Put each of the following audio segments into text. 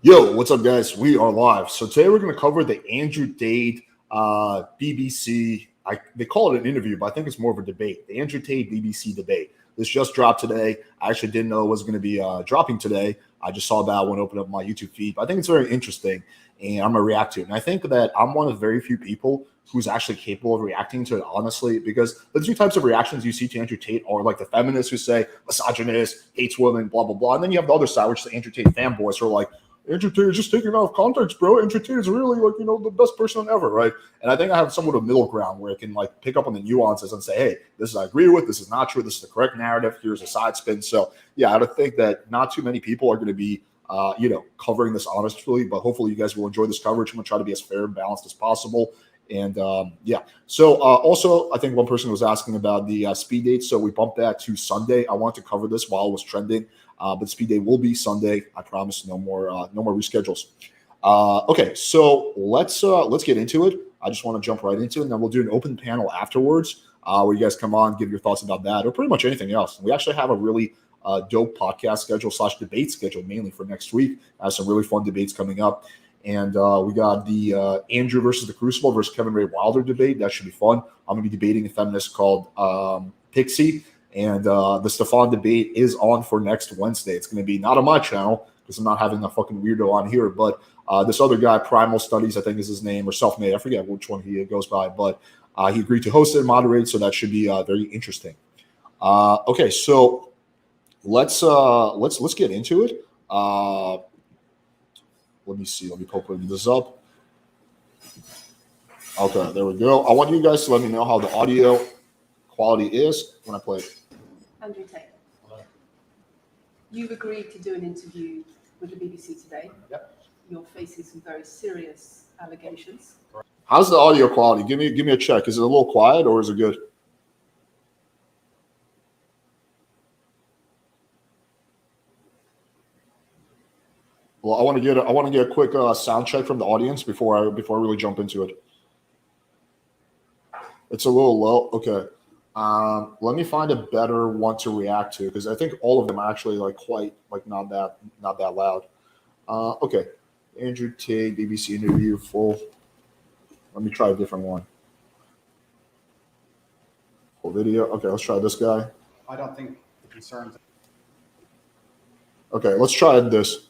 Yo, what's up, guys? We are live. So today we're going to cover the Andrew Tate BBC. They call it an interview, but I think it's more of a debate. The Andrew Tate BBC debate. This just dropped today. I actually didn't know it was going to be dropping today. I just saw that when I opened up my YouTube feed. But I think it's very interesting, and I'm going to react to it. And I think that I'm one of very few people who's actually capable of reacting to it honestly, because the two types of reactions you see to Andrew Tate are like the feminists who say misogynist, hates women, blah, blah, blah. And then you have the other side, which is the Andrew Tate fanboys who are like, Andrew Tate is just taken out of context, bro. Andrew Tate is really the best person ever, right? And I think I have somewhat of a middle ground where I can pick up on the nuances and say, hey, this is I agree with, this is not true, this is the correct narrative, here's a side spin. So yeah, I would think that not too many people are going to be covering this honestly, but hopefully you guys will enjoy this coverage. I'm going to try to be as fair and balanced as possible. And also I think one person was asking about the speed date. So we bumped that to Sunday. I wanted to cover this while it was trending. But speed day will be Sunday. I promise. No more reschedules. Okay, so let's get into it. I just want to jump right into it, and then we'll do an open panel afterwards, where you guys come on, give your thoughts about that, or pretty much anything else. We actually have a really dope podcast schedule / debate schedule mainly for next week. I have some really fun debates coming up, and we got the Andrew versus the Crucible versus Kevin Ray Wilder debate. That should be fun. I'm gonna be debating a feminist called Pixie. And the Stefan debate is on for next Wednesday. It's going to be not on my channel because I'm not having a fucking weirdo on here, but this other guy, Primal Studies, I think is his name, or Selfmade. I forget which one he goes by, but he agreed to host it and moderate, so that should be very interesting. Okay, so let's get into it. Let me see. Let me open this up. Okay, there we go. I want you guys to let me know how the audio quality is when I play it. Andrew Tate. Hello. You've agreed to do an interview with the BBC today. Yep. You're facing some very serious allegations. How's the audio quality? Give me a check. Is it a little quiet or is it good? Well, I want to get a quick sound check from the audience before I really jump into it. It's a little low. Okay. Let me find a better one to react to because I think all of them are actually quite not that loud. Okay, Andrew Tate BBC interview full. Let me try a different one. Full video. Okay, let's try this guy. I don't think the concerns Okay, let's try this.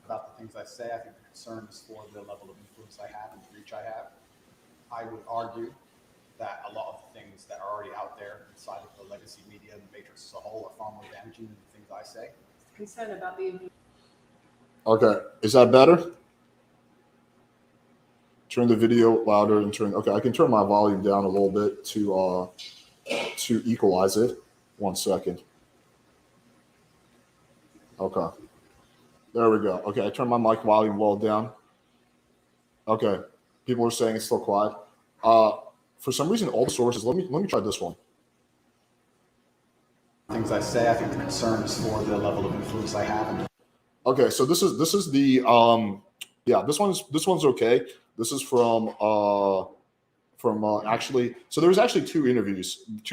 about the things I say. I think the concern is for the level of influence I have and the reach I have. I would argue that a lot of the things that are already out there inside of the legacy media and the matrix as a whole are far more damaging than the things I say. Concern about the influence. Okay, is that better? Turn the video louder and turn. Okay, I can turn my volume down a little bit to equalize it. 1 second. Okay, there we go. Okay, I turned my mic volume well down. Okay, people are saying it's still quiet. For some reason, all the sources. Let me try this one. Things I say. I think the concern is for the level of influence I have. Okay, so this is the this one's okay. This is from actually. So there was actually two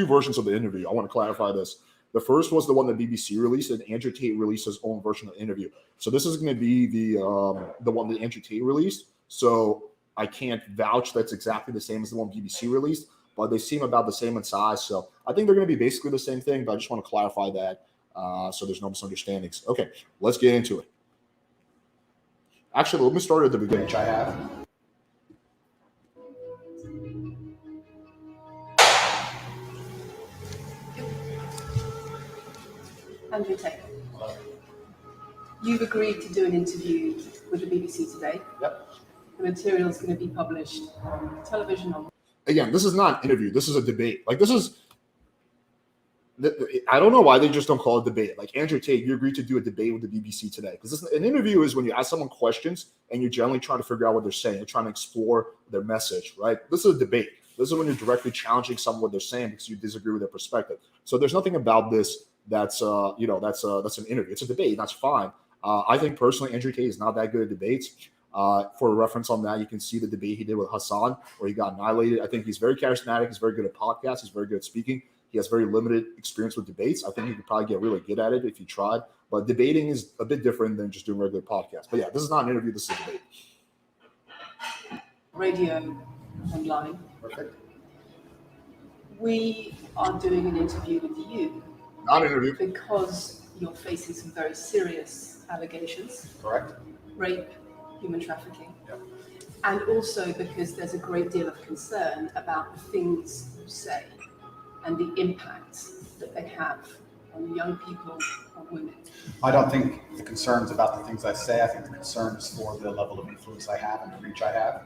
versions of the interview. I want to clarify this. The first was the one that BBC released, and Andrew Tate released his own version of the interview. So this is going to be the one that Andrew Tate released. So I can't vouch that's exactly the same as the one BBC released, but they seem about the same in size. So I think they're going to be basically the same thing, but I just want to clarify that so there's no misunderstandings. Okay, let's get into it. Actually, let me start at the beginning. Which I have. Andrew Tate. Hello. You've agreed to do an interview with the BBC today. Yep. The material is going to be published on television. Again, this is not an interview. This is a debate. I don't know why they just don't call it debate. Andrew Tate, you agreed to do a debate with the BBC today. Because an interview is when you ask someone questions and you're generally trying to figure out what they're saying. You're trying to explore their message, right? This is a debate. This is when you're directly challenging someone what they're saying because you disagree with their perspective. So there's nothing about this that's an interview. It's a debate. That's fine. I think personally, Andrew Tate is not that good at debates. For a reference on that, you can see the debate he did with Hassan where he got annihilated. I think he's very charismatic. He's very good at podcasts. He's very good at speaking. He has very limited experience with debates. I think he could probably get really good at it if he tried. But debating is a bit different than just doing regular podcasts. But yeah, this is not an interview. This is a debate. Radio, online. Perfect. We are doing an interview with you Not an interview. because you're facing some very serious allegations. Correct. Rape, human trafficking. Yep. And also because there's a great deal of concern about the things you say and the impact that they have on young people, on women. I don't think the concern's about the things I say. I think the concern is for the level of influence I have and the reach I have.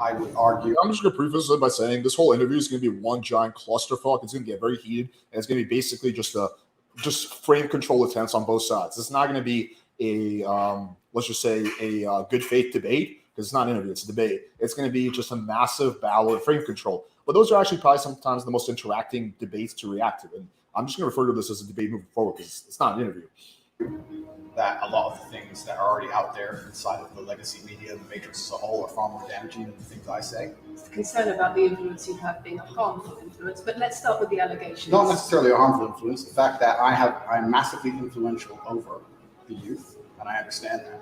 I would argue. I'm just going to preface it by saying this whole interview is going to be one giant clusterfuck. It's going to get very heated, and it's going to be basically just frame control attempts on both sides. It's not going to be a let's just say a good faith debate, because it's not an interview, it's a debate. It's going to be just a massive battle of frame control. But those are actually probably sometimes the most interacting debates to react to. And I'm just going to refer to this as a debate moving forward because it's not an interview. That a lot of the things that are already out there inside of the legacy media and the matrix as a whole are far more damaging than the things I say. It's the concern about the influence you have being a harmful influence, but let's start with the allegations. Not necessarily a harmful influence. The fact that I'm massively influential over the youth, and I understand that.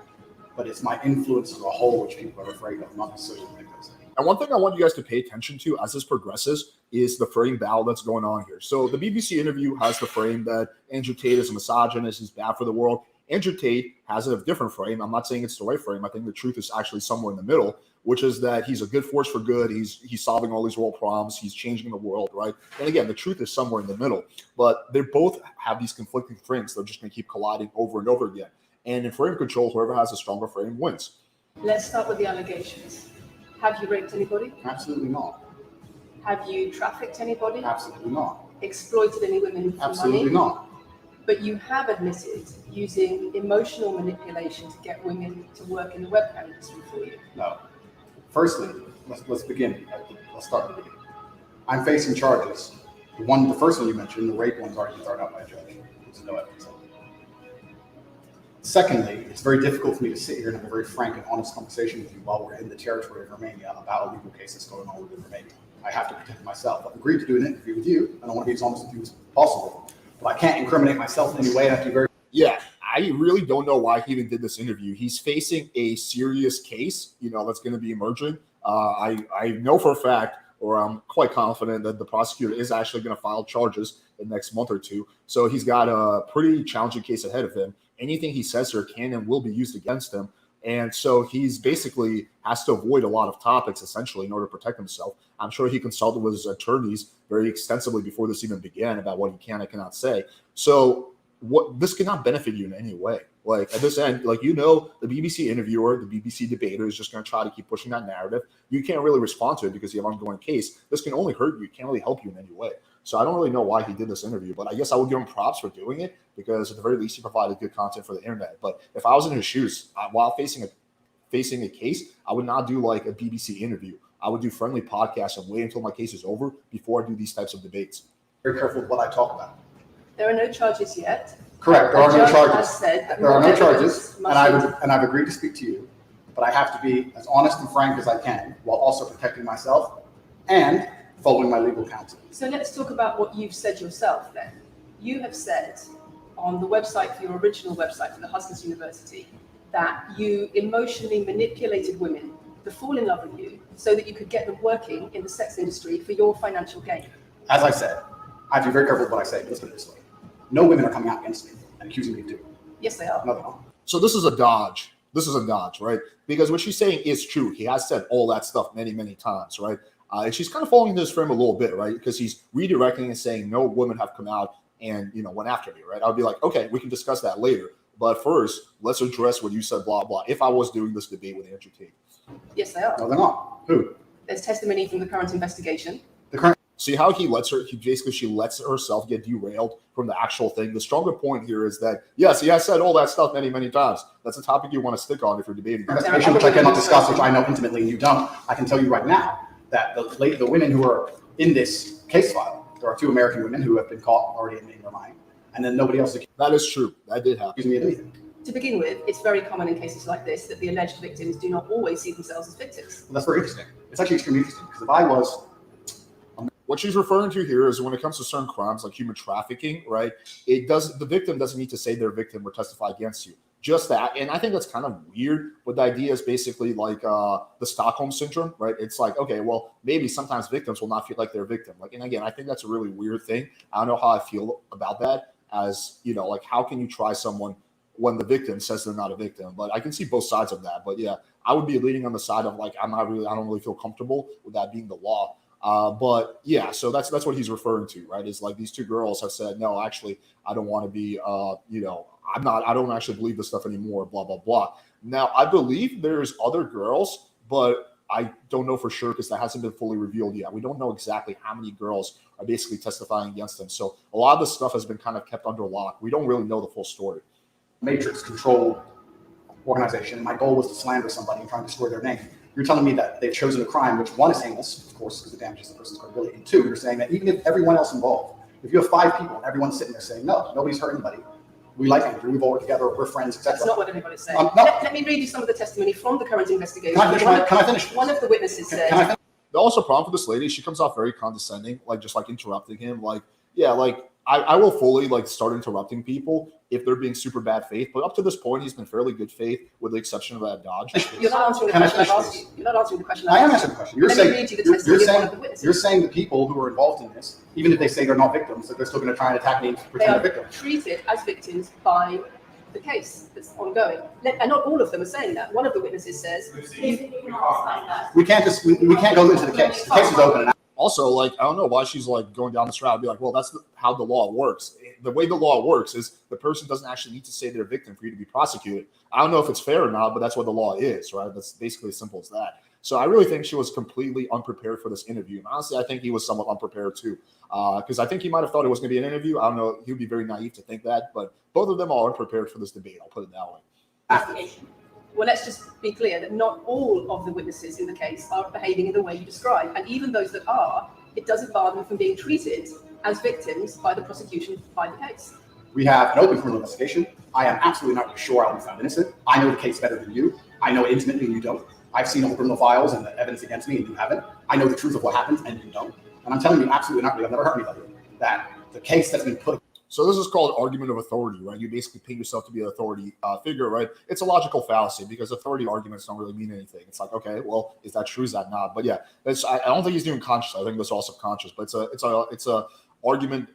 But it's my influence as a whole which people are afraid of, not necessarily the things I say. And one thing I want you guys to pay attention to as this progresses is the frame battle that's going on here. So the BBC interview has the frame that Andrew Tate is a misogynist, he's bad for the world. Andrew Tate has a different frame. I'm not saying it's the right frame. I think the truth is actually somewhere in the middle, which is that he's a good force for good. He's solving all these world problems. He's changing the world, right? And again, the truth is somewhere in the middle. But they both have these conflicting frames. They're just going to keep colliding over and over again. And in frame control, whoever has a stronger frame wins. Let's start with the allegations. Have you raped anybody? Absolutely not. Have you trafficked anybody? Absolutely not. Exploited any women for Absolutely money? not. But you have admitted using emotional manipulation to get women to work in the webcam industry for you. No. Firstly, let's begin. Let's start at the beginning. I'm facing charges. The first one you mentioned, the rape one's already been thrown out by a judge. There's no evidence of it. Secondly, it's very difficult for me to sit here and have a very frank and honest conversation with you while we're in the territory of Romania about a legal case that's going on within Romania. I have to protect myself. I've agreed to do an interview with you, and I want to be as honest with you as possible. But I can't incriminate myself in any way. I have to be very. Yeah, I really don't know why he even did this interview. He's facing a serious case, that's going to be emerging. I know for a fact, or I'm quite confident that the prosecutor is actually going to file charges in the next month or two. So he's got a pretty challenging case ahead of him. Anything he says here can and will be used against him. And so he's basically has to avoid a lot of topics, essentially, in order to protect himself. I'm sure he consulted with his attorneys very extensively before this even began about what he can and cannot say. So this cannot benefit you in any way. Like at this end, the BBC interviewer, the BBC debater is just going to try to keep pushing that narrative. You can't really respond to it because you have an ongoing case. This can only hurt you. It can't really help you in any way. So I don't really know why he did this interview, but I guess I would give him props for doing it because at the very least he provided good content for the internet. But if I was in his shoes while facing a case, I would not do like a BBC interview. I would do friendly podcasts and wait until my case is over before I do these types of debates. Very careful with what I talk about. There are no charges yet. Correct. There are no charges. There are no charges, and I've agreed to speak to you, but I have to be as honest and frank as I can while also protecting myself and following my legal counsel. So let's talk about what you've said yourself then. You have said on the website, for your original website for the Huskers University, that you emotionally manipulated women to fall in love with you so that you could get them working in the sex industry for your financial gain. As I said, I have to be very careful with what I say, but let's put it this way. No women are coming out against me and accusing me of doing it. Yes, they are. No, they're not. So this is a dodge. Right? Because what she's saying is true. He has said all that stuff many, many times, right? And she's kind of falling into this frame a little bit, right? Because he's redirecting and saying no women have come out and went after me, right? I'll be like, okay, we can discuss that later. But first, let's address what you said, blah, blah. If I was doing this debate with Andrew Tate. Yes, they are. No, they're not. Who? There's testimony from the current investigation. See how she lets herself get derailed from the actual thing. The stronger point here is that, yes, he has said all that stuff many, many times. That's a topic you want to stick on if you're debating. Investigation, which I cannot discuss, which I know intimately and you don't. I can tell you right now that the women who are in this case file, there are 2 American women who have been caught already in their mind, and then nobody else That is true. That did happen. accusing me of anything. To begin with, it's very common in cases like this that the alleged victims do not always see themselves as victims. Well, that's very interesting. It's actually extremely interesting because if I was What she's referring to here is when it comes to certain crimes like human trafficking, right? The victim doesn't need to say they're a victim or testify against you. Just that. And I think that's kind of weird. But the idea is basically like the Stockholm syndrome, right? It's like, okay, well, maybe sometimes victims will not feel like they're a victim. Like, and again, I think that's a really weird thing. I don't know how I feel about that. As you know, like, how can you try someone when the victim says they're not a victim? But I can see both sides of that. But yeah, I would be leaning on the side of like, I don't really feel comfortable with that being the law. But yeah, so that's what he's referring to, right? Is like these two girls have said, no, actually, I don't want to be, I don't actually believe this stuff anymore, blah, blah, blah. Now, I believe there's other girls, but I don't know for sure because that hasn't been fully revealed yet. We don't know exactly how many girls are basically testifying against them. So a lot of this stuff has been kind of kept under lock. We don't really know the full story. Matrix controlled organization. My goal was to slander somebody and try and destroy their name. You're telling me that they've chosen a crime, which one is heinous, of course, because it damages the person's credibility. And two, you're saying that even if everyone else involved, if you have 5 people and everyone's sitting there saying, no, nobody's hurt anybody, we like Andrew, we've all worked together, we're friends, etc. That's not what everybody's saying. No. Let me read you some of the testimony from the current investigation. Can I finish? One of the witnesses said. The also problem for this lady, she comes off very condescending, like just like interrupting him. Like, yeah, like I will fully like start interrupting people if they're being super bad faith. But up to this point, he's been fairly good faith, with the exception of that Dodge. You're not answering the question I've asked you. You're not answering the question I am answering the question. You're saying the people who are involved in this, even if they say they're not victims, that they're still going to try and attack me and pretend they're victims. Treated as victims by the case that's ongoing. And not all of them are saying that. One of the witnesses says, we can't go into the case. The case is open. Also, like, I don't know why she's like going down this route. I'd be like, well, that's how the law works. The way the law works is the person doesn't actually need to say they're a victim for you to be prosecuted. I don't know if it's fair or not, but that's what the law is, right? That's basically as simple as that. So I really think she was completely unprepared for this interview. And honestly, I think he was somewhat unprepared too, because I think he might have thought it was going to be an interview. I don't know. He would be very naive to think that, but both of them are unprepared for this debate. I'll put it that way. Well, let's just be clear that not all of the witnesses in the case are behaving in the way you describe. And even those that are, it doesn't bar them from being treated as victims by the prosecution by the case. We have an open criminal investigation. I am absolutely not sure I'll be found innocent. I know the case better than you. I know it intimately and you don't. I've seen all the criminal files and the evidence against me and you haven't. I know the truth of what happened and you don't. And I'm telling you absolutely not, I've never hurt anybody, that the case that's been put. So this is called argument of authority, right? You basically paint yourself to be an authority figure, right? It's a logical fallacy because authority arguments don't really mean anything. It's like, okay, well, is that true? Is that not? But yeah, I don't think he's doing conscious. I think that's all subconscious. But it's a argument.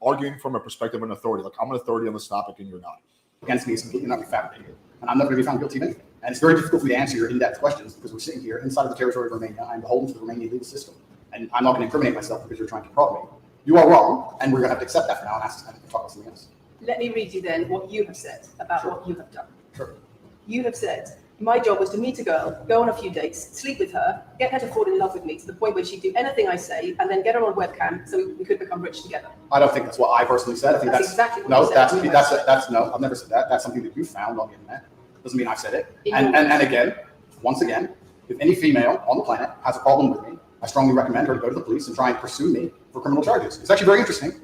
Arguing from a perspective of an authority. Like, I'm an authority on this topic and you're not. Against me is completely not fabricated, and I'm never going to be found guilty of anything. And it's very difficult for me to answer your in-depth questions because we're sitting here inside of the territory of Romania. I'm beholden to the Romanian legal system, and I'm not going to incriminate myself because you're trying to prod me. You are wrong, and we're going to have to accept that for now and ask and talk about something else. Let me read you then what you have said about what you have done. Sure. You have said, my job was to meet a girl, go on a few dates, sleep with her, get her to fall in love with me to the point where she'd do anything I say, and then get her on webcam so we could become rich together. I don't think that's what I personally said. I think that's exactly what no. you said. That's no. I've never said that. That's something that you found on the internet. Doesn't mean I said it. And again, once again, if any female on the planet has a problem with me, I strongly recommend her to go to the police and try and pursue me for criminal charges. It's actually very interesting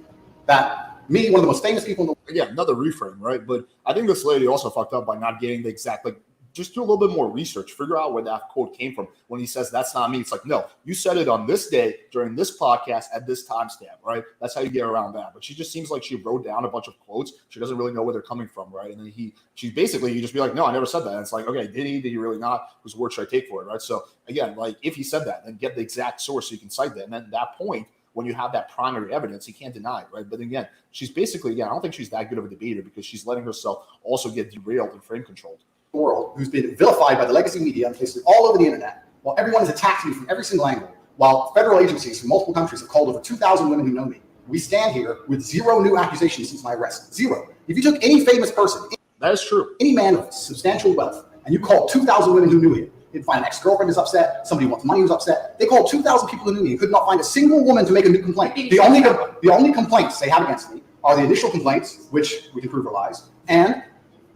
that me, one of the most famous people in the world. Again, another reframe, right? But I think this lady also fucked up by not getting the exact, like, just do a little bit more research, figure out where that quote came from. When he says, that's not me, it's like, no, you said it on this day during this podcast at this timestamp, right? That's how you get around that. But she just seems like she wrote down a bunch of quotes. She doesn't really know where they're coming from, right? And then you just be like, no, I never said that. And it's like, okay, did he really not? Whose word should I take for it, right? So again, like, if he said that, then get the exact source so you can cite that. And then at that point, when you have that primary evidence, you can't deny it, right? But again, she's basically, I don't think she's that good of a debater because she's letting herself also get derailed and frame controlled. World who's been vilified by the legacy media and places all over the internet, while everyone has attacked me from every single angle, while federal agencies from multiple countries have called over 2,000 women who know me. We stand here with 0 new accusations since my arrest. 0. If you took any famous person, that is true, any man of substantial wealth, and you called 2,000 women who knew him, you'd find an ex-girlfriend is upset, somebody who wants money who's upset. They called 2,000 people who knew me and could not find a single woman to make a new complaint. The only complaints they have against me are the initial complaints, which we can prove are lies, and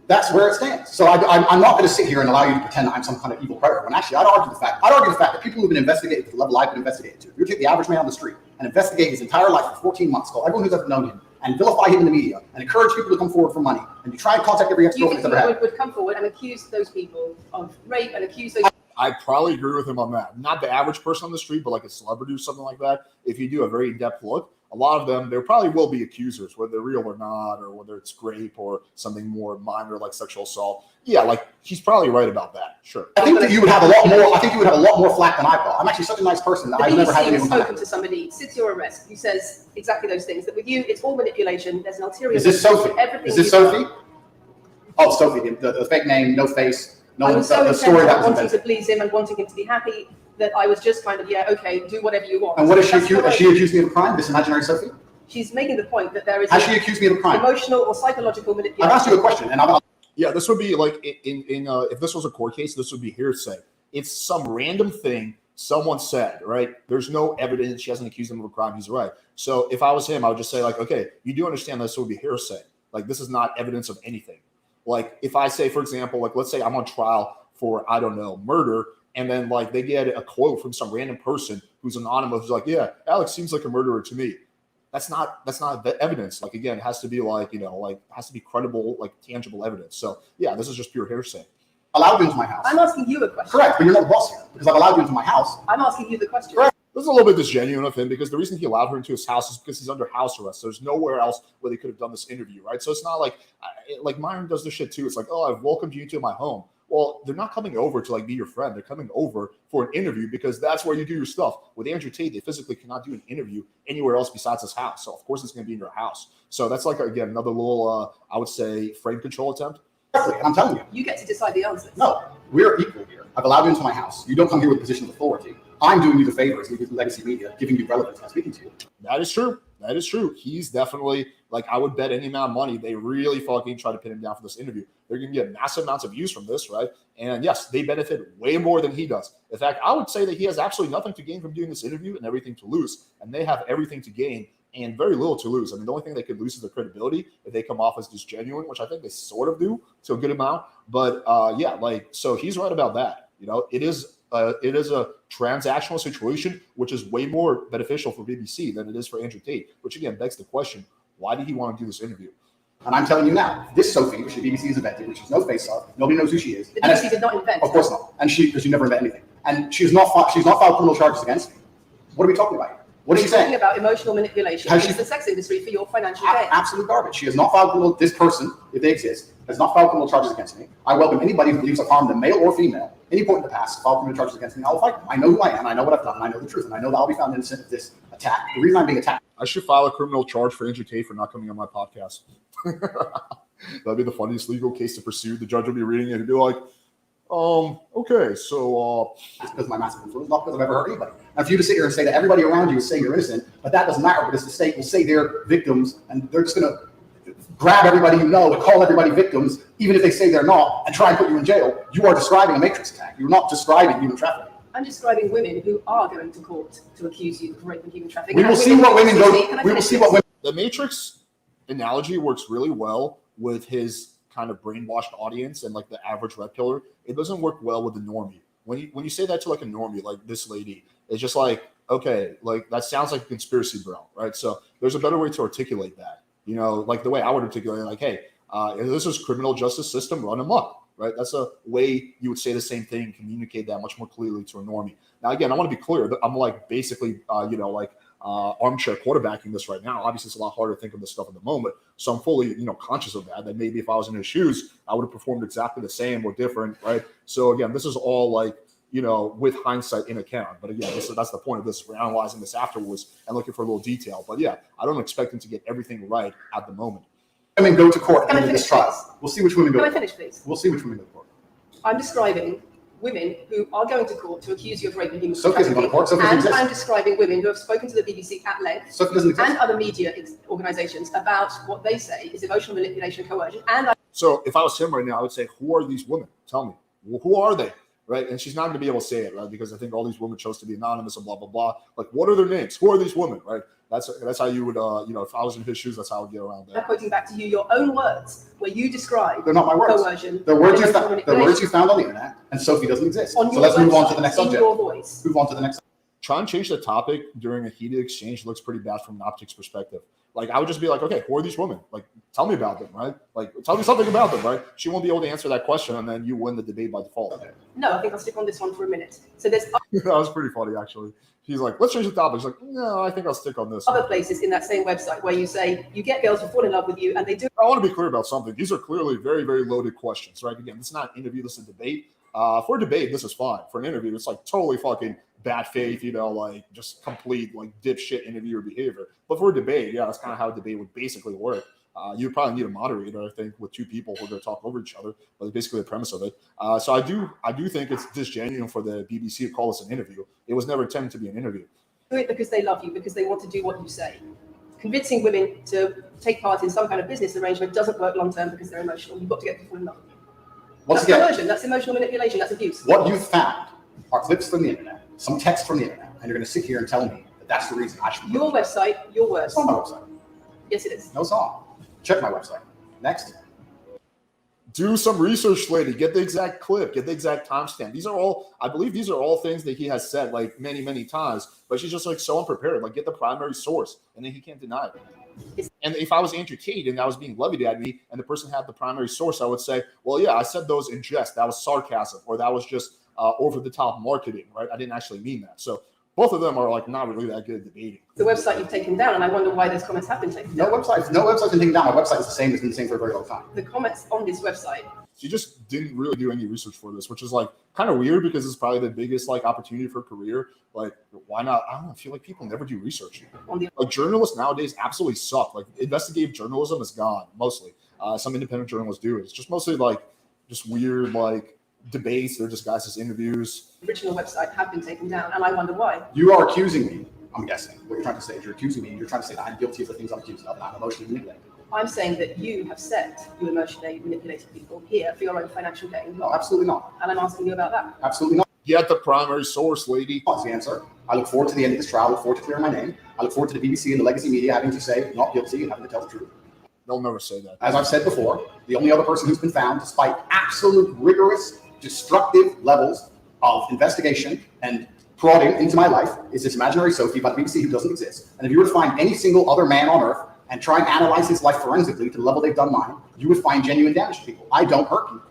that's where it stands. So I'm not going to sit here and allow you to pretend that I'm some kind of evil predator. When actually, I'd argue the fact that people who've been investigated to the level I've been investigated to, you take the average man on the street and investigate his entire life for 14 months, call everyone who's ever known him, and vilify him in the media, and encourage people to come forward for money, and you try and contact every ex-girlfriend that's ever had. Would come forward and accuse those people of rape and accuse those. I probably agree with him on that. Not the average person on the street, but like a celebrity or something like that. If you do a very in-depth look, a lot of them, there probably will be accusers, whether they're real or not, or whether it's rape or something more minor like sexual assault. Yeah, like he's probably right about that. Sure. I think that you would have a lot more. I think you would have a lot more flack than I've got. I'm actually such a nice person that I've never had anyone. Spoken to somebody, since your arrest, who says exactly those things. That with you, it's all manipulation. There's an ulterior. Is this Sophie? Is this Sophie? Done. Oh, Sophie, the fake name, no face, no. I was so the story that was wanting invented. to please him and wanting him to be happy that I was just kind of, yeah, okay, do whatever you want. And what is she accused? Has she accused me of a crime? This imaginary Sophie? She's making the point that there is. Has she accused me of a crime? Emotional or psychological manipulation. I've asked you a question, and I've. Yeah, this would be like in if this was a court case, this would be hearsay. It's some random thing someone said, right? There's no evidence. She hasn't accused him of a crime. He's right. So if I was him, I would just say like, okay, you do understand this would be hearsay. Like this is not evidence of anything. Like if I say, for example, like let's say I'm on trial for, I don't know, murder, and then like they get a quote from some random person who's anonymous who's like, yeah, Alex seems like a murderer to me. That's not the evidence. Like again, it has to be like, like it has to be credible, like tangible evidence. So yeah, this is just pure hearsay. Allowed you into my house. I'm asking you a question. Correct, but you're not the boss here because I've allowed you into my house. I'm asking you the question. Correct. This is a little bit disgenuine of him because the reason he allowed her into his house is because he's under house arrest. So there's nowhere else where they could have done this interview, right? So it's not like Myron does this shit too. It's like, oh, I've welcomed you into my home. Well, they're not coming over to like be your friend. They're coming over for an interview because that's where you do your stuff. With Andrew Tate, they physically cannot do an interview anywhere else besides his house. So of course it's going to be in your house. So that's like, again, another little, I would say, frame control attempt. And I'm telling you. You get to decide the answers. No, we're equal here. I've allowed you into my house. You don't come here with a position of authority. I'm doing you the favors, legacy media, giving you relevance and speaking to you. That is true. That is true. He's definitely, like, I would bet any amount of money they really fucking try to pin him down for this interview. They're going to get massive amounts of views from this, right? And yes, they benefit way more than he does. In fact, I would say that he has absolutely nothing to gain from doing this interview and everything to lose. And they have everything to gain and very little to lose. I mean, the only thing they could lose is their credibility if they come off as disgenuine, which I think they sort of do to a good amount. But yeah, like, so he's right about that. It is a transactional situation, which is way more beneficial for BBC than it is for Andrew Tate, which again begs the question, why did he want to do this interview? And I'm telling you now, this Sophie, which the BBC has invented, which she's no face of, nobody knows who she is. The BBC did not invent. Of course not. And because she never invent anything. And she's not filed criminal charges against me. What are we talking about here? What is she saying? Talking about emotional manipulation against the sex industry for your financial gain. Absolute garbage. She has not filed criminal, this person, if they exist, has not filed criminal charges against me. I welcome anybody who believes I've harmed them, male or female, any point in the past, to file criminal charges against me. I'll fight them. I know who I am. I know what I've done. And I know the truth. And I know that I'll be found innocent of this attack. The reason I'm being attacked. I should file a criminal charge for Andrew Tate for not coming on my podcast. That'd be the funniest legal case to pursue. The judge will be reading it and be like, okay, so it's because of my massive influence, not because I've ever hurt anybody. And for you to sit here and say that everybody around you is saying you're innocent, but that doesn't matter because the state will say they're victims and they're just going to grab everybody you know and call everybody victims, even if they say they're not, and try and put you in jail. You are describing a matrix attack. You're not describing human trafficking. I'm describing women who are going to court to accuse you of rape and human trafficking. We will see what women go. We will see what women. The Matrix analogy works really well with his kind of brainwashed audience and like the average red pillar. It doesn't work well with the normie. When you say that to like a normie, like this lady, it's just like, okay, like that sounds like a conspiracy bro, right? So there's a better way to articulate that. Like the way I would articulate it, like, hey, this is criminal justice system run amok. Right, that's a way you would say the same thing, communicate that much more clearly to a normie. Now, again, I want to be clear that I'm like basically, armchair quarterbacking this right now. Obviously, it's a lot harder to think of this stuff at the moment, so I'm fully, conscious of that. That maybe if I was in his shoes, I would have performed exactly the same or different, right? So again, this is all like, with hindsight in account. But again, that's the point of this. We're analyzing this afterwards and looking for a little detail. But yeah, I don't expect him to get everything right at the moment. Women go to court in this trial. We'll see which women go. Can I finish, please? We'll see which women go to court. I'm describing women who are going to court to accuse you of rape and human trafficking. Sophie doesn't go to court. And I'm describing women who have spoken to the BBC at length and other media organisations about what they say is emotional manipulation, coercion. So if I was him right now, I would say, who are these women? Tell me. Well, who are they? Right? And she's not going to be able to say it, right? Because I think all these women chose to be anonymous and blah, blah, blah. Like, what are their names? Who are these women, right? That's how you would, if I was in his shoes, that's how I would get around that. I'm quoting back to you your own words, where you describe they're not my words. Coercion. They're words you found on the internet, and Sophie doesn't exist. So let's move on to the next subject. Your voice. Move on to the next. Try and change the topic during a heated exchange looks pretty bad from an optics perspective. Like, I would just be like, okay, who are these women? Like, tell me about them, right? Like, tell me something about them, right? She won't be able to answer that question, and then you win the debate by default. No, I think I'll stick on this one for a minute. So there's That was pretty funny, actually. He's like, let's change the topic. He's like, no, I think I'll stick on this. other places in that same website where you say you get girls to fall in love with you, and they do. I want to be clear about something. These are clearly very, very loaded questions, right? Again, this is not an interview, this is a debate. For a debate, this is fine. For an interview, it's like totally fucking bad faith, like just complete like dipshit interviewer behavior. But for a debate, yeah, that's kind of how a debate would basically work. You would probably need a moderator, I think, with two people who are going to talk over each other. But it's basically the premise of it. So I do think it's disgenuine for the BBC to call this an interview. It was never intended to be an interview. Do it because they love you, because they want to do what you say. Convincing women to take part in some kind of business arrangement doesn't work long term because they're emotional. You've got to get people in love. Once That's again, coercion, that's emotional manipulation, that's abuse. what you found are clips from the internet, some text from the internet, and you're going to sit here and tell me that that's the reason I should. Your website, your words. It's on my website. Yes, it is. No, it's not. Check my website. Next. Do some research, lady. Get the exact clip. Get the exact timestamp. These are all, I believe these are all things that he has said like many, many times, but she's just like so unprepared. Like, get the primary source, and then he can't deny it. And if I was Andrew Tate and that was being levied at me and the person had the primary source, I would say, well, yeah, I said those in jest. That was sarcasm, or that was just over-the-top marketing, right? I didn't actually mean that. So both of them are like not really that good at debating. The website you've taken down, and I wonder why those comments have been taken down. No website's been taken down. My website is the same. It's been the same for a very long time. The comments on this website. She just didn't really do any research for this, which is like kind of weird because it's probably the biggest like opportunity for her career. Like, why not? I don't know. I feel like people never do research. Like, journalists nowadays absolutely suck. Like, investigative journalism is gone mostly. Some independent journalists do it. It's just mostly like just weird like debates. They're disguised as interviews. The original website have been taken down, and I wonder why. You are accusing me. I'm guessing what you're trying to say is you're accusing me. You're trying to say that I'm guilty of the things I'm accused of, and I'm emotionally manipulated. I'm saying that you have said you emotionally manipulated people here for your own financial gain. No, absolutely not. And I'm asking you about that. Absolutely not. Get the primary source, lady. That's the answer. I look forward to the end of this trial. I look forward to clearing my name. I look forward to the BBC and the legacy media having to say not guilty and having to tell the truth. They'll never say that. As I've said before, the only other person who's been found, despite absolute rigorous, destructive levels of investigation and prodding into my life, is this imaginary Sophie by the BBC who doesn't exist. And if you were to find any single other man on earth and try and analyze his life forensically to the level they've done mine, you would find genuine damage to people. I don't hurt people.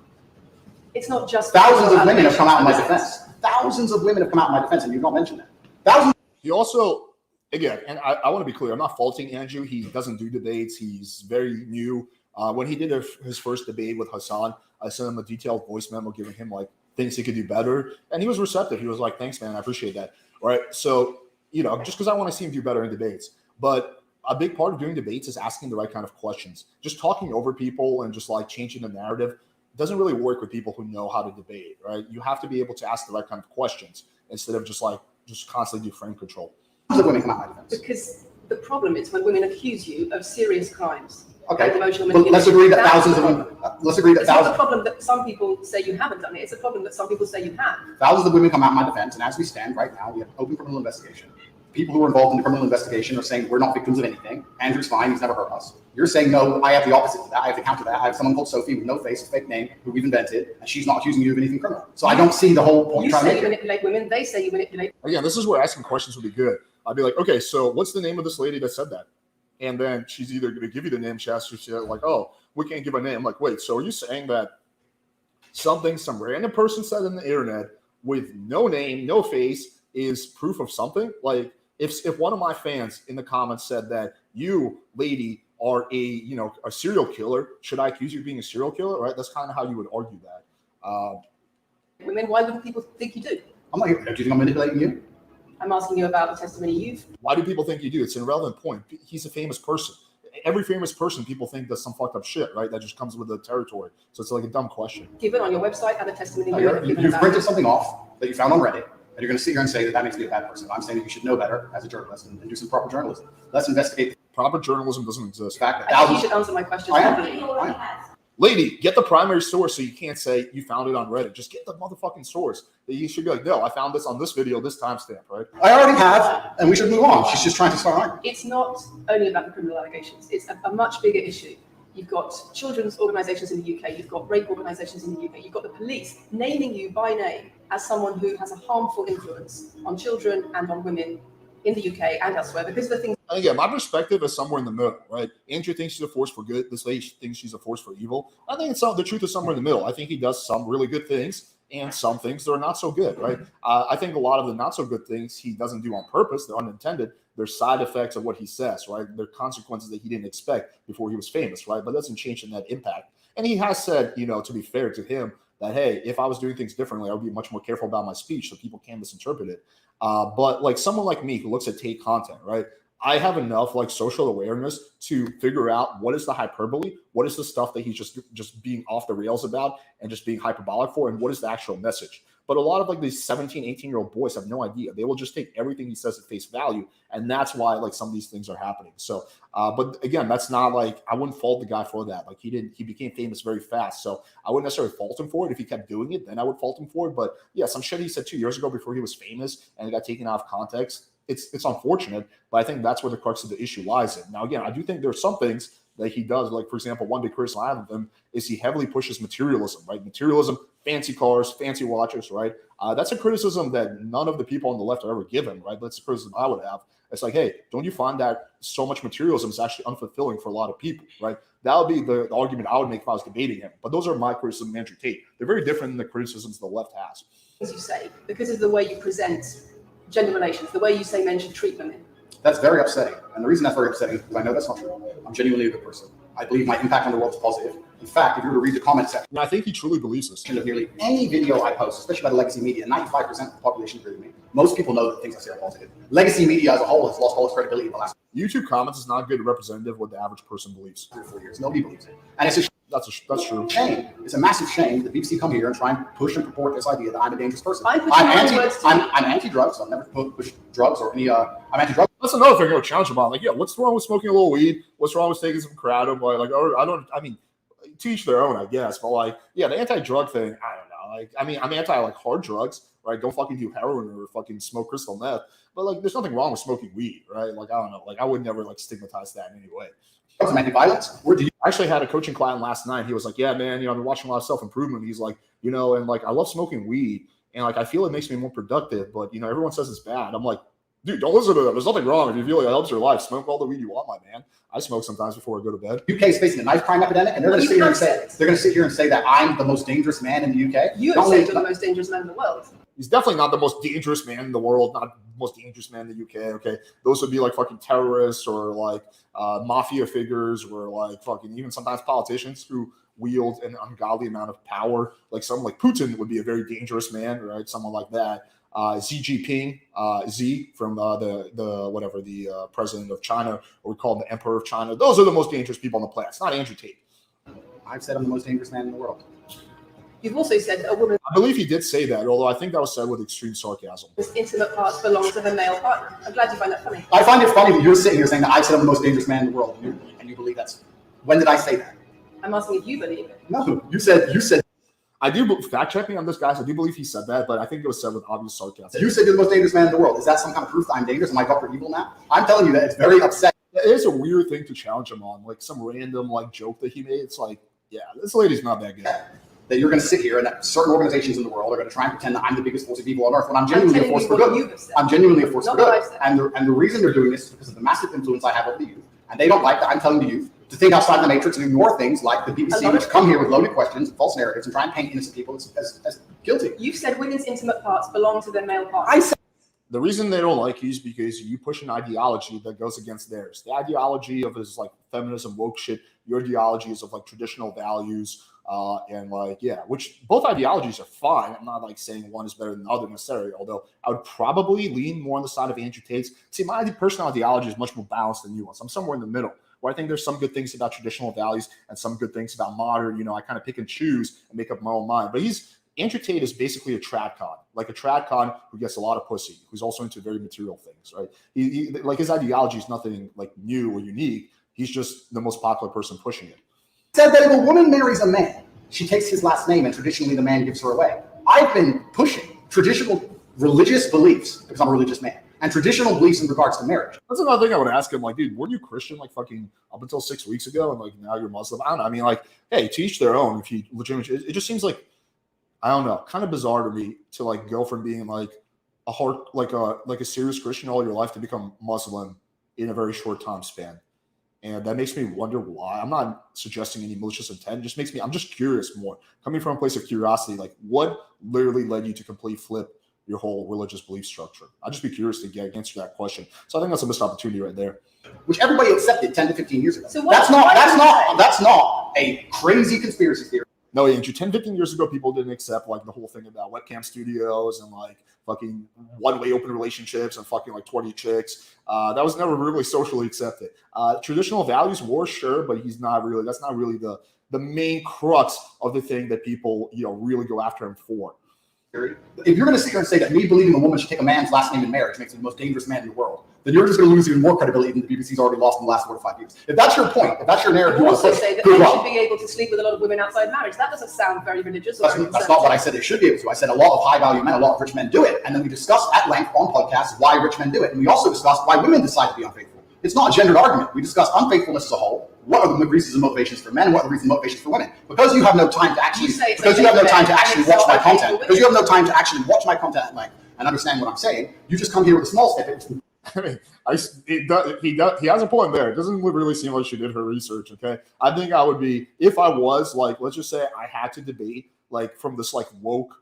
It's not just thousands of women have come out in my defense. Thousands of women have come out in my defense, and you've not mentioned that. Thousands. He also, again, and I want to be clear, I'm not faulting Andrew. He doesn't do debates. He's very new. When he did his first debate with Hassan, I sent him a detailed voice memo giving him like things he could do better, and he was receptive. He was like, "Thanks, man. I appreciate that." All right. So, just because I want to see him do better in debates, but a big part of doing debates is asking the right kind of questions. Just talking over people and just like changing the narrative doesn't really work with people who know how to debate, right? You have to be able to ask the right kind of questions instead of just constantly do frame control. Because the problem is when women accuse you of serious crimes. Okay, emotional well, let's agree that thousands of women. Let's agree that it's not the problem that some people say you haven't done it. It's a problem that some people say you have. Thousands of women come out in my defense, and as we stand right now, we have an open criminal investigation. People who are involved in the criminal investigation are saying we're not victims of anything. Andrew's fine; he's never hurt us. You're saying no. I have the opposite of that. I have to counter that. I have someone called Sophie with no face, a fake name, who we've invented, and she's not accusing you of anything criminal. So I don't see the whole point. You say you manipulate women. They say you manipulate. Again, this is where asking questions would be good. I'd be like, okay, so what's the name of this lady that said that? And then she's either going to give you the name, she's like, oh, we can't give a name. I'm like, wait, so are you saying that something some random person said on the internet with no name, no face is proof of something? Like, if one of my fans in the comments said that you, lady, are a serial killer, should I accuse you of being a serial killer? Right? That's kind of how you would argue that. Women, why would people think you do? I'm not. Do you think I'm manipulating you? I'm asking you about the testimony you've. Why do people think you do? It's an irrelevant point. He's a famous person. Every famous person people think does some fucked up shit, right? That just comes with the territory. So it's like a dumb question. Given on your website and the testimony you've printed something off that you found on Reddit, and you're going to sit here and say that makes me a bad person. I'm saying that you should know better as a journalist and do some proper journalism. Let's investigate. Proper journalism doesn't exist. I think you should answer my question. Lady, get the primary source so you can't say you found it on Reddit. Just get the motherfucking source. You should be like, no, I found this on this video, this timestamp, right? I already have, and we should move on. She's just trying to start arguing. It's not only about the criminal allegations. It's a much bigger issue. You've got children's organisations in the UK. You've got rape organisations in the UK. You've got the police naming you by name as someone who has a harmful influence on children and on women in the UK and elsewhere because of the things. And again, my perspective is somewhere in the middle, right? Andrew thinks she's a force for good. This lady thinks she's a force for evil. I think the truth is somewhere in the middle. I think he does some really good things and some things that are not so good, right? I think a lot of the not so good things he doesn't do on purpose. They're unintended. They're side effects of what he says, right? They're consequences that he didn't expect before he was famous, right? But it doesn't change the net impact. And he has said, to be fair to him, that, hey, if I was doing things differently, I would be much more careful about my speech so people can't misinterpret it. But like someone like me who looks at Tate content, right? I have enough like social awareness to figure out what is the hyperbole, what is the stuff that he's just being off the rails about and just being hyperbolic for, and what is the actual message. But a lot of like these 17, 18-year-old boys have no idea. They will just take everything he says at face value. And that's why like some of these things are happening. So, but again, that's not like, I wouldn't fault the guy for that. Like he became famous very fast. So I wouldn't necessarily fault him for it. If he kept doing it, then I would fault him for it. But yeah, some shit he said 2 years ago before he was famous and it got taken out of context. It's unfortunate, but I think that's where the crux of the issue lies in. Now, again, I do think there are some things that he does, like, for example, one big criticism I have of him is he heavily pushes materialism, right? Materialism, fancy cars, fancy watches, right? That's a criticism that none of the people on the left are ever given, right? That's a criticism I would have. It's like, hey, don't you find that so much materialism is actually unfulfilling for a lot of people, right? That would be the argument I would make if I was debating him. But those are my criticisms of Andrew Tate. They're very different than the criticisms the left has. As you say, because of the way you present gender relations, the way you say men should treat women. That's very upsetting. And the reason that's very upsetting is because I know that's not true. I'm genuinely a good person. I believe my impact on the world is positive. In fact, if you were to read the comment section, And I think he truly believes this. of nearly any video I post, especially by the legacy media, 95% of the population agree with me. Most people know that things I say are positive. Legacy media as a whole has lost all its credibility in the last YouTube comments is not a good representative of what the average person believes. 3 or 4 years. Nobody believes it. And it's a That's true. shame. It's a massive shame that BBC come here and try and push and purport this idea that I'm a dangerous person. I'm anti-drugs. I've never pushed drugs or any. I'm anti-drugs. That's another thing I would challenge him on. Like, yeah, what's wrong with smoking a little weed? What's wrong with taking some Cardone? I mean, to each their own, I guess. But like, yeah, the anti-drug thing, I don't know. Like, I mean, I'm anti like hard drugs, right? Don't fucking do heroin or fucking smoke crystal meth. But like, there's nothing wrong with smoking weed, right? Like, I don't know. Like, I would never like stigmatize that in any way. I'm anti-violence. Where do you? I actually had a coaching client last night. He was like, yeah, man, I've been watching a lot of self-improvement. He's like, and like, I love smoking weed. And like, I feel it makes me more productive, but everyone says it's bad. I'm like, dude, don't listen to them. There's nothing wrong. If you feel it helps your life, smoke all the weed you want, my man. I smoke sometimes before I go to bed. UK is facing a knife crime epidemic, and they're going to sit here and say that I'm the most dangerous man in the UK. You have said you're the most dangerous man in the world. He's definitely not the most dangerous man in the world, not the most dangerous man in the UK, okay? Those would be like fucking terrorists or like mafia figures or like fucking even sometimes politicians who wield an ungodly amount of power. Like someone like Putin would be a very dangerous man, right? Someone like that. Xi Jinping, Z from the president of China, or we call him the emperor of China. Those are the most dangerous people on the planet. It's not Andrew Tate. I've said I'm the most dangerous man in the world. You've also said a woman's I believe he did say that, although I think that was said with extreme sarcasm. intimate parts belong to her male partner. I'm glad you find that funny. I find it funny that you're sitting here saying that I said I'm the most dangerous man in the world, and you believe that's. When did I say that? I'm asking if you believe it. No, you said. I do fact check me on this, guys. I do believe he said that, but I think it was said with obvious sarcasm. You said you're the most dangerous man in the world. Is that some kind of proof that I'm dangerous? Am I up for evil now? I'm telling you that it's very upsetting. It is a weird thing to challenge him on, like some random like joke that he made. It's like, yeah, this lady's not that good. That you're going to sit here and that certain organizations in the world are going to try and pretend that I'm the biggest force of evil on earth when I'm genuinely a force for good. I'm genuinely a force for good. And the reason they're doing this is because of the massive influence I have over the youth. And they don't like that I'm telling the youth to think outside the matrix and ignore things like the BBC, which come here with loaded questions and false narratives and try and paint innocent people as guilty. You've said women's intimate parts belong to their male partner. The reason they don't like you is because you push an ideology that goes against theirs. The ideology of his like feminism, woke shit. Your ideology is of like traditional values, and like, yeah, which both ideologies are fine. I'm not like saying one is better than the other necessarily, although I would probably lean more on the side of Andrew Tate's. See, my personal ideology is much more balanced than nuanced. I'm somewhere in the middle, where I think there's some good things about traditional values and some good things about modern. I kind of pick and choose and make up my own mind. But Andrew Tate is basically a trad con, like a trad con who gets a lot of pussy, who's also into very material things, right? He like his ideology is nothing like new or unique. He's just the most popular person pushing it. Said that if a woman marries a man, she takes his last name and traditionally the man gives her away. I've been pushing traditional religious beliefs because I'm a religious man and traditional beliefs in regards to marriage. That's another thing I would ask him, like, dude, weren't you Christian like fucking up until 6 weeks ago? And like now you're Muslim? I don't know. I mean, like, hey, to each their own. If you legitimately, it just seems like, I don't know, kind of bizarre to me to like go from being like a serious Christian all your life to become Muslim in a very short time span. And that makes me wonder why. I'm not suggesting any malicious intent. It just makes me, I'm just curious more. Coming from a place of curiosity, like what literally led you to completely flip your whole religious belief structure? I'd just be curious to answer that question. So I think that's a missed opportunity right there. Which everybody accepted 10 to 15 years ago. So that's not a crazy conspiracy theory. No, Andrew, 10, 15 years ago, people didn't accept like the whole thing about webcam studios and like fucking one-way open relationships and fucking like 20 chicks. That was never really socially accepted. Traditional values were sure, but that's not really the main crux of the thing that people, really go after him for. If you're going to sit here and say that me believing a woman should take a man's last name in marriage makes me the most dangerous man in the world, then you're just going to lose even more credibility than the BBC's already lost in the last 4 to 5 years. If that's your point, if that's your narrative, you also say that men should be able to sleep with a lot of women outside marriage. That doesn't sound very religious. That's not what I said they should be able to. I said a lot of high-value men, a lot of rich men do it. And then we discussed at length on podcasts why rich men do it. And we also discussed why women decide to be unfaithful. It's not a gendered argument. We discussed unfaithfulness as a whole. What are the reasons and motivations for men, and what are the reasons and motivations for women? Because you have no time to actually, watch my content. Because you have no time to actually watch my content at length and understand what I'm saying. You just come here with a small snippet. I mean, he has a point there. It doesn't really seem like she did her research. Okay, I think I would be, if I was like, let's just say I had to debate like from this like woke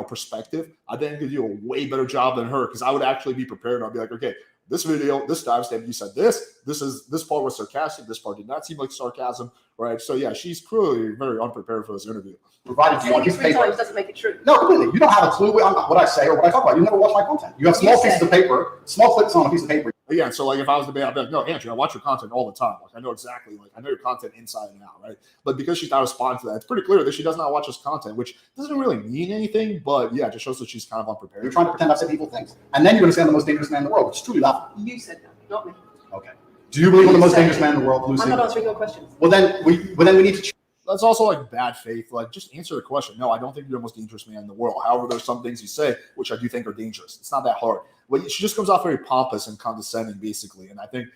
perspective, I think I could do a way better job than her, because I would actually be prepared. I'd be like, okay, this video, this timestamp, you said this part was sarcastic, this part did not seem like sarcasm, right? So yeah, she's clearly very unprepared for this interview. Provided you on his paper doesn't make it true. No, completely. You don't have a clue what I say or what I talk about. You never watch my content. You have small pieces of paper, small clips on a piece of paper. Again, so like if I was debating, I'd be like, no, Andrew, I watch your content all the time. Like I know exactly, like I know your content inside and out, right? But because she's not responding to that, it's pretty clear that she does not watch this content, which doesn't really mean anything, but yeah, it just shows that she's kind of unprepared. You're trying to pretend I've said evil things. And then you're going to say I'm the most dangerous man in the world, which is truly laughable. You said that, not me. Okay. Do you believe I'm the most dangerous man in the world, Lucy? I'm not answering your questions. Well, then we need to. That's also like bad faith. Like, just answer the question. No, I don't think you're the most dangerous man in the world. However, there's some things you say which I do think are dangerous. It's not that hard. But she just comes off very pompous and condescending, basically. And I think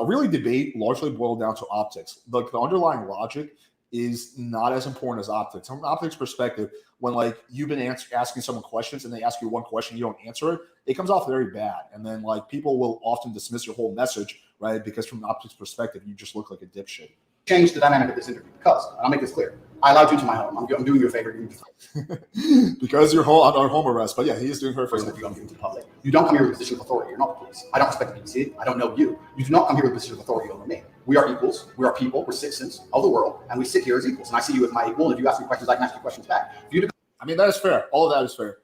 really debate largely boiled down to optics. Like the underlying logic is not as important as optics. From an optics perspective, when like you've been asking someone questions and they ask you one question, you don't answer it, it comes off very bad. And then like people will often dismiss your whole message, right? Because from an optics perspective, you just look like a dipshit. Change the dynamic of this interview because, and I'll make this clear, I allowed you to my home. I'm doing you a favor. Because you're on home arrest, but yeah, he is doing her a favor. To the public. You don't come here with a position of authority. You're not the police. I don't respect the BBC. I don't know you. You do not come here with a position of authority over me. We are equals. We are people. We're citizens of the world, and we sit here as equals. And I see you as my equal. And if you ask me questions, I can ask you questions back. I mean, that is fair. All of that is fair.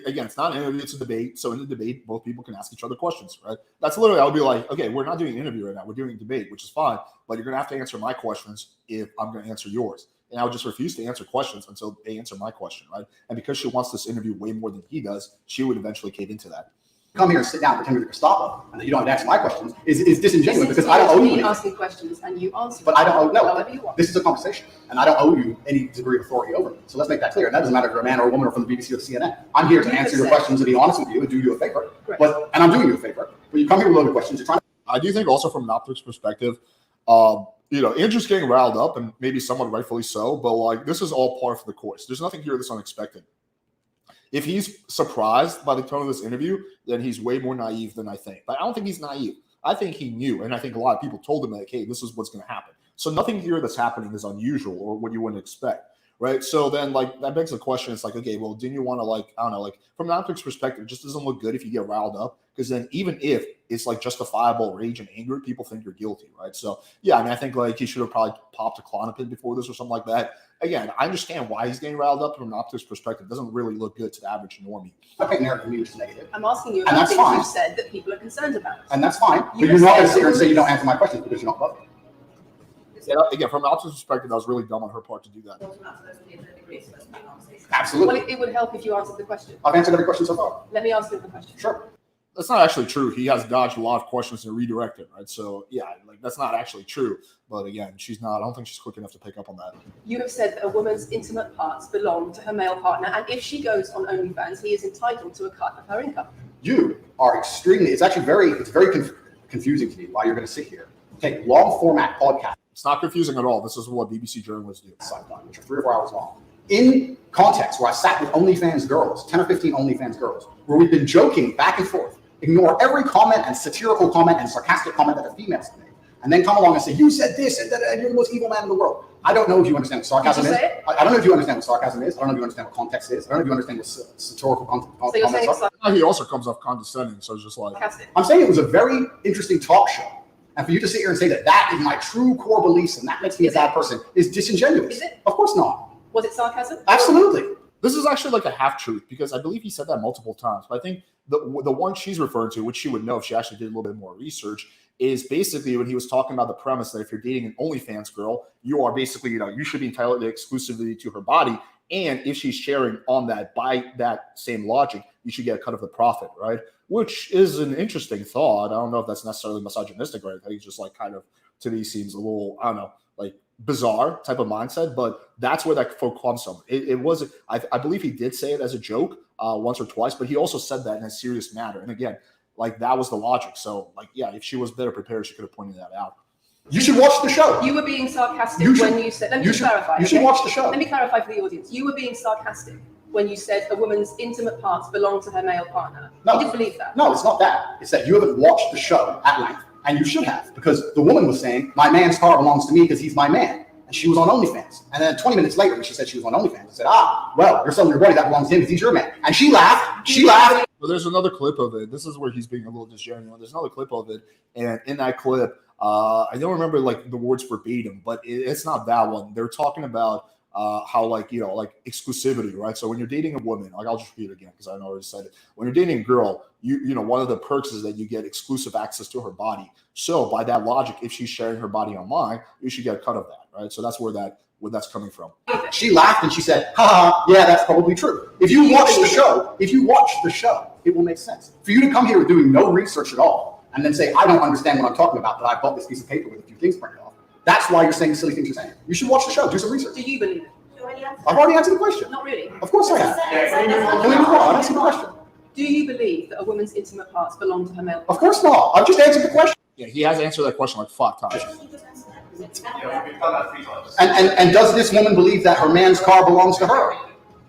Again, it's not an interview, it's a debate. So in the debate, both people can ask each other questions, right? That's literally, I would be like, okay, we're not doing an interview right now. We're doing a debate, which is fine. But you're going to have to answer my questions if I'm going to answer yours. And I would just refuse to answer questions until they answer my question, right? And because she wants this interview way more than he does, she would eventually cave into that. Come here and sit down and pretend you're Gestapo and that you don't have to answer my questions is disingenuous because I don't owe you anything. Asking questions and you answer. But I don't owe, this is a conversation and I don't owe you any degree of authority over me. So let's make that clear. And that doesn't matter if you're a man or a woman or from the BBC or the CNN. I'm here to answer your questions and be honest with you and do you a favor. Right. And I'm doing you a favor. But you come here with loaded questions. You're trying to. I do think also from an optics perspective, Andrew's getting riled up and maybe somewhat rightfully so, but like this is all par for the course. There's nothing here that's unexpected. If he's surprised by the tone of this interview, then he's way more naive than I think. But I don't think he's naive. I think he knew, and I think a lot of people told him like, hey, this is what's going to happen. So nothing here that's happening is unusual or what you wouldn't expect, right? So then like that begs the question. It's like, okay, well, didn't you want to like, I don't know, like from an optics perspective, it just doesn't look good if you get riled up because then even if it's like justifiable rage and anger, people think you're guilty, right? So yeah, I mean, I think like he should have probably popped a Klonopin before this or something like that. Again, I understand why he's getting riled up from an optics perspective. It doesn't really look good to the average normie. Okay, narrative is negative. I'm asking you about things you've said that people are concerned about. And that's fine. But you're not going to sit here and say you don't answer my questions because you're not above me. Yeah, again, from an optics perspective, that was really dumb on her part to do that. Absolutely. Well, it would help if you answered the question. I've answered every question so far. Let me ask you the question. Sure. That's not actually true. He has dodged a lot of questions and redirected, right? So yeah, like that's not actually true. But again, I don't think she's quick enough to pick up on that. You have said that a woman's intimate parts belong to her male partner, and if she goes on OnlyFans, he is entitled to a cut of her income. You are extremely, it's very confusing to me why you're going to sit here, take long format podcasts. It's not confusing at all. This is what BBC journalists do. Which are 3 or 4 hours long. in context where I sat with OnlyFans girls, 10 or 15 OnlyFans girls, where we've been joking back and forth, ignore every comment and satirical comment and sarcastic comment that the females have made, and then come along and say, you said this, and you're the most evil man in the world. I don't know if you understand what sarcasm is. I don't know if you understand what sarcasm is. I don't know if you understand what context is. I don't know if you understand what satirical comments are. He also comes off condescending, so it's just like... I'm saying it was a very interesting talk show. And for you to sit here and say that that is my true core beliefs and that makes me a bad person is disingenuous. Is it? Of course not. Was it sarcasm? Absolutely. This is actually like a half-truth because I believe he said that multiple times. But I think the one she's referring to, which she would know if she actually did a little bit more research, is basically when he was talking about the premise that if you're dating an OnlyFans girl, you are basically, you should be entitled exclusively to her body. And if she's sharing on that, by that same logic, you should get a cut of the profit, right? Which is an interesting thought. I don't know if that's necessarily misogynistic or anything. It's just like kind of, to me, seems a little, I don't know, like bizarre type of mindset, but that's where that quote comes from. It was, I believe he did say it as a joke once or twice, but he also said that in a serious manner. And again, like that was the logic. So like, yeah, if she was better prepared, she could have pointed that out. You should watch the show. You were being sarcastic when you said, let me just clarify. You should watch the show. Let me clarify for the audience. You were being sarcastic when you said a woman's intimate parts belong to her male partner. No, you didn't believe that. No, it's not that. It's that you haven't watched the show at length, and you should have, because the woman was saying, my man's car belongs to me because he's my man. And she was on OnlyFans. And then 20 minutes later, when she said she was on OnlyFans, I said, well, you're selling your body, that belongs to him because he's your man. And she laughed. She laughed. Well, there's another clip of it. This is where he's being a little disgenuine. There's another clip of it. And in that clip, I don't remember like the words verbatim, but it's not that one. They're talking about how like exclusivity, right? So when you're dating a woman, like I'll just repeat it again because I know I already said it. When you're dating a girl, you know one of the perks is that you get exclusive access to her body. So by that logic, if she's sharing her body online, you should get a cut of that, right? So that's where that's coming from. She laughed and she said, yeah, that's probably true. If you watch the show, it will make sense. For you to come here doing no research at all and then say, I don't understand what I'm talking about, but I bought this piece of paper with a few things printed off. That's why you're saying the silly things you're saying. You should watch the show, do some research. Do you believe it? I've already answered the question. Not really. Of course I have. Can we move on? Answer the question. Do you believe that a woman's intimate parts belong to her male partner? Of course not. I've just answered the question. Yeah, he has answered that question like 5 times. And does this woman believe that her man's car belongs to her?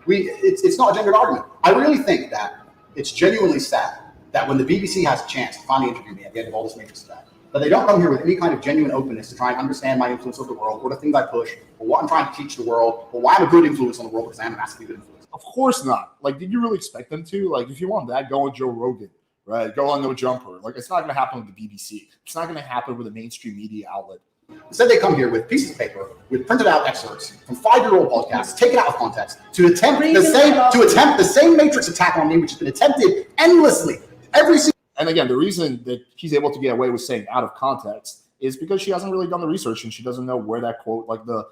It's not a gendered argument. I really think that it's genuinely sad that when the BBC has a chance to finally interview me at the end of all this matrix stuff, that they don't come here with any kind of genuine openness to try and understand my influence over the world, or the things I push, or what I'm trying to teach the world, or why I'm a good influence on the world because I am a massively good influence. Of course not. Like, did you really expect them to? Like, if you want that, go on Joe Rogan, right? Go on No Jumper. Like, it's not going to happen with the BBC. It's not going to happen with a mainstream media outlet. Instead, they come here with pieces of paper with printed out excerpts from 5-year-old podcasts, taken out of context, to attempt the same matrix attack on me, which has been attempted endlessly every single. And again, the reason that he's able to get away with saying out of context is because she hasn't really done the research and she doesn't know where that quote, like the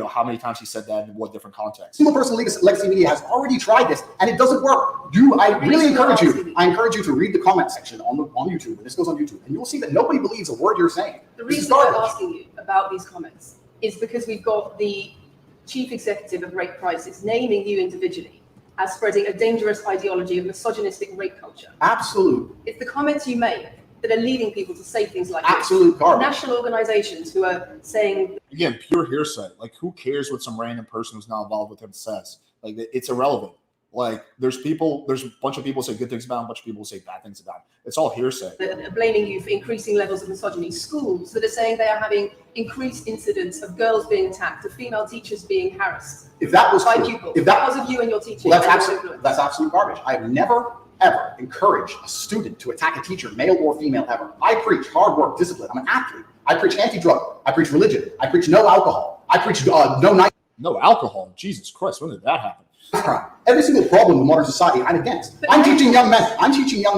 how many times he said that in what different context. Single person legacy media has already tried this and it doesn't work. I really encourage you. I encourage you to read the comment section on YouTube. And this goes on YouTube, and you will see that nobody believes a word you're saying. The reason I'm asking you about these comments is because we've got the chief executive of Rape Crisis naming you individually as spreading a dangerous ideology of misogynistic rape culture. Absolute. It's the comments you make that are leading people to say things like absolute garbage. National organizations who are saying, again, pure hearsay. Like, who cares what some random person who's not involved with him says? Like, it's irrelevant. Like, there's a bunch of people say good things about him, a bunch of people say bad things about him. It's all hearsay. They're blaming you for increasing levels of misogyny. Schools that are saying they are having increased incidents of girls being attacked, of female teachers being harassed. If that was by true, pupils, if that because of you and your teaching, well, that's absolute garbage. I've never ever encouraged a student to attack a teacher, male or female, ever. I preach hard work, discipline. I'm an athlete. I preach anti-drug. I preach religion. I preach no alcohol. I preach no night. No alcohol. Jesus Christ, when did that happen? Every single problem in modern society I'm against. I'm teaching young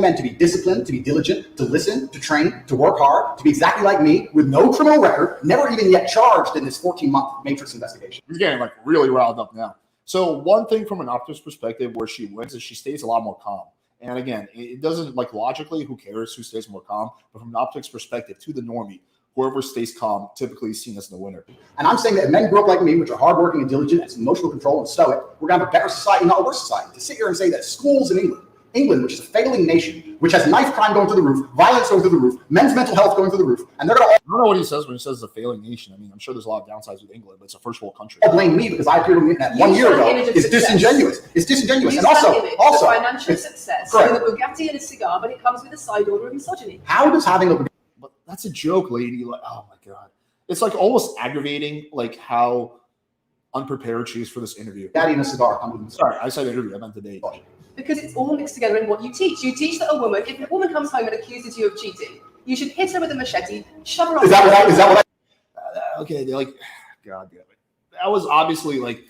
men to be disciplined, to be diligent, to listen, to train, to work hard, to be exactly like me, with no criminal record, never even yet charged in this 14-month Matrix investigation. He's getting like really riled up now. So one thing from an optimist perspective where she wins is she stays a lot more calm. And again, it doesn't, like, logically, who cares who stays more calm? But from an optics perspective, to the normie, whoever stays calm typically is seen as the winner. And I'm saying that if men grow up like me, which are hardworking and diligent, and emotional control and stoic, we're going to have a better society, not a worse society. To sit here and say that schools in England England, which is a failing nation, which has knife crime going through the roof, violence going through the roof, men's mental health going through the roof, and they're going to I don't know what he says when he says it's a failing nation. I mean, I'm sure there's a lot of downsides with England, but it's a first world country. all blame me because I appeared on the internet 1 year ago. It's disingenuous. It's disingenuous. And also, financial success with a Bugatti and a cigar, but it comes with a side order of misogyny. How does having a But that's a joke, lady. Like, oh my god, it's like almost aggravating, like how unprepared she is for this interview. Bugatti and a cigar come with them? Sorry, I said interview. I meant the date. Because it's all mixed together in what you teach. You teach that if a woman comes home and accuses you of cheating, you should hit her with a machete, shove her off. Is that what I? Okay, they're like, God damn it. That was obviously like,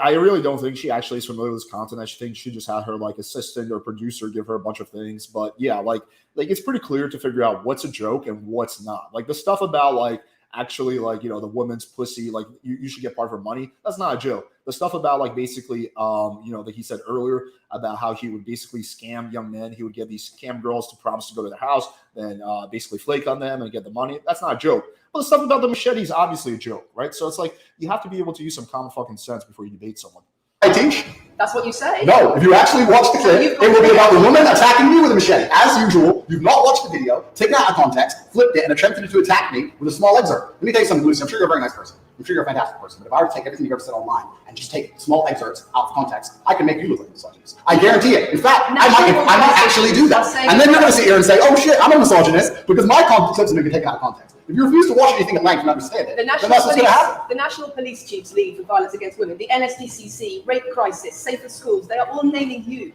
I really don't think she actually is familiar with this content. I think she just had her like assistant or producer give her a bunch of things. But yeah, like it's pretty clear to figure out what's a joke and what's not. Like the stuff about like actually like, you know, the woman's pussy, like you should get part of her money. That's not a joke. The stuff about like basically, you know, that he said earlier about how he would basically scam young men. He would get these scam girls to promise to go to their house, then basically flake on them and get the money. That's not a joke. But the stuff about the machete is obviously a joke, right? So it's like you have to be able to use some common fucking sense before you debate someone. I teach? That's what you say. No, if you actually watch the clip, it will be about the woman attacking me with a machete. As usual, you've not watched the video, taken it out of context, flipped it, and attempted to attack me with a small excerpt. Let me tell you something, Lucy. I'm sure you're a very nice person. I'm sure you're a fantastic person. But if I were to take everything you've ever said online and just take small excerpts out of context, I can make you look like a misogynist. I guarantee it. In fact, I might actually do that. And then you're going to sit here and say, oh shit, I'm a misogynist because my clips have been taken out of context. If you refuse to watch anything at length and understand it, then that's what's going to happen. The National Police Chiefs League for Violence Against Women, the NSDCC, Rape Crisis, Safer Schools, they are all naming you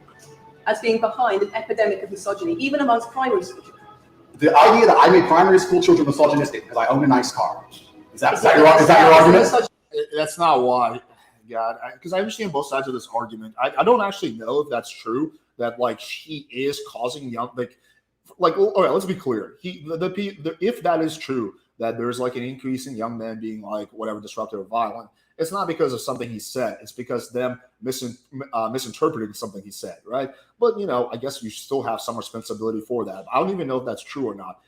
as being behind an epidemic of misogyny, even amongst primary school children. The idea that I made primary school children misogynistic because I own a nice car, is that your argument? That's not why, God, because I understand both sides of this argument. I don't actually know if that's true, that like she is causing young, like all right, let's be clear. If that is true, that there's like an increase in young men being like whatever disruptive or violent, it's not because of something he said. It's because them misinterpreting something he said, right? But you know, I guess you still have some responsibility for that. I don't even know if that's true or not.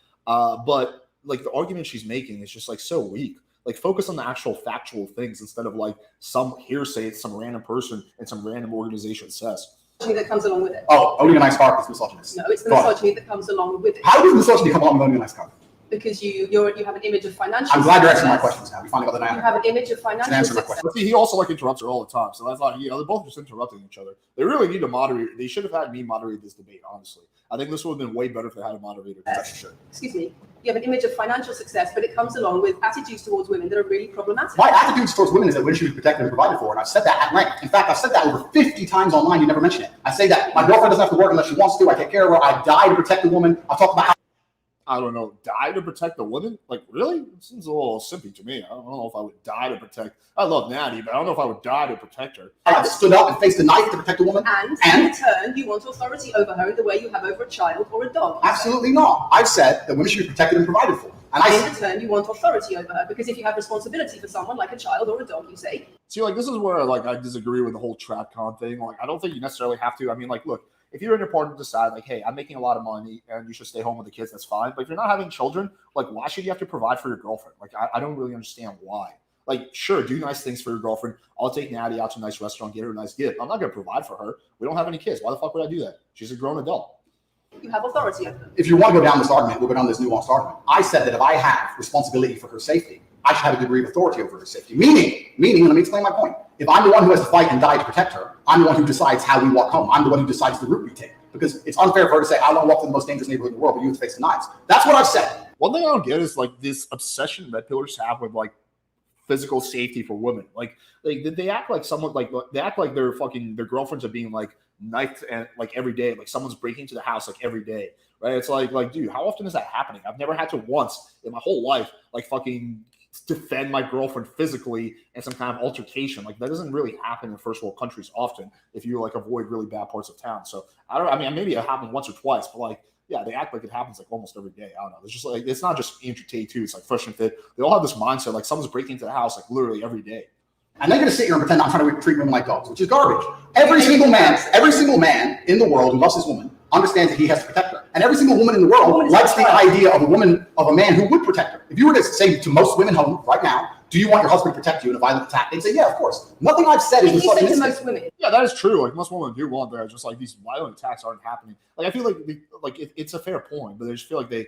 But like the argument she's making is just like so weak. Like focus on the actual factual things instead of like some hearsay some random person and some random organization says. That comes along with it. Oh, owning a nice car is misogynist. No, it's the misogyny that comes along with it. How does misogyny come along with owning a nice car? Because you have an image of financial I'm glad you're answering my questions now. We finally got the You have an image of financial success. But see, he also like interrupts her all the time. So that's like, you know, they're both just interrupting each other. They really need to moderate. They should have had me moderate this debate, honestly. I think this would have been way better if they had a moderator. Excuse me. You have an image of financial success, but it comes along with attitudes towards women that are really problematic. My attitudes towards women is that women should be protected and provided for, and I've said that at length. In fact, I've said that over 50 times online. You never mention it. I say that my girlfriend doesn't have to work unless she wants to. I take care of her. I die to protect the woman. I talk about how I don't know, die to protect the woman? Like, really? It seems a little simpy to me. I don't know if I would die to protect. I love Natty, but I don't know if I would die to protect her. I stood up and faced a knife to protect a woman. And in return, you want authority over her in the way you have over a child or a dog. Absolutely not. I've said that women should be protected and provided for. And in return, you want authority over her because if you have responsibility for someone like a child or a dog, you say. See, like, this is where, like, I disagree with the whole trap con thing. Like, I don't think you necessarily have to. I mean, like, look. If you're in your partner to decide, like, hey, I'm making a lot of money and you should stay home with the kids, that's fine. But if you're not having children, like, why should you have to provide for your girlfriend? Like, I don't really understand why. Like, sure, do nice things for your girlfriend. I'll take Natty out to a nice restaurant, get her a nice gift. I'm not going to provide for her. We don't have any kids. Why the fuck would I do that? She's a grown adult. You have authority over them. If you want to go down this argument, we'll go down this nuanced argument. I said that if I have responsibility for her safety, I should have a degree of authority over her safety. Meaning, let me explain my point. If I'm the one who has to fight and die to protect her, I'm the one who decides how we walk home. I'm the one who decides the route we take. Because it's unfair for her to say, I want to walk to the most dangerous neighborhood in the world, but you have to face the knives. That's what I've said. One thing I don't get is like this obsession that pillars have with like physical safety for women. Like they act like someone like they act like their girlfriends are being like knifed and like every day. Like someone's breaking into the house like every day. Right? It's like dude, how often is that happening? I've never had to once in my whole life like fucking defend my girlfriend physically in some kind of altercation. Like that doesn't really happen in first world countries often if you like avoid really bad parts of town. So I mean maybe it happened once or twice, but like yeah, they act like it happens like almost every day. I don't know. It's just like it's not just Andrew Tate too. It's like Fresh and Fit. They all have this mindset like someone's breaking into the house like literally every day. And they're going to sit here and pretend I'm trying to treat women like dogs, which is garbage. Every single man in the world who loves his woman understands that he has to protect her. And every single woman in the world likes the idea of a man who would protect her. If you were to say to most women home right now, do you want your husband to protect you in a violent attack? They'd say, yeah, of course. Nothing I've said is You say to misogynistic. most women. Yeah, that is true. Like most women do want that. Just like these violent attacks aren't happening. Like I feel like it's a fair point, but I just feel like they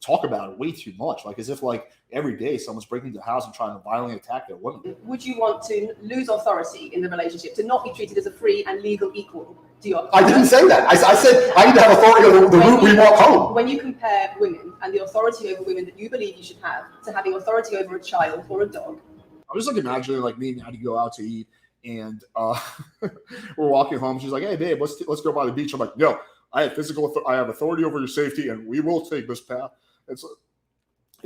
talk about it way too much. Like as if like every day someone's breaking into the house and trying to violently attack their women. Would you want to lose authority in the relationship, to not be treated as a free and legal equal to your? I didn't say that. I said I need to have authority over the route we walk home. When you compare women and the authority over women that you believe you should have to having authority over a child or a dog. I'm just like imagining like me and Natty go out to eat and we're walking home. She's like, "Hey babe, let's go by the beach." I'm like, "No, I have I have authority over your safety, and we will take this path." It's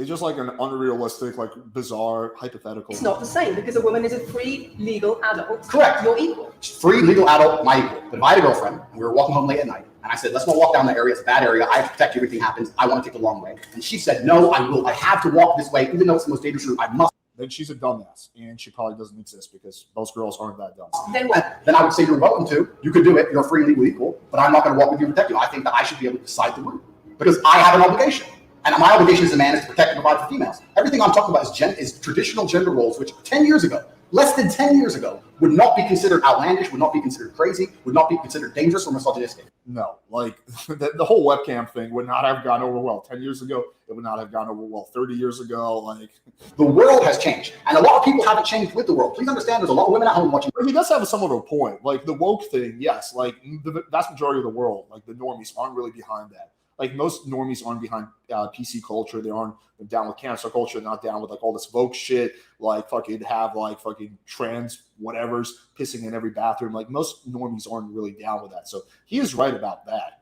just like an unrealistic, like bizarre hypothetical. It's not the same because a woman is a free legal adult. Correct. You're equal. Free legal adult, my equal. But if I had a girlfriend and we were walking home late at night, and I said, let's not walk down that area, it's a bad area, I have to protect you, everything happens, I want to take the long way. And she said, no, I will. I have to walk this way, even though it's the most dangerous route, I must. Then she's a dumbass, and she probably doesn't exist because most girls aren't that dumb. Then what? Then I would say you're welcome to. You could do it. You're a free legal equal, but I'm not going to walk with you and protect you. I think that I should be able to decide the route because I have an obligation. And my obligation as a man is to protect and provide for females. Everything I'm talking about is traditional gender roles, which 10 years ago, less than 10 years ago, would not be considered outlandish, would not be considered crazy, would not be considered dangerous or misogynistic. No, like the whole webcam thing would not have gone over well 10 years ago. It would not have gone over well 30 years ago. Like the world has changed, and a lot of people haven't changed with the world. Please understand, there's a lot of women at home watching. He does have somewhat of a point. Like the woke thing, yes. Like the vast majority of the world, like the normies, aren't really behind that. Like most normies aren't behind PC culture. They aren't down with cancel culture. Not down with like all this woke shit. Like fucking have like fucking trans whatevers pissing in every bathroom. Like most normies aren't really down with that. So he is right about that.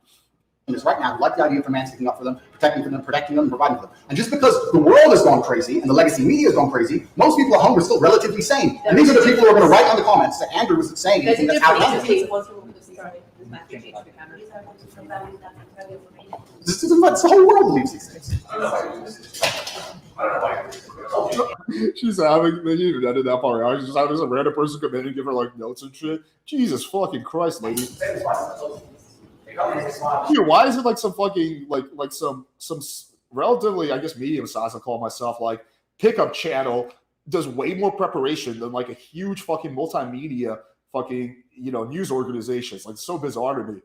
Is right now, like the idea of a man sticking up for them, protecting them, providing for them. And just because the world has gone crazy and the legacy media has gone crazy, most people at home are still relatively sane. And these are the people who are going to write on the comments that Andrew was saying anything that's outlandish. This is the whole world believes these things. She's having, they even edited that part out. She's just having some random person come in and give her like notes and shit. Jesus fucking Christ, lady. Here, why is it like some fucking like some relatively, I guess, medium size, I call myself, like pickup channel does way more preparation than like a huge fucking multimedia fucking, you know, news organizations. Like, it's so bizarre to me.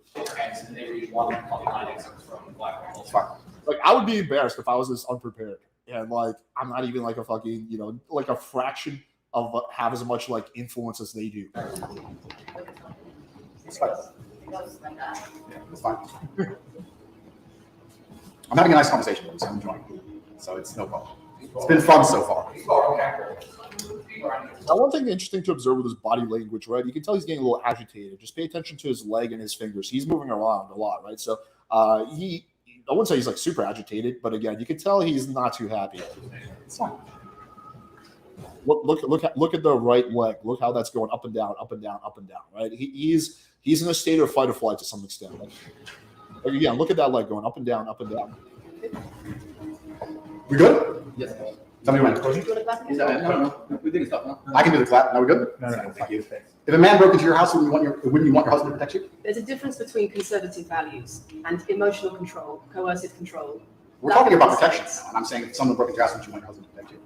Like, I would be embarrassed if I was this unprepared. And like, I'm not even like a fucking, you know, like a fraction of have as much like influence as they do. It's fine. Yeah, it's fine. I'm having a nice conversation with you, so I'm enjoying it. So it's no problem. It's been fun so far. Now, one thing interesting to observe with his body language, right? You can tell he's getting a little agitated. Just pay attention to his leg and his fingers. He's moving around a lot, right? So I wouldn't say he's like super agitated, but again, you can tell he's not too happy. It's fine. Look at the right leg. Look how that's going up and down, up and down, up and down, right? He's in a state of fight or flight to some extent. Like again, look at that leg going up and down, up and down. We good? Yes. Tell me when. No. We didn't stop now. I can do the clap. Now we good? No, thank you. If a man broke into your house, wouldn't you want your husband to protect you? There's a difference between conservative values and emotional control, coercive control. We're talking about protection, and I'm saying if someone broke into your house, would you want your husband to protect you?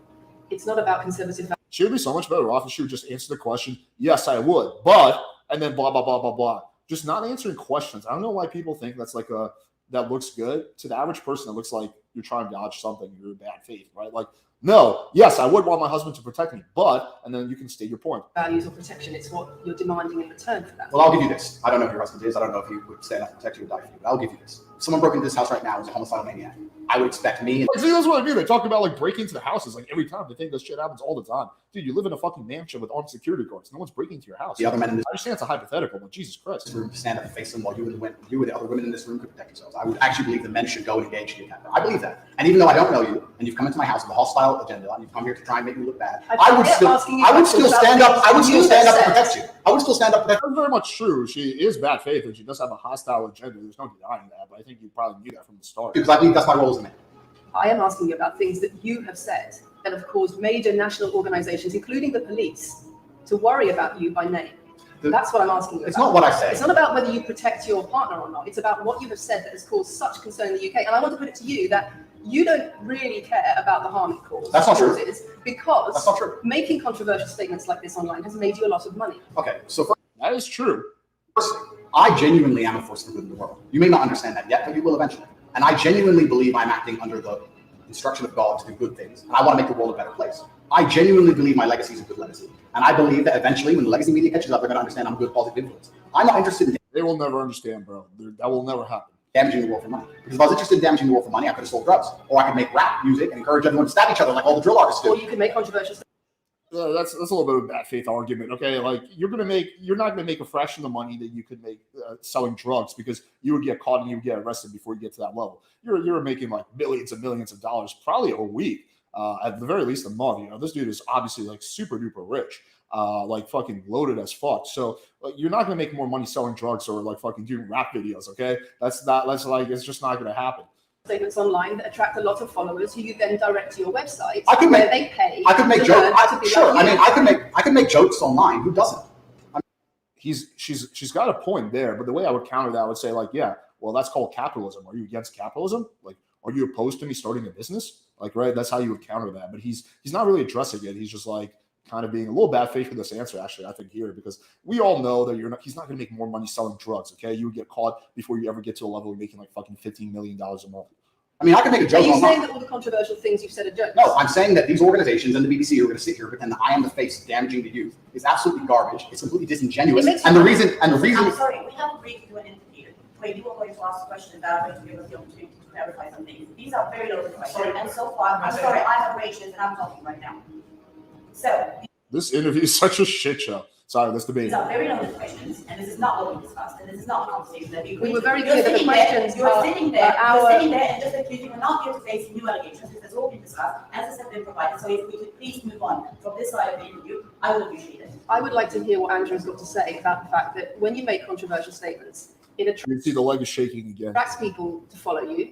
It's not about conservative values. She would be so much better off if she would just answer the question, yes, I would, but, and then blah, blah, blah, blah, blah. Just not answering questions. I don't know why people think that's like that looks good. To the average person, it looks like you're trying to dodge something. You're in bad faith, right? Like, no, yes, I would want my husband to protect me, but, and then you can state your point. Values or protection, it's what you're demanding in return for that. Well, I'll give you this. I don't know if your husband is. I don't know if he would stand up and protect you or die for you, but I'll give you this. If someone broke into this house right now as a homicidal maniac, I would expect me. See, that's what I mean. They talk about like breaking into the houses like every time. They think this shit happens all the time. Dude, you live in a fucking mansion with armed security guards. No one's breaking into your house. The other men in this I understand it's a hypothetical, but Jesus Christ. room to stand up and face them while you and the other women in this room could protect yourselves. I would actually believe the men should go and engage in the attack. I believe that. And even though I don't know you, and you've come into my house with a hostile agenda, and you've come here to try and make me look bad, I would still stand up to protect you. I would still stand up to protect you. That's very much true. She is bad faith, and she does have a hostile agenda. There's no denying that, but I think you probably knew that from the start. Because I believe that's my role as a man. I am asking you about things that you have said that have caused major national organizations, including the police, to worry about you by name. That's what I'm asking you It's about. not what I say. It's not about whether you protect your partner or not. It's about what you have said that has caused such concern in the UK. And I want to put it to you that you don't really care about the harm it causes. That's not true. Because That's not true. making controversial statements like this online has made you a lot of money. Okay, so That is true. first, I genuinely am a force for good in the world. You may not understand that yet, but you will eventually. And I genuinely believe I'm acting under the instruction of God to do good things. And I want to make the world a better place. I genuinely believe my legacy is a good legacy. And I believe that eventually, when the legacy media catches up, they're going to understand I'm a good, positive influence. I'm not interested in They will never understand, bro. That will never happen. damaging the world for money. Because if I was interested in damaging the world for money, I could have sold drugs. Or I could make rap music and encourage everyone to stab each other like all the drill artists do. Or you can make controversial statements. That's a little bit of a bad faith argument. Okay, like you're not gonna make a fraction of the money that you could make selling drugs because you would get caught and you would get arrested before you get to that level. You're making like millions and millions of dollars probably a week, at the very least a month. You know, this dude is obviously like super duper rich, like fucking loaded as fuck. So like, you're not gonna make more money selling drugs or like fucking doing rap videos. Okay, that's like it's just not gonna happen. Statements online that attract a lot of followers who you then direct to your website where they pay. I could make to jokes. learn to be Sure. like I you. mean, I could make jokes online. Who doesn't? She's got a point there, but the way I would counter that, I would say like, yeah, well, that's called capitalism. Are you against capitalism? Like, are you opposed to me starting a business? Like, right? That's how you would counter that. But he's not really addressing it. He's just like kind of being a little bad faith with this answer, actually, I think here, because we all know that he's not going to make more money selling drugs. Okay, you would get caught before you ever get to a level of making like fucking $15 million a month. I mean, I can make a Are joke you online. saying that all the controversial things you've said are jokes? No, I'm saying that these organizations and the BBC are going to sit here and pretend that I am the face of damaging the youth. It's absolutely garbage. It's completely disingenuous. I'm sorry, we have agreed to do an interview where you are going to ask questions that are going to give us the opportunity to clarify some things. These are very loaded questions, and so far, I'm sorry, I have raised this and I'm talking right now. So This interview is such a shit show. Sorry, let's debate. these are very loaded questions, and this is not what we discussed, and this is not a conversation that we We were agreed very to. clear that the questions You're sitting there and just accusing, we're not here to face new allegations. This has all been discussed, answers have been provided. So if we could please move on from this side of the interview, I would appreciate it. I would like to hear what Andrew's got to say about the fact that when you make controversial statements, it You see the leg is shaking again. attracts people to follow you,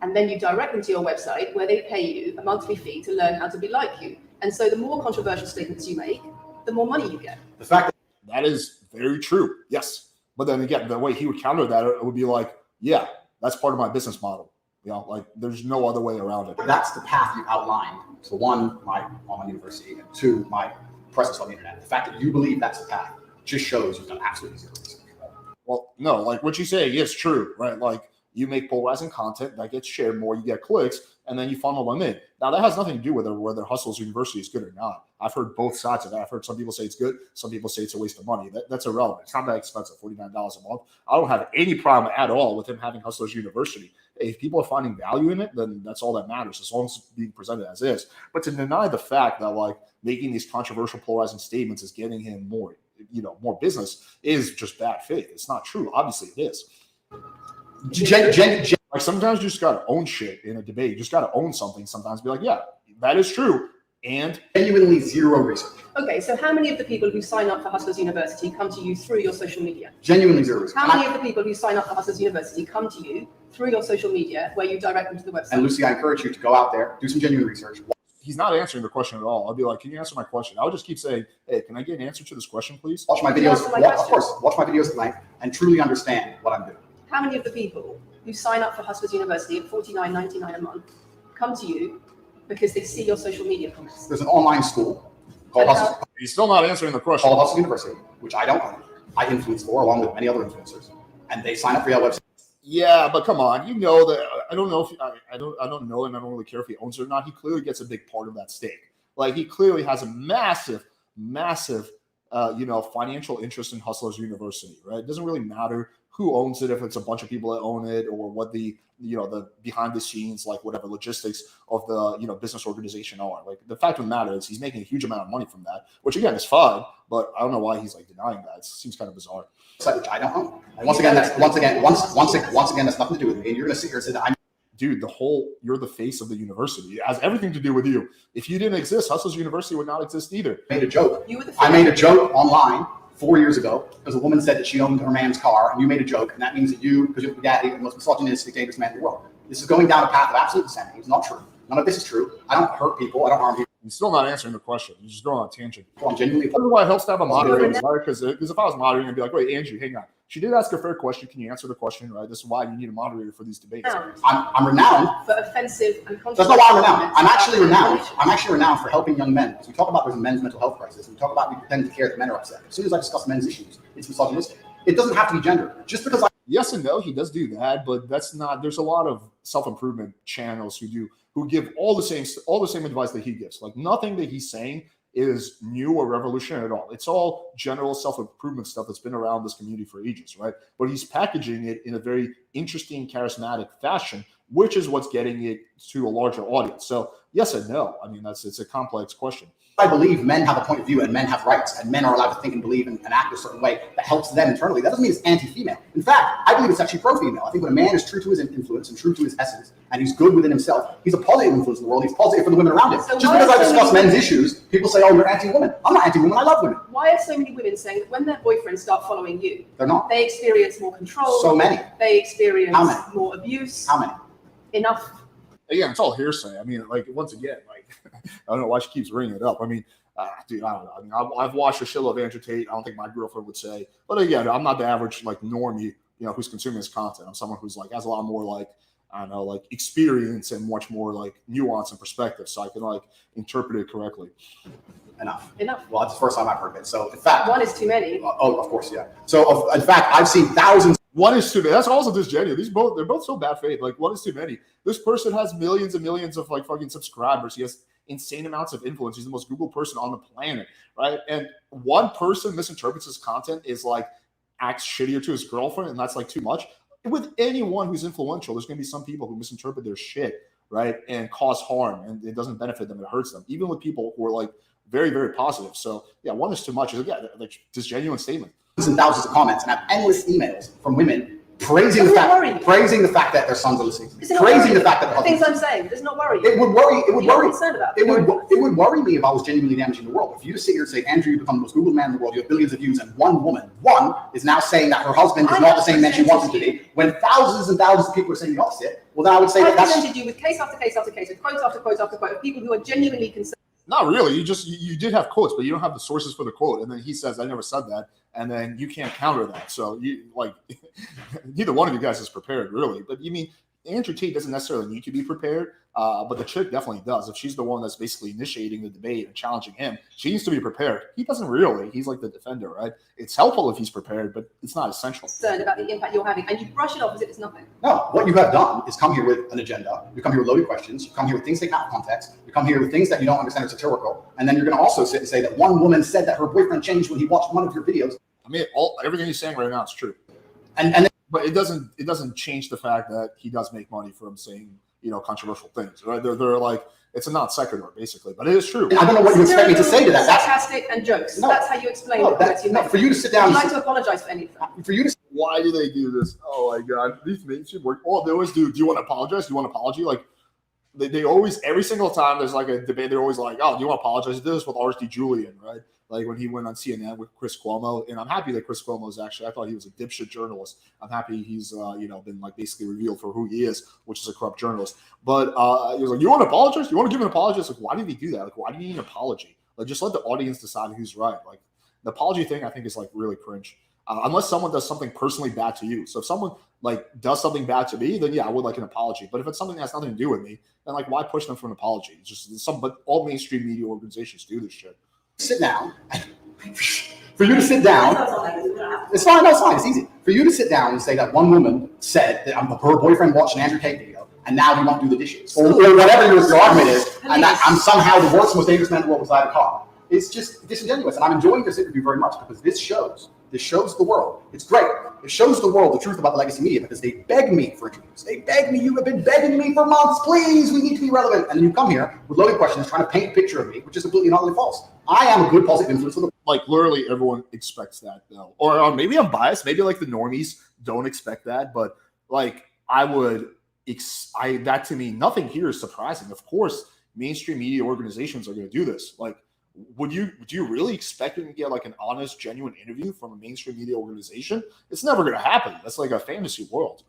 and then you direct them to your website where they pay you a monthly fee to learn how to be like you. And so the more controversial statements you make, the more money you get. The fact That is very true. Yes. But then again, the way he would counter that, it would be like, yeah, that's part of my business model. You know, like there's no other way around it. that that's the path you outlined. So one, my online university, and two, my presence on the internet. The fact that you believe that's the path just shows you've done absolutely zero research. Well, no, like what you say is true, right? Like you make polarizing content that gets shared more, you get clicks, and then you funnel them in. Now that has nothing to do with whether Hustle's University is good or not. I've heard both sides of that. I've heard some people say it's good, some people say it's a waste of money. That's irrelevant. It's not that expensive, $49 a month. I don't have any problem at all with him having Hustle's University. If people are finding value in it, then that's all that matters, as long as it's being presented as is. But to deny the fact that like making these controversial, polarizing statements is getting him more business is just bad faith. It's not true. Obviously, it is. Like sometimes you just gotta own shit in a debate. You just gotta own something. Sometimes be like, yeah, that is true. And Genuinely zero research. Okay, so how many of the people who sign up for Hustlers University come to you through your social media? Genuinely zero research. How many of the people who sign up for Hustlers University come to you through your social media where you direct them to the website? And Lucy, I encourage you to go out there, do some genuine research. he's not answering the question at all. I'll be like, can you answer my question? I would just keep saying, hey, can I get an answer to this question, please? Watch my videos. Of course, watch my videos tonight and truly understand what I'm doing. How many of the people who sign up for Hustlers University at $49.99 a month come to you because they see your social media comments? There's an online school called Hustlers, He's still not answering the question. called Hustlers University, which I don't own. I influence for along with many other influencers, and they sign up for your website. Yeah, but come on, you know that I don't know if I don't know, and I don't really care if he owns it or not. He clearly gets a big part of that stake. Like he clearly has a massive financial interest in Hustlers University, right? It doesn't really matter who owns it, if it's a bunch of people that own it, or what the behind the scenes, like whatever logistics of the business organization are. Like the fact of the matter is he's making a huge amount of money from that, which again is fine, but I don't know why he's like denying that. It seems kind of bizarre. Which I don't own. And once again, that's nothing to do with me. And you're gonna sit here and say that I'm Dude, you're the face of the university. It has everything to do with you. If you didn't exist, Hustlers University would not exist either. made a joke. You were the I made a joke online 4 years ago because a woman said that she owned her man's car, and you made a joke, and that means that you, because you're the daddy, the most misogynistic, dangerous man in the world. This is going down a path of absolute insanity. It's not true. None of this is true. I don't hurt people. I don't harm people. He's still not answering the question. He's just going on a tangent. Well, I'm genuinely. That's why it helps to have a moderator, right? Because if I was moderating, I'd be like, wait, Andrew, hang on. She did ask a fair question. Can you answer the question, right? This is why you need a moderator for these debates. I'm renowned. For offensive and controversial. That's not why I'm renowned. I'm actually renowned. I'm actually renowned for helping young men. So we talk about there's a men's mental health crisis. We talk about we pretend to care that men are upset. As soon as I discuss men's issues, it's misogynistic. It doesn't have to be gender. Just because Yes and no, he does do that, but that's not. There's a lot of self-improvement channels who give all the same advice that he gives. Like nothing that he's saying is new or revolutionary at all. It's all general self-improvement stuff that's been around this community for ages, right? But he's packaging it in a very interesting, charismatic fashion, which is what's getting it to a larger audience. So yes and no. I mean, it's a complex question. I believe men have a point of view and men have rights and men are allowed to think and believe and act a certain way that helps them internally. That doesn't mean it's anti-female. In fact, I believe it's actually pro-female. I think when a man is true to his influence and true to his essence and he's good within himself, he's a positive influence in the world. He's positive for the women around him. So just because I discuss men's issues, people say, oh, you're anti-woman. I'm not anti-woman. I love women. Why are so many women saying that when their boyfriends start following you, They're not. they experience more control? So many. They experience How many? more abuse. How many? Enough. Again, it's all hearsay. I mean, like once again, like I don't know why she keeps bringing it up. I mean, dude, I don't know. I mean, I've watched a shitload of Andrew Tate. I don't think my girlfriend would say, but again, I'm not the average like normie, who's consuming this content. I'm someone who's like has a lot more like I don't know, like experience and much more like nuance and perspective, so I can like interpret it correctly. Enough. Well, it's the first time I've heard it. So in fact, one is too many. Oh, of course, yeah. So in fact, I've seen thousands. One is too many. That's also disgenuine. They're both so bad faith. Like one is too many. This person has millions and millions of like fucking subscribers. He has insane amounts of influence. He's the most Googled person on the planet, right? And one person misinterprets his content is like acts shittier to his girlfriend, and that's like too much. With anyone who's influential, there's going to be some people who misinterpret their shit, right, and cause harm, and it doesn't benefit them. It hurts them, even with people who are like very, very positive. So yeah, one is too much. Yeah, like this genuine statement. And thousands of comments and I have endless emails from women praising the fact that their sons are listening, praising the fact that the things I'm saying does not worry. It would worry. It would You're worry. concerned about it would worry me if I was genuinely damaging the world. If you just sit here and say, Andrew, you become the most Googled man in the world, you have billions of views, and one is now saying that her husband is not the same man she wants him to be, when thousands and thousands of people are saying the opposite, well then I would say I presented you with case after case after case, with quote after quote after quote of people who are genuinely concerned. Not really. You did have quotes, but you don't have the sources for the quote. And then he says, I never said that. And then you can't counter that. So you like neither one of you guys is prepared, really. But you mean Andrew Tate doesn't necessarily need to be prepared, but the chick definitely does. If she's the one that's basically initiating the debate and challenging him, she needs to be prepared. He doesn't really. He's like the defender, right? It's helpful if he's prepared, but it's not essential. Concerned about the impact you're having, and you brush it off as if it's nothing. No, what you have done is come here with an agenda. You come here with loaded questions. You come here with things taken out of context. You come here with things that you don't understand are satirical. And then you're going to also sit and say that one woman said that her boyfriend changed when he watched one of your videos. I mean, everything he's saying right now is true. But it doesn't change the fact that he does make money from saying, controversial things, right? They're like, it's a non sequitur, basically, but it is true. I don't know what you expect me to say to that. That's sarcastic and jokes. No, that's how you explain it. For you to sit down. Would you like to apologize for anything? For you to. Why do they do this? Oh my God, these mainstream work. Oh, they always do. Do you want to apologize? Do you want an apology? Like they always, every single time there's like a debate, they're always like, oh, do you want to apologize? They did this with R.D. Julian, right? Like when he went on CNN with Chris Cuomo, and I'm happy that Chris Cuomo is actually, I thought he was a dipshit journalist. I'm happy he's, been like basically revealed for who he is, which is a corrupt journalist. But he was like, you want to apologize? You want to give an apology? It's like, why did he do that? Like, why do you need an apology? Like, just let the audience decide who's right. Like the apology thing, I think is like really cringe. Unless someone does something personally bad to you. So if someone like does something bad to me, then yeah, I would like an apology. But if it's something that has nothing to do with me, then like why push them for an apology? It's just but all mainstream media organizations do this shit. Sit down. For you to sit down, it's fine. No, it's fine. It's easy. For you to sit down and say that one woman said that her boyfriend watched an Andrew Tate video, and now he won't do the dishes, or whatever your argument is, and that I'm somehow the worst, most dangerous man in the world beside a car. It's just disingenuous, and I'm enjoying this interview very much because this shows the world. It's great. It shows the world the truth about the legacy media because they beg me for interviews. They beg me. You have been begging me for months. Please, we need to be relevant. And then you come here with loaded questions trying to paint a picture of me, which is completely and utterly false. I am a good positive influence for the. Like literally everyone expects that though. Or maybe I'm biased. Maybe like the normies don't expect that. But like that to me, nothing here is surprising. Of course, mainstream media organizations are going to do this. Like, do you really expect to get like an honest, genuine interview from a mainstream media organization? It's never going to happen. That's like a fantasy world.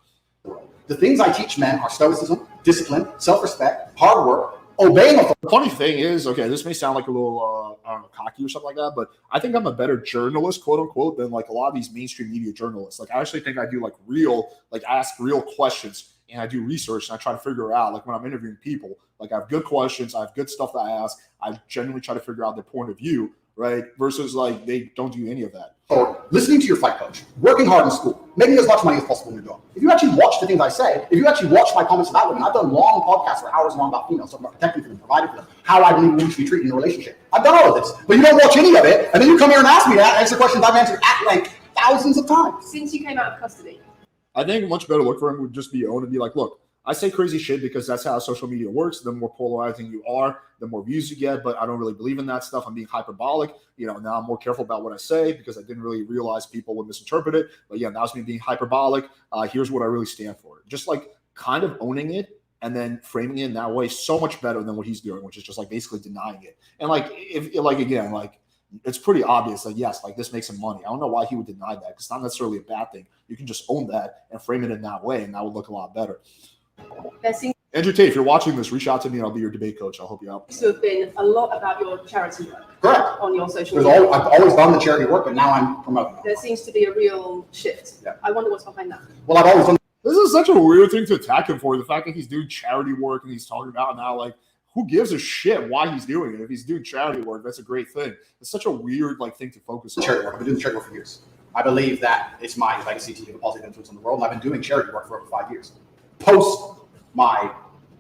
The things I teach men are stoicism, discipline, self-respect, hard work, obeying authority. The funny thing is, okay, this may sound like a little, I don't know, cocky or something like that, but I think I'm a better journalist, quote unquote, than like a lot of these mainstream media journalists. Like, I actually think I do like real, like ask real questions and I do research and I try to figure out, like when I'm interviewing people, like I have good questions, I have good stuff that I ask. I genuinely try to figure out their point of view, right? Versus like they don't do any of that. Or listening to your fight coach, working hard in school, making as much money as possible in your job. If you actually watch the things I say, if you actually watch my comments about women, I've done long podcasts for hours long about females, talking about protecting them, providing for them, how I believe women should be treated in a relationship. I've done all of this, but you don't watch any of it, and then you come here and ask me that, answer questions I've answered at length thousands of times. Since you came out of custody, I think a much better look for him would just be own and be like, look, I say crazy shit because that's how social media works. The more polarizing you are, the more views you get, but I don't really believe in that stuff. I'm being hyperbolic. Now I'm more careful about what I say because I didn't really realize people would misinterpret it. But yeah, that was me being hyperbolic. Here's what I really stand for. Just like kind of owning it and then framing it in that way, so much better than what he's doing, which is just like basically denying it. And like, if like, again, like, it's pretty obvious that yes, like this makes him money. I don't know why he would deny that because it's not necessarily a bad thing. You can just own that and frame it in that way, and that would look a lot better. Andrew Tate, if you're watching this, reach out to me and I'll be your debate coach. I'll help you out. seems to have been a lot about your charity work. Correct. On your social media. I've always done the charity work, but now I'm promoting it. There seems to be a real shift. Yeah. I wonder what's behind that. Well, I've always done. This is such a weird thing to attack him for. The fact that he's doing charity work and he's talking about now, like, who gives a shit why he's doing it? If he's doing charity work, that's a great thing. It's such a weird like thing to focus on. Charity work. I've been doing charity work for years. I believe that it's my legacy to leave a positive influence on the world, and I've been doing charity work for over 5 years. Post my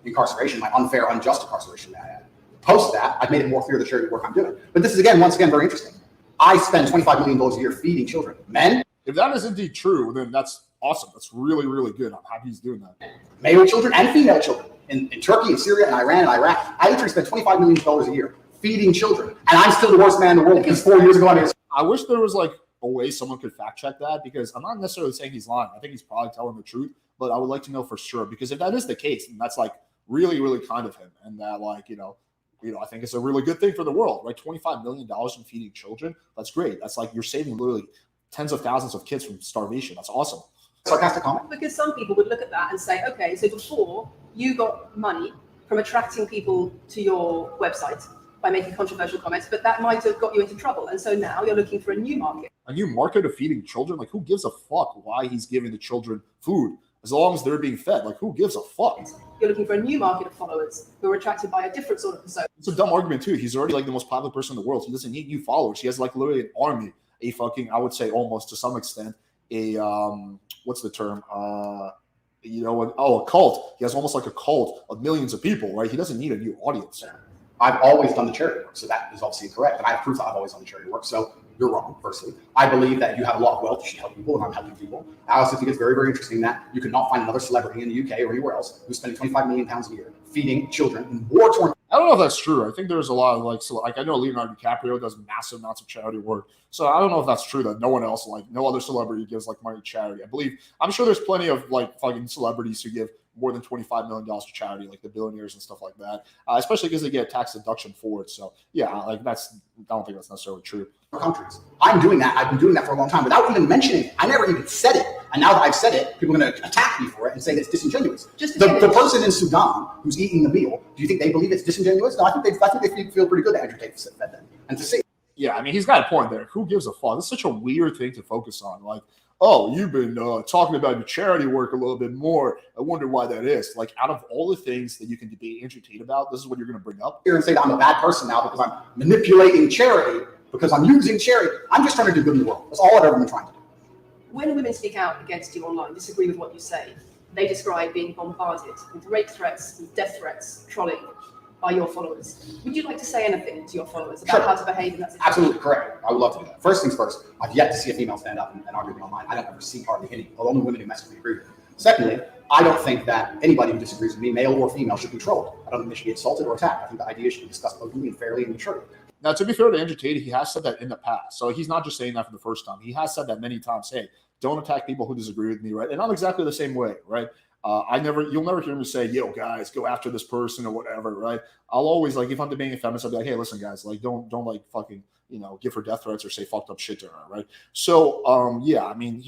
incarceration, my unfair, unjust incarceration that I had. Post that, I've made it more clear the charity work I'm doing. But this is, once again, very interesting. I spend $25 million a year feeding children. Men. If that is indeed true, then that's awesome. That's really, really good. I'm happy he's doing that. Male children and female children. In Turkey and Syria and Iran and Iraq, I literally spend $25 million a year feeding children. And I'm still the worst man in the world because 4 years ago I wish there was like a way someone could fact check that, because I'm not necessarily saying he's lying. I think he's probably telling the truth, but I would like to know for sure, because if that is the case, then that's like really, really kind of him. And that like, I think it's a really good thing for the world, right? $25 million in feeding children. That's great. That's like you're saving literally tens of thousands of kids from starvation. That's awesome. Sarcastic comment. Because some people would look at that and say, okay, so before you got money from attracting people to your website by making controversial comments, but that might have got you into trouble. And so now you're looking for a new market. A new market of feeding children? Like, who gives a fuck why he's giving the children food? As long as they're being fed, like, who gives a fuck? You're looking for a new market of followers who are attracted by a different sort of persona. It's a dumb argument, too. He's already, like, the most popular person in the world. He doesn't need new followers. He has, like, literally an army, a fucking, I would say almost to some extent, a, what's the term? A cult. He has almost like a cult of millions of people, right? He doesn't need a new audience. I've always done the charity work, so that is obviously incorrect. And I have proof that I've always done the charity work, so you're wrong, firstly. I believe that you have a lot of wealth, you should help people, and I'm helping people. I also think it's very, very interesting that you cannot find another celebrity in the UK or anywhere else who's spending £25 million a year feeding children in war-torn. I don't know if that's true. I think there's a lot of like I know Leonardo DiCaprio does massive amounts of charity work. So I don't know if that's true that no one else, like no other celebrity gives like money to charity. I'm sure there's plenty of like fucking celebrities who give more than $25 million to charity, like the billionaires and stuff like that, especially because they get tax deduction for it. So yeah, like I don't think that's necessarily true. Countries. I'm doing that. I've been doing that for a long time without even mentioning it. I never even said it. And now that I've said it, people are going to attack me for it and say that it's disingenuous. The person in Sudan who's eating the meal, do you think they believe it's disingenuous? No, I think they feel pretty good that Andrew Tate fed them. And to say, yeah, I mean, he's got a point there. Who gives a fuck? It's such a weird thing to focus on. Like, oh, you've been talking about your charity work a little bit more. I wonder why that is. Like, out of all the things that you can debate Andrew Tate about, this is what you're going to bring up? Here and say that I'm a bad person now because I'm manipulating charity, because I'm using charity. I'm just trying to do good in the world. That's all I've ever been trying to do. When women speak out against you online, disagree with what you say, they describe being bombarded with rape threats, with death threats, trolling by your followers. Would you like to say anything to your followers about how to behave in that situation? Absolutely correct. I would love to do that. First things first, I've yet to see a female stand up and argue with me online. I don't ever see hardly any, although only women who mess with me agree with me. Secondly, I don't think that anybody who disagrees with me, male or female, should be trolled. I don't think they should be assaulted or attacked. I think the idea should be discussed openly and fairly and maturely. Now, to be fair to Andrew Tate, he has said that in the past. So he's not just saying that for the first time. He has said that many times. Hey, don't attack people who disagree with me, right? And I'm exactly the same way, right? You'll never hear me say, yo, guys, go after this person or whatever, right? I'll always, like, if I'm debating a feminist, I'll be like, hey, listen, guys, like, don't like fucking, give her death threats or say fucked up shit to her, right? So, yeah, I mean,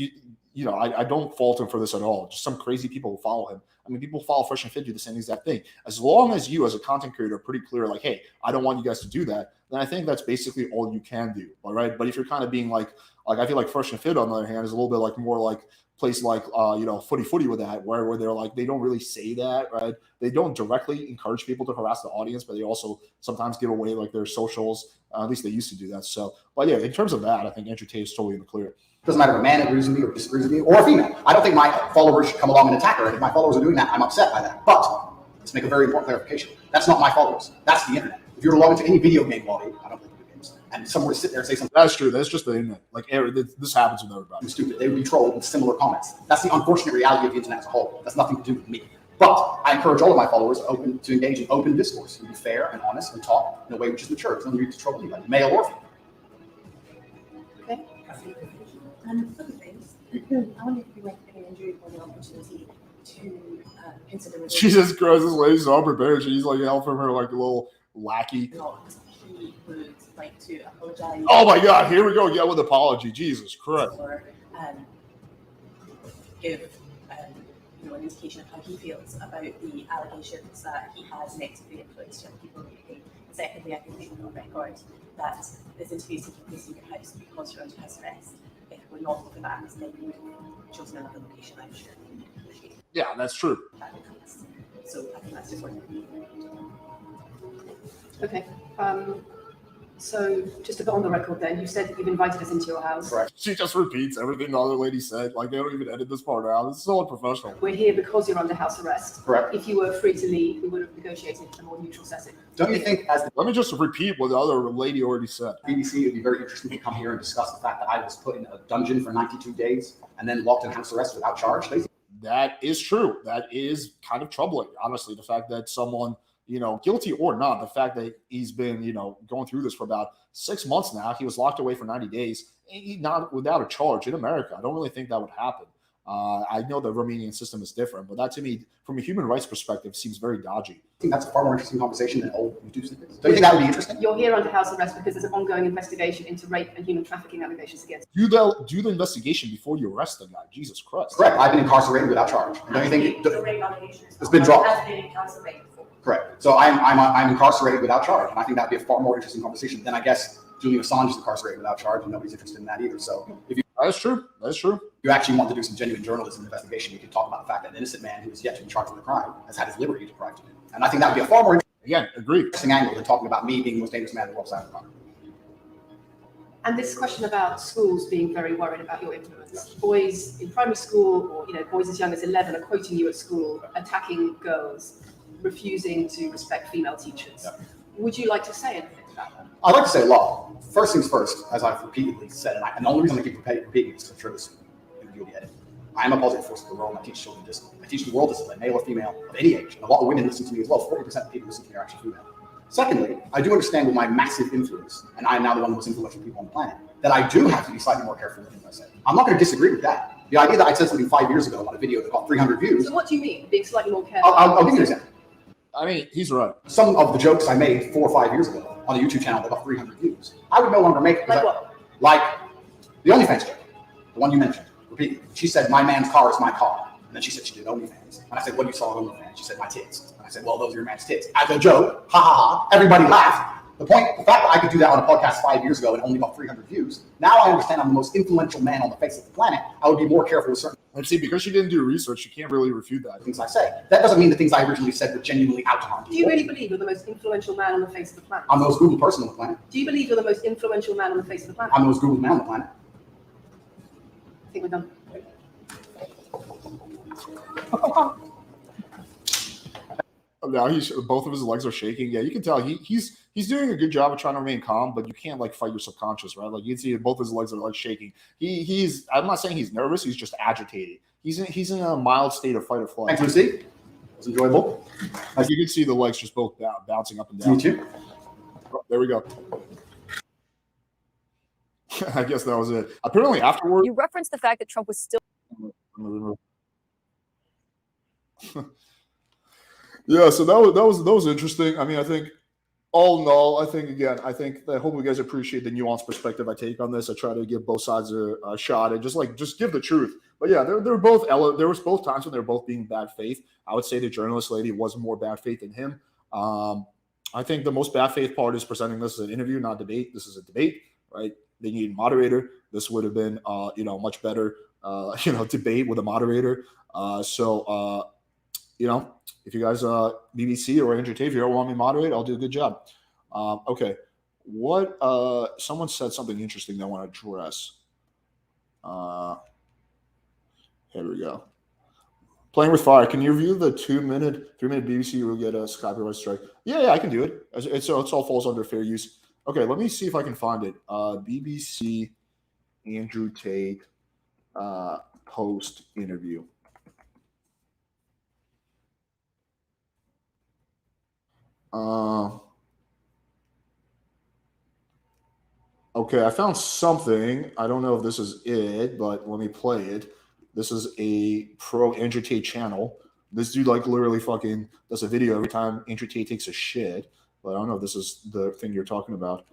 I don't fault him for this at all. Just some crazy people who follow him. I mean, people who follow Fresh and Fit do the same exact thing. As long as you, as a content creator, are pretty clear, like, hey, I don't want you guys to do that, then I think that's basically all you can do. All right. But if you're kind of being like I feel like Fresh and Fit, on the other hand, is a little bit like more like place like footy with that, where they're like, they don't really say that, right? They don't directly encourage people to harass the audience, but they also sometimes give away like their socials. At least they used to do that. So, but yeah, in terms of that, I think Andrew Tate is totally in the clear. Doesn't matter if a man agrees with me or disagrees with me, or a female. I don't think my followers should come along and attack her. And if my followers are doing that, I'm upset by that. But let's make a very important clarification. That's not my followers. That's the internet. If you're to log into any video game lobby, I don't play video games, and someone were to sit there and say something, That's true. That's just the internet. Like, this happens with everybody. stupid, they would be trolled with similar comments. That's the unfortunate reality of the internet as a whole. That's nothing to do with me. But I encourage all of my followers to engage in open discourse, and be fair and honest and talk in a way which is mature. There's no need to troll anybody, male or female. Okay. Other things. I wonder if you might give Andrew the opportunity to consider. Jesus Christ, this lady's so unprepared. She's like yelling from her like a little lackey. Not he would like to apologize. Oh my God, here we go again with apology. Jesus Christ. Or give an indication of how he feels about the allegations that he has negatively influenced young people. And secondly, I think we can on record that this interview is taking place in your house because you're under house arrest. If we're not looking at this, then we would have chosen another location, I'm sure. Yeah, that's true. So I think that's just one. Okay. So just to put on the record then, you said that you've invited us into your house. Correct. She just repeats everything the other lady said. Like, they don't even edit this part out. It's so unprofessional. We're here because you're under house arrest. Correct. If you were free to leave, we would have negotiated a more neutral setting. Don't you think, as the Let me just repeat what the other lady already said. BBC, it'd be very interesting to come here and discuss the fact that I was put in a dungeon for 92 days and then locked in house arrest without charge? That is true. That is kind of troubling, honestly. The fact that someone, guilty or not, the fact that he's been, going through this for about 6 months now. He was locked away for 90 days, not without a charge in America. I don't really think that would happen. I know the Romanian system is different, but that to me, from a human rights perspective, seems very dodgy. I think that's a far more interesting conversation than old YouTube snippets. Don't you think that would be interesting? You're here under house arrest because there's an ongoing investigation into rape and human trafficking allegations against Do the investigation before you arrest the guy. Jesus Christ. Correct. I've been incarcerated without charge. And don't you think The rape allegations. It's been dropped. Has been incarcerated before. Correct. So I'm incarcerated without charge, and I think that'd be a far more interesting conversation than I guess Julian Assange is incarcerated without charge, and nobody's interested in that either. So if That's true. That's true. you actually want to do some genuine journalism investigation, you can talk about the fact that an innocent man who is yet to be charged with a crime has had his liberty deprived of him. And I think that would be a far more Again, agree. interesting angle than talking about me being the most dangerous man in the world side of the car. And this question about schools being very worried about your influence. Boys in primary school, or boys as young as 11, are quoting you at school, attacking girls, refusing to respect female teachers. Yep. Would you like to say anything about that? I'd like to say a lot. First things first, as I've repeatedly said, and the only reason I keep repeating is to ensure this interview will be edited. I am a positive force in the world, and I teach children discipline. I teach the world discipline, male or female, of any age. And a lot of women listen to me as well. 40% of people listen to me are actually female. Secondly, I do understand with my massive influence, and I am now the one of the most influential people on the planet, that I do have to be slightly more careful with things I say. I'm not going to disagree with that. The idea that I said something 5 years ago on a video that got 300 views, So what do you mean, being slightly more careful? I'll give you an example. I mean, he's right. Some of the jokes I made 4 or 5 years ago on a YouTube channel that got 300 views, I would no longer make it. Like what? Like the OnlyFans joke, the one you mentioned, repeatedly. She said, "My man's car is my car." And then she said she did OnlyFans. And I said, "What do you saw on OnlyFans?" She said, "My tits." And I said, "Well, those are your man's tits." As a joke, ha ha ha. Everybody laughed. The fact that I could do that on a podcast 5 years ago and only got 300 views, now I understand I'm the most influential man on the face of the planet. I would be more careful with certain And see, because she didn't do research, you can't really refute that. things I say. That doesn't mean the things I originally said were genuinely out to harm Do you people. really believe you're the most influential man on the face of the planet? I'm the most Googled person on the planet. Do you believe you're the most influential man on the face of the planet? I'm the most Googled man on the planet. I think we're done. Now both of his legs are shaking. Yeah, you can tell he's doing a good job of trying to remain calm, but you can't fight your subconscious, right? Like you can see both his legs are shaking. He's I'm not saying he's nervous, he's just agitated. He's in a mild state of fight or flight. Thanks, Lucy. It was enjoyable. Like you can see the legs just both bouncing up and down. Me too. Oh, there we go. I guess that was it. Apparently afterward. You referenced the fact that Trump was still. Yeah, so that was interesting. I mean, I think All no, I think I hope you guys appreciate the nuanced perspective I take on this. I try to give both sides a shot and just give the truth. But yeah, they're both there was both times when they're both being bad faith. I would say the journalist lady was more bad faith than him. I think the most bad faith part is presenting this as an interview, not debate. This is a debate, right? They need a moderator. This would have been much better debate with a moderator. If you guys, BBC or Andrew Tate, want me to moderate, I'll do a good job. Okay. What, someone said something interesting that I want to address. Here we go. Playing with fire. Can you review the 2-minute, 3-minute BBC will get a copyright strike? Yeah, I can do it. It's all falls under fair use. Okay, let me see if I can find it. BBC Andrew Tate post interview. Okay, I found something. I don't know if this is it, but let me play it. This is a pro Andrew Tate channel. This dude literally fucking does a video every time Andrew Tate takes a shit. But I don't know if this is the thing you're talking about.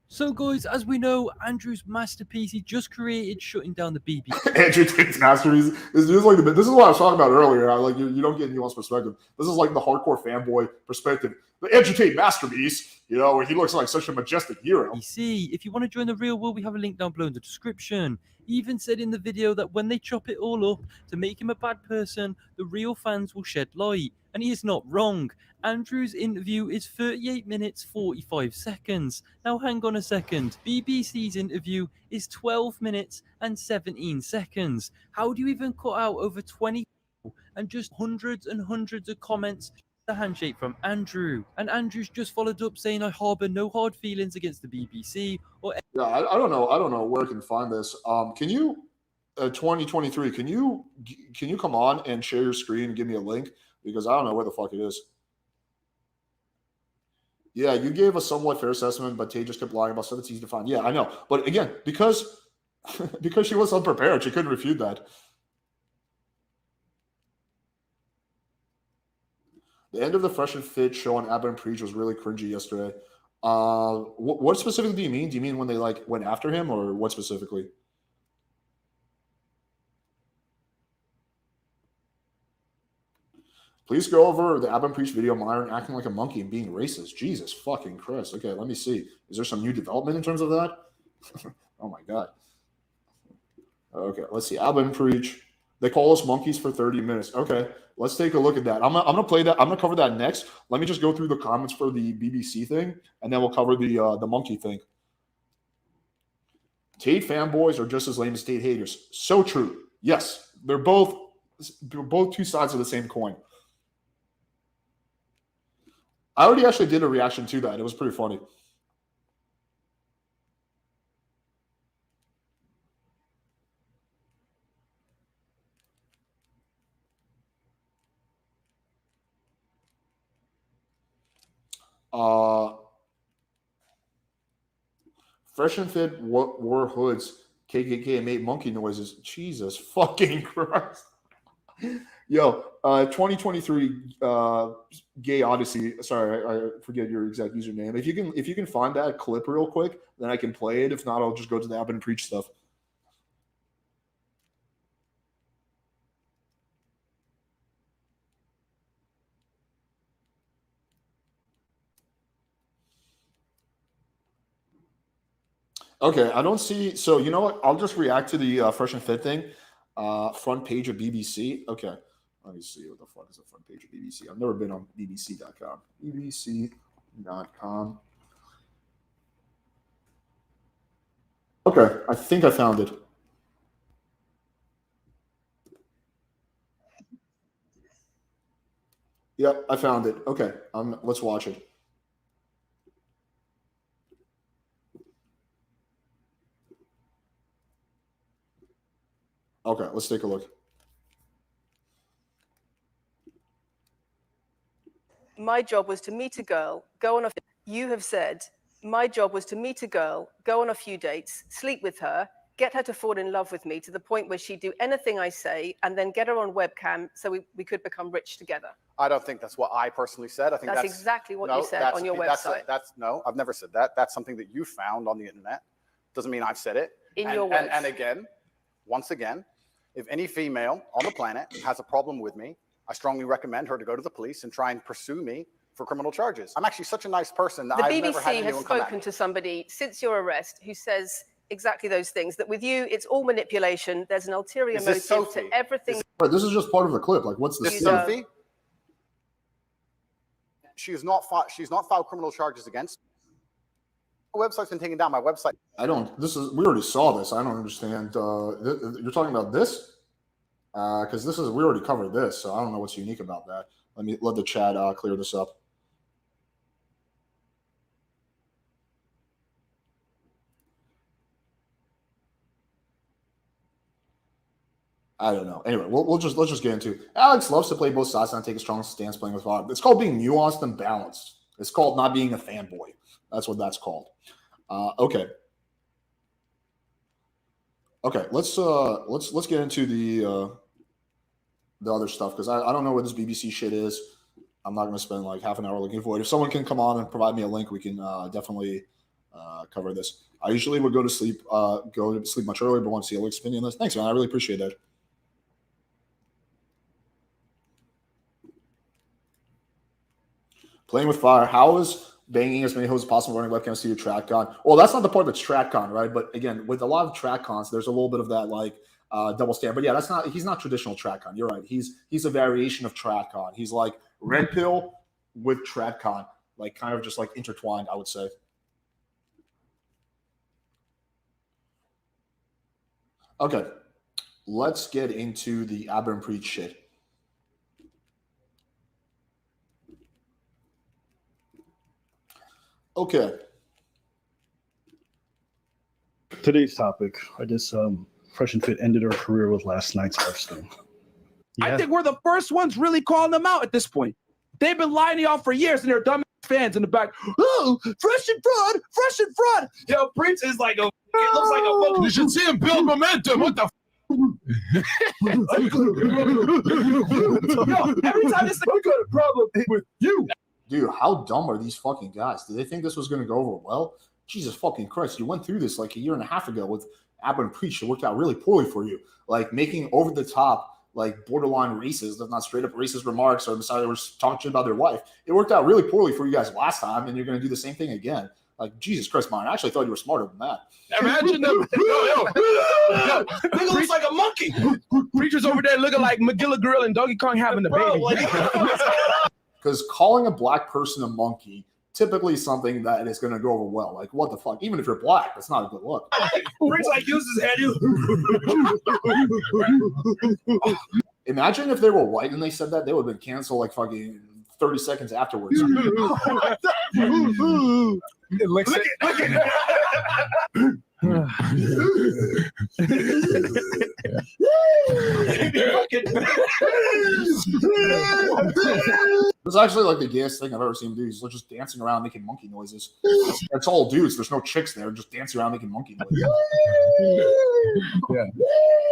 So, guys, as we know, Andrew's masterpiece he just created shutting down the BBC. Andrew Tate's masterpiece. This is what I was talking about earlier. You don't get nuanced perspective. This is like the hardcore fanboy perspective. The Andrew Tate masterpiece, where he looks like such a majestic hero. BBC. If you want to join the real world, we have a link down below in the description. He even said in the video that when they chop it all up to make him a bad person, the real fans will shed light. And he is not wrong. Andrew's interview is 38 minutes 45 seconds. Now hang on a second. BBC's interview is 12 minutes and 17 seconds. How do you even cut out over 20 people and just hundreds and hundreds of comments? The handshake from Andrew, and Andrew's just followed up saying I harbor no hard feelings against the BBC or yeah, I don't know where I can find this. Can you 2023 can you come on and share your screen and give me a link, because I don't know where the fuck it is. Yeah, you gave a somewhat fair assessment, but Tate just kept lying about stuff that's easy to find. Yeah, I know, but again, because she was unprepared, she couldn't refute that. The end of the Fresh and Fit show on Abba and Preach was really cringy yesterday. What specifically do you mean? Do you mean when they went after him, or what specifically? Please go over the Abba and Preach video, Myron acting like a monkey and being racist. Jesus fucking Christ. Okay, let me see. Is there some new development in terms of that? Oh my God. Okay, let's see. Abba and Preach. They call us monkeys for 30 minutes. Okay, let's take a look at that. I'm gonna play that. I'm gonna cover that next. Let me just go through the comments for the BBC thing, and then we'll cover the monkey thing. Tate fanboys are just as lame as Tate haters. So true. Yes, they're both two sides of the same coin. I already actually did a reaction to that. It was pretty funny. Fresh and Fit wore hoods, KKK, and made monkey noises. Jesus fucking Christ. Yo, 2023 Gay Odyssey. Sorry, I forget your exact username. If you can find that clip real quick, then I can play it. If not, I'll just go to the Abba and Preach stuff. Okay, I don't see. So you know what? I'll just react to the Fresh and Fit thing. Front page of BBC. Okay, let me see what the fuck is the front page of BBC. I've never been on BBC.com. BBC.com. Okay, I think I found it. Yep, I found it. Okay, let's watch it. Okay, let's take a look. My job was to meet a girl, go on you have said, my job was to meet a girl, go on a few dates, sleep with her, get her to fall in love with me to the point where she'd do anything I say, and then get her on webcam so we could become rich together. I don't think that's what I personally said. I think That's exactly what you said on your website. No, I've never said that. That's something that you found on the internet. Doesn't mean I've said it. In your words. And again, once again, if any female on the planet has a problem with me, I strongly recommend her to go to the police and try and pursue me for criminal charges. I'm actually such a nice person that I've never had BBC anyone has come at spoken me. to somebody since your arrest who says exactly those things, that with you, it's all manipulation. There's an ulterior Is this motive Sophie? to everything. Right, this is just part of the clip. Like, what's the This scene? Sophie? She's not filed criminal charges against me. My website's been taken down. My website. We already saw this. I don't understand. You're talking about this? Because we already covered this, so I don't know what's unique about that. Let the chat clear this up. I don't know. Anyway, let's just get into it. Alex loves to play both sides and take a strong stance playing with fire. It's called being nuanced and balanced. It's called not being a fanboy. That's what that's called. Okay. Let's get into the other stuff, because I don't know what this BBC shit is. I'm not going to spend like half an hour looking for it. If someone can come on and provide me a link, we can definitely cover this. I usually would go to sleep much earlier, but want to see Alex's opinion on this. Thanks, man. I really appreciate that. Playing with fire. How is banging as many hoes as possible running webcams to your TrackCon? Well, that's not the part that's TrackCon, right? But again, with a lot of TrackCons, there's a little bit of that like double standard. But yeah, he's not traditional TrackCon. You're right. He's a variation of TrackCon. He's like Red Pill with TrackCon, like kind of just like intertwined, I would say. Okay, let's get into the Aber and Preach shit. Okay. Today's topic, I guess Fresh and Fit ended her career with last night's Hearthstone. Yeah. I think we're the first ones really calling them out at this point. They've been lying to y'all for years, and they're dumb fans in the back. Oh, fresh and fraud. Yo, Prince is like it looks like a monkey. You should see him build momentum. What the Yo, every time this I got a problem with you. Dude, how dumb are these fucking guys? Did they think this was going to go over well? Jesus fucking Christ. You went through this like a year and a half ago with Aber and Preach. It worked out really poorly for you. Like making over the top, like borderline racist, if not straight up racist remarks, or decided they were talking shit about their wife. It worked out really poorly for you guys last time, and you're going to do the same thing again. Like, Jesus Christ, man. I actually thought you were smarter than that. Imagine them. Nigga looks like a monkey. Preacher's over there looking like Magilla Grill and Donkey Kong having the baby. Because calling a black person a monkey typically is something that is going to go over well. Like, what the fuck? Even if you're black, that's not a good look. Prince like uses head. Imagine if they were white and they said that, they would have been canceled like fucking 30 seconds afterwards. Look at It's actually like the gayest thing I've ever seen him do. He's just dancing around making monkey noises. That's all dudes. There's no chicks there, just dancing around making monkey noises. Yeah.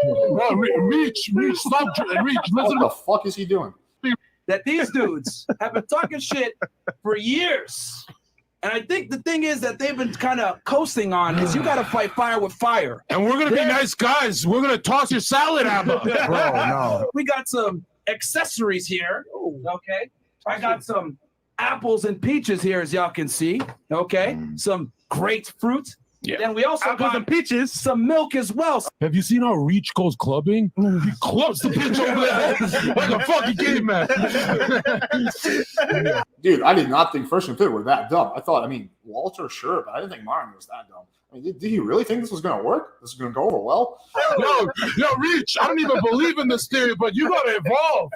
No, Reach, stop, Reach. What the fuck is he doing? that these dudes have been talking shit for years. And I think the thing is that they've been kind of coasting on is you got to fight fire with fire. And we're going to be nice guys. We're going to toss your salad, Abba. Bro, no. We got some accessories here. Okay. I got some apples and peaches here, as y'all can see. Okay. Some grapefruit. Yeah. Then we also apples got and peaches. Some milk as well. Have you seen how Reach goes clubbing? He clubs the bitch over there like a fucking caveman. Dude, I did not think Fresh and Fit were that dumb. I thought, Walter, sure, but I didn't think Martin was that dumb. Did he really think this was going to work? This is going to go over well? Yo, Reach, I don't even believe in this theory, but you got to evolve.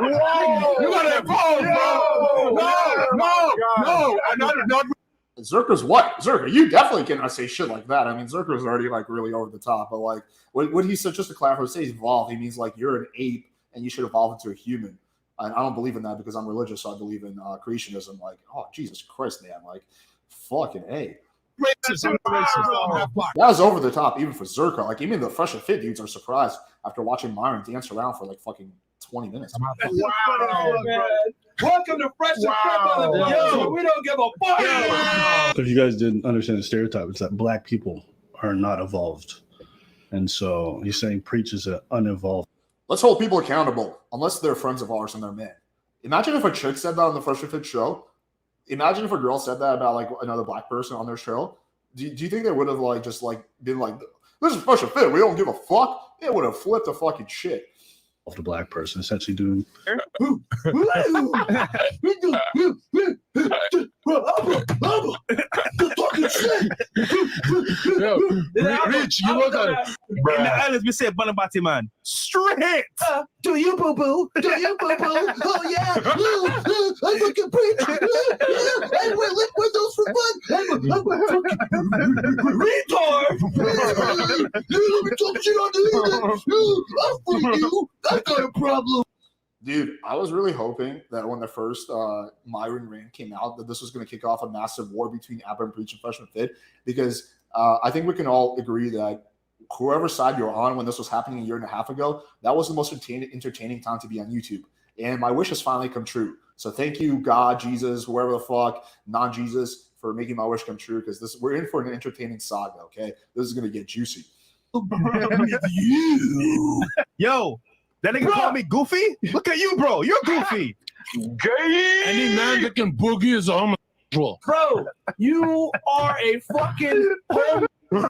Whoa. You got to evolve, bro. No. I'm not Zerka's what? Zerka, you definitely cannot say shit like that. Zerka's already really over the top. But what he said, just to clarify, say evolve, he means you're an ape and you should evolve into a human. And I don't believe in that because I'm religious, so I believe in creationism. Oh, Jesus Christ, man. Fucking A. Racist. I'm racist. That was over the top, even for Zerka. Like, even the Fresh and Fit dudes are surprised after watching Myron dance around for like fucking 20 minutes. Wow, man. Welcome to Fresh and Fit. Yo, we don't give a fuck. If you guys didn't understand the stereotype, it's that black people are not evolved. And so he's saying Preach is an unevolved. Let's hold people accountable, unless they're friends of ours and they're men. Imagine if a chick said that on the Fresh and Fit show. Imagine if a girl said that about like another black person on their show. Do you think they would have like just like been like, this is Fresh and Fit, we don't give a fuck? It would have flipped the fucking shit. Of the black person, essentially doing. Yo, Rich, you look at it. In the islands, we say Bonabati man. Straight. Do you boo boo? Do you boo boo? Oh yeah. I fucking preach. I wear lip windows for fun. I'm a fucking retard. Let me talk shit on the internet. I'll free you. I got a problem. Dude, I was really hoping that when the first Myron rant came out, that this was going to kick off a massive war between Abba and Preach and Fresh and Fit, because I think we can all agree that whoever side you're on when this was happening a year and a half ago, that was the most entertaining time to be on YouTube. And my wish has finally come true. So thank you, God, Jesus, whoever the fuck, non-Jesus, for making my wish come true, because we're in for an entertaining saga, okay? This is going to get juicy. Yo, that nigga call me Goofy? Look at you, bro. You're Goofy. Any man that can boogie is a homosexual. Bro, you are a fucking nigga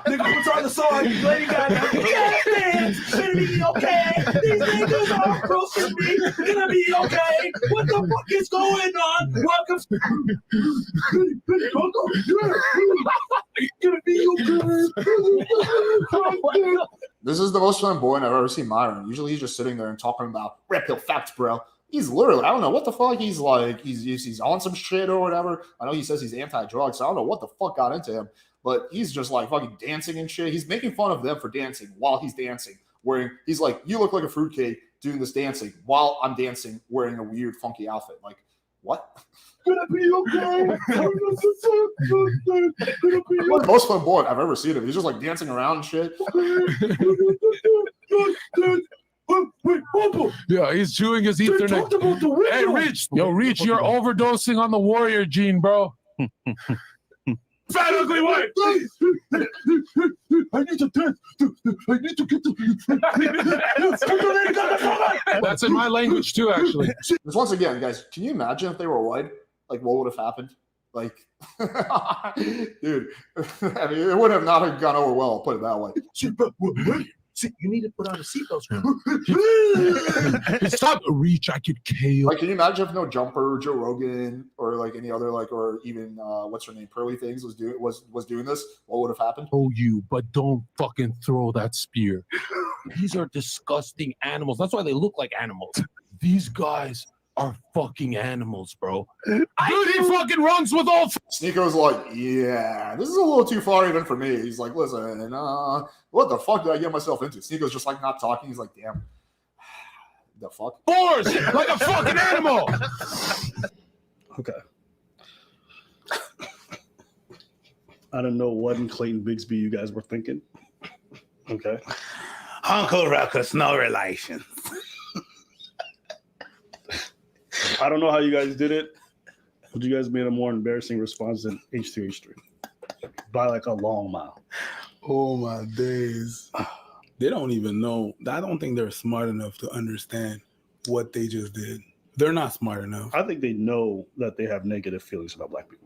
puts on the song, Lady Gaga. It's gonna be okay. These niggas are close to me. It's gonna be okay. What the fuck is going on? Welcome. It's gonna be okay. This is the most flamboyant I've ever seen Myron. Usually he's just sitting there and talking about red pill facts, bro. He's literally, I don't know what the fuck he's like. He's on some shit or whatever. I know he says he's anti-drug, so I don't know what the fuck got into him. But he's just like fucking dancing and shit. He's making fun of them for dancing while he's dancing. He's like, you look like a fruitcake doing this dancing while I'm dancing wearing a weird funky outfit. Like, what? Gonna be okay. One of the most flamboyant I've ever seen him. He's just like dancing around and shit. Yeah, he's chewing his Ethernet. Hey, Rich. Yo, Rich, you're overdosing on the warrior gene, bro. Fat ugly white. I need to dance. I need to get the. That's in my language too, actually. Just once again, guys, can you imagine if they were white? Like, what would have happened? Like, dude, I mean, it would have not have gone over well. I'll put it that way. See, you need to put on a seatbelt. Stop, Reach. I could kill. Like, can you imagine if no Jumper, Joe Rogan, or like any other or even what's her name, Pearly Things was doing this? What would have happened? Oh, you, but don't fucking throw that spear. These are disgusting animals. That's why they look like animals. These guys are fucking animals, bro. Dude, he fucking runs with all. Sneako's like, yeah, this is a little too far even for me. He's like, listen, what the fuck did I get myself into? Sneako's just like not talking. He's like, damn, the fuck? Force like a fucking animal. Okay. I don't know what in Clayton Bigsby you guys were thinking. Okay. Uncle Ruckus, no relation. I don't know how you guys did it, but you guys made a more embarrassing response than H3H3 by like a long mile. Oh my days. They don't even know. I don't think they're smart enough to understand what they just did. They're not smart enough. I think they know that they have negative feelings about black people.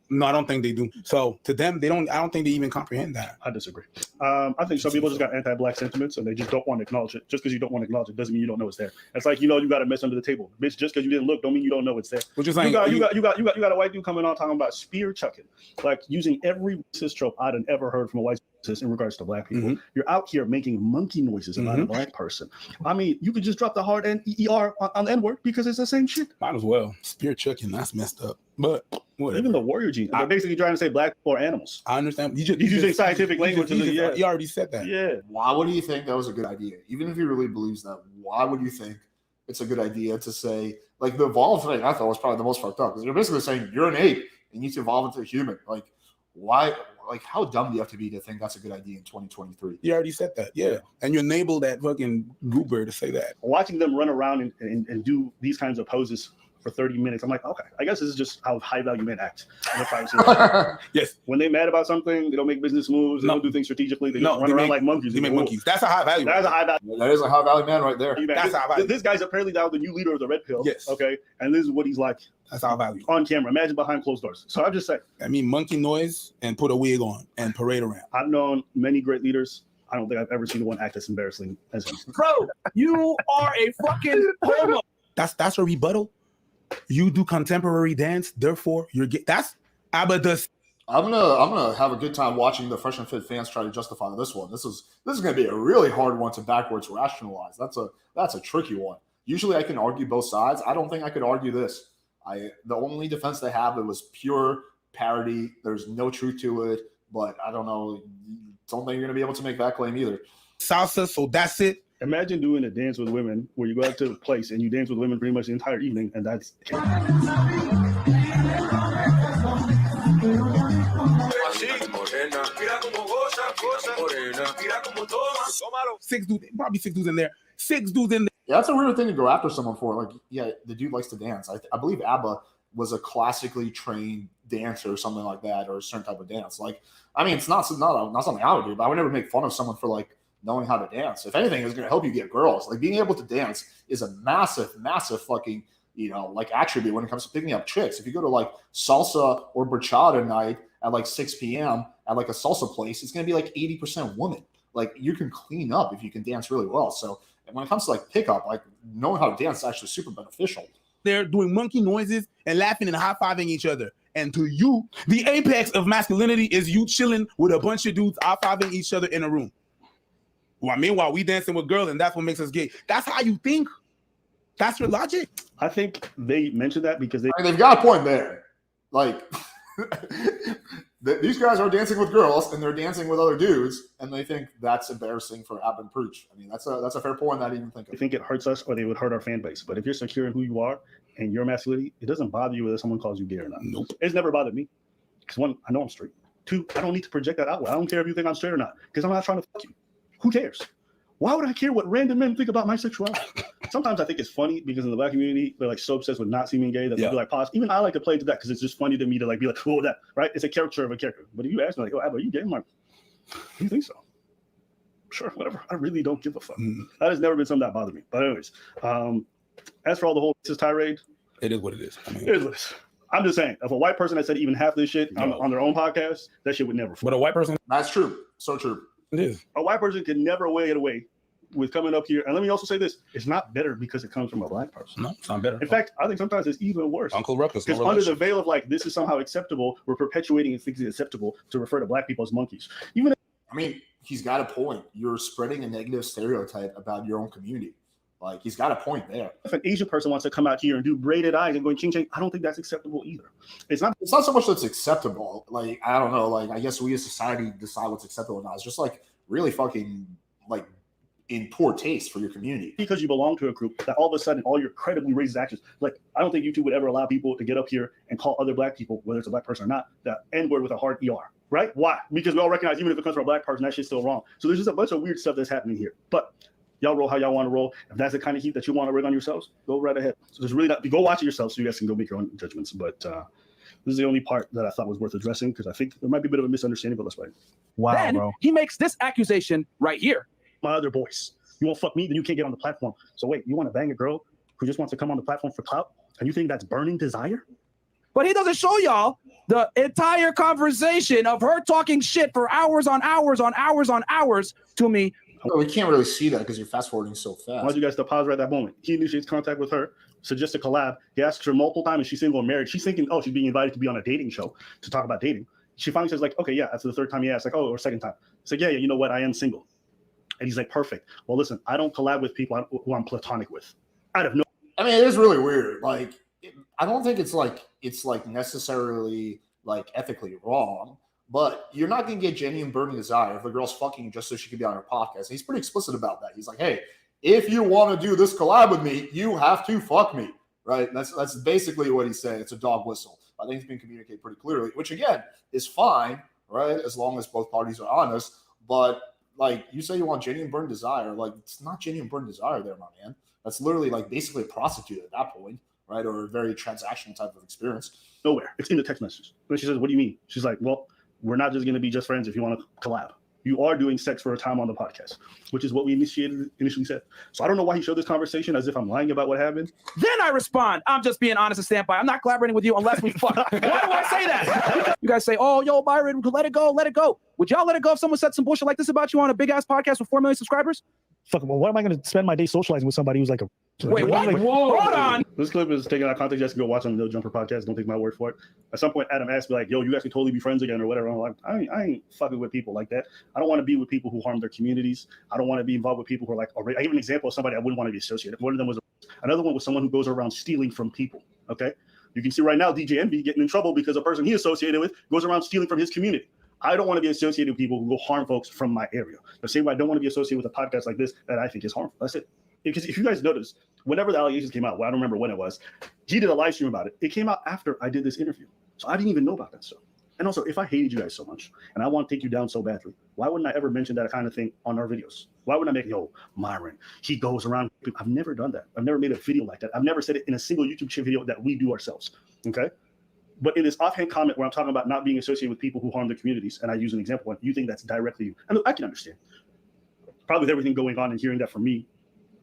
No, I don't think they do. So to them, I don't think they even comprehend that. I disagree. I think some people just got anti-black sentiments and they just don't want to acknowledge it. Just because you don't want to acknowledge it doesn't mean you don't know it's there. It's like, you got a mess under the table. Bitch, just because you didn't look don't mean you don't know it's there. Which is like, you got a white dude coming on talking about spear chucking, like using every racist trope I'd ever heard from a white racist in regards to black people. Mm-hmm. You're out here making monkey noises about a black person. I mean, you could just drop the hard N-E-R on the N-word because it's the same shit. Might as well. Spear chucking, that's messed up. But whatever. Even the warrior gene. They're basically trying to say black people are animals. I understand. He's using scientific language. You already said that. Yeah. Why would you think that was a good idea? Even if he really believes that, why would you think it's a good idea to say, like, the evolved thing I thought was probably the most fucked up, because you're basically saying you're an ape, It needs to evolve into a human. Like, why? Like, how dumb do you have to be to think that's a good idea in 2023? You already said that, yeah. And you enabled that fucking goober to say that. Watching them run around and do these kinds of poses for 30 minutes, I'm like, okay, I guess this is just how high value men act. Yes. When they're mad about something, they don't make business moves, they don't do things strategically, they just run around like monkeys. They make monkeys. That's a high value. That's a high value. That is a high value man right there. That's high value. This guy's apparently now the new leader of the Red Pill. Yes. Okay. And this is what he's like. That's high value. On camera. Imagine behind closed doors. So I'm just saying. I mean, monkey noise and put a wig on and parade around. I've known many great leaders. I don't think I've ever seen one act as embarrassing as him. Bro, you are a fucking homo. That's a rebuttal. You do contemporary dance, therefore you're that's ABBA does. I'm gonna have a good time watching the Fresh and Fit fans try to justify this one. This is gonna be a really hard one to backwards rationalize. That's a tricky one. Usually I can argue both sides. I don't think I could argue this. The only defense they have, it was pure parody. There's no truth to it, but I don't know. Don't think you're gonna be able to make that claim either. Salsa, so that's it. Imagine doing a dance with women where you go out to a place and you dance with women pretty much the entire evening, and that's it. Probably six dudes in there. Six dudes in there. Yeah, that's a weird thing to go after someone for. Like, yeah, the dude likes to dance. I believe ABBA was a classically trained dancer or something like that, or a certain type of dance. Like, I mean, it's not something I would do, but I would never make fun of someone for like knowing how to dance. If anything, it's going to help you get girls. Like, being able to dance is a massive, massive fucking, like attribute when it comes to picking up chicks. If you go to like salsa or bachata night at like 6 p.m. at like a salsa place, it's going to be like 80% woman. Like, you can clean up if you can dance really well. So when it comes to like pickup, like knowing how to dance is actually super beneficial. They're doing monkey noises and laughing and high-fiving each other. And to you, the apex of masculinity is you chilling with a bunch of dudes high-fiving each other in a room. Well, meanwhile, we dancing with girls, and that's what makes us gay. That's how you think? That's your logic? I think they mentioned that because they've got a point there. Like, these guys are dancing with girls, and they're dancing with other dudes, and they think that's embarrassing for Ab and Preach. I mean, that's a fair point. I didn't even think of. I think it hurts us, or they would hurt our fan base. But if you're secure in who you are and your masculinity, it doesn't bother you whether someone calls you gay or not. Nope. It's never bothered me. Because one, I know I'm straight. Two, I don't need to project that outward. I don't care if you think I'm straight or not, because I'm not trying to fuck you. Who cares? Why would I care what random men think about my sexuality? Sometimes I think it's funny because in the black community, they're like so obsessed with not seeming gay that they'll be like, pause. Even I like to play to that because it's just funny to me to like be like, oh, that, right? It's a caricature of a character. But if you ask me like, oh, Abba, are you gay? I'm like, you think so? Sure, whatever. I really don't give a fuck. That has never been something that bothered me. But anyways, as for all the whole racist tirade, it is what it is. I mean, it is what it is. I'm just saying, if a white person had said even half this shit on their own podcast, that shit would never fly. But a white person? That's true. So true. It is. A white person can never weigh it away with coming up here. And let me also say this. It's not better because it comes from a black person. No, it's not better. In fact, I think sometimes it's even worse. Uncle Ruckus. Because under the veil of like, this is somehow acceptable, we're perpetuating and thinking it's acceptable to refer to black people as monkeys. Even I mean, he's got a point. You're spreading a negative stereotype about your own community. Like, he's got a point there. If an Asian person wants to come out here and do braided eyes and going ching ching, I don't think that's acceptable either. It's not so much that's acceptable. Like, I don't know. Like, I guess we as society decide what's acceptable or not. It's just like really fucking like in poor taste for your community. Because you belong to a group that all of a sudden all your credibly racist actions, like I don't think YouTube would ever allow people to get up here and call other black people, whether it's a black person or not, the N-word with a hard ER, right? Why? Because we all recognize even if it comes from a black person, that shit's still wrong. So there's just a bunch of weird stuff that's happening here. But y'all roll how y'all want to roll. If that's the kind of heat that you want to rig on yourselves, go right ahead. So there's really not, go watch it yourselves so you guys can go make your own judgments. But this is the only part that I thought was worth addressing because I think there might be a bit of a misunderstanding, but let's fight. Wow, then, bro. He makes this accusation right here. My other voice. You won't fuck me, then you can't get on the platform. So wait, you want to bang a girl who just wants to come on the platform for clout? And you think that's burning desire? But he doesn't show y'all the entire conversation of her talking shit for hours on hours on hours on hours to me. Well, we can't really see that because you're fast forwarding so fast. I want you guys to pause right at that moment. He initiates contact with her, suggests a collab. He asks her multiple times if she's single or married. She's thinking, oh, she's being invited to be on a dating show to talk about dating. She finally says, like, okay, yeah, that's the third time he asks, like, oh, or second time. It's like, yeah, you know what? I am single. And he's like, perfect. Well, listen, I don't collab with people who I'm platonic with. I have no. I mean, it is really weird. Like, I don't think it's like necessarily like ethically wrong, but you're not going to get genuine burning desire if the girl's fucking you just so she can be on her podcast. And he's pretty explicit about that. He's like, hey, if you want to do this collab with me, you have to fuck me, right? That's basically what he's saying. It's a dog whistle. I think it's been communicated pretty clearly, which again is fine, right? As long as both parties are honest. But like you say, you want genuine burn desire. Like it's not genuine burn desire there, my man. That's literally like basically a prostitute at that point, right? Or a very transactional type of experience. Nowhere. It's in the text message. But she says, what do you mean? She's like, well, we're not just going to be just friends if you want to collab. You are doing sex for a time on the podcast, which is what we initially said. So I don't know why he showed this conversation as if I'm lying about what happened. Then I respond, I'm just being honest and stand by. I'm not collaborating with you unless we fuck. Why do I say that? You guys say, oh, yo, Byron, let it go, let it go. Would y'all let it go if someone said some bullshit like this about you on a big ass podcast with 4 million subscribers? Fuck, well, why am I going to spend my day socializing with somebody who's like a... Wait, what? Like, Hold on. This clip is taken out of context. You guys can go watch on the No Jumper podcast. Don't take my word for it. At some point, Adam asked me like, yo, you guys can totally be friends again or whatever. I'm like, I ain't fucking with people like that. I don't want to be with people who harm their communities. I don't want to be involved with people who are like, I give an example of somebody I wouldn't want to be associated. One of them was, another one was someone who goes around stealing from people. Okay. You can see right now, DJ Envy getting in trouble because a person he associated with goes around stealing from his community. I don't want to be associated with people who go harm folks from my area. The same way I don't want to be associated with a podcast like this that I think is harmful. That's it. Because if you guys notice, whenever the allegations came out, well, I don't remember when it was, he did a live stream about it. It came out after I did this interview. So I didn't even know about that stuff. And also, if I hated you guys so much and I want to take you down so badly, why wouldn't I ever mention that kind of thing on our videos? Why wouldn't I make, yo, Myron, he goes around. I've never done that. I've never made a video like that. I've never said it in a single YouTube video that we do ourselves. Okay. But in this offhand comment where I'm talking about not being associated with people who harm their communities, and I use an example, you think that's directly you. And I can understand. Probably with everything going on and hearing that from me,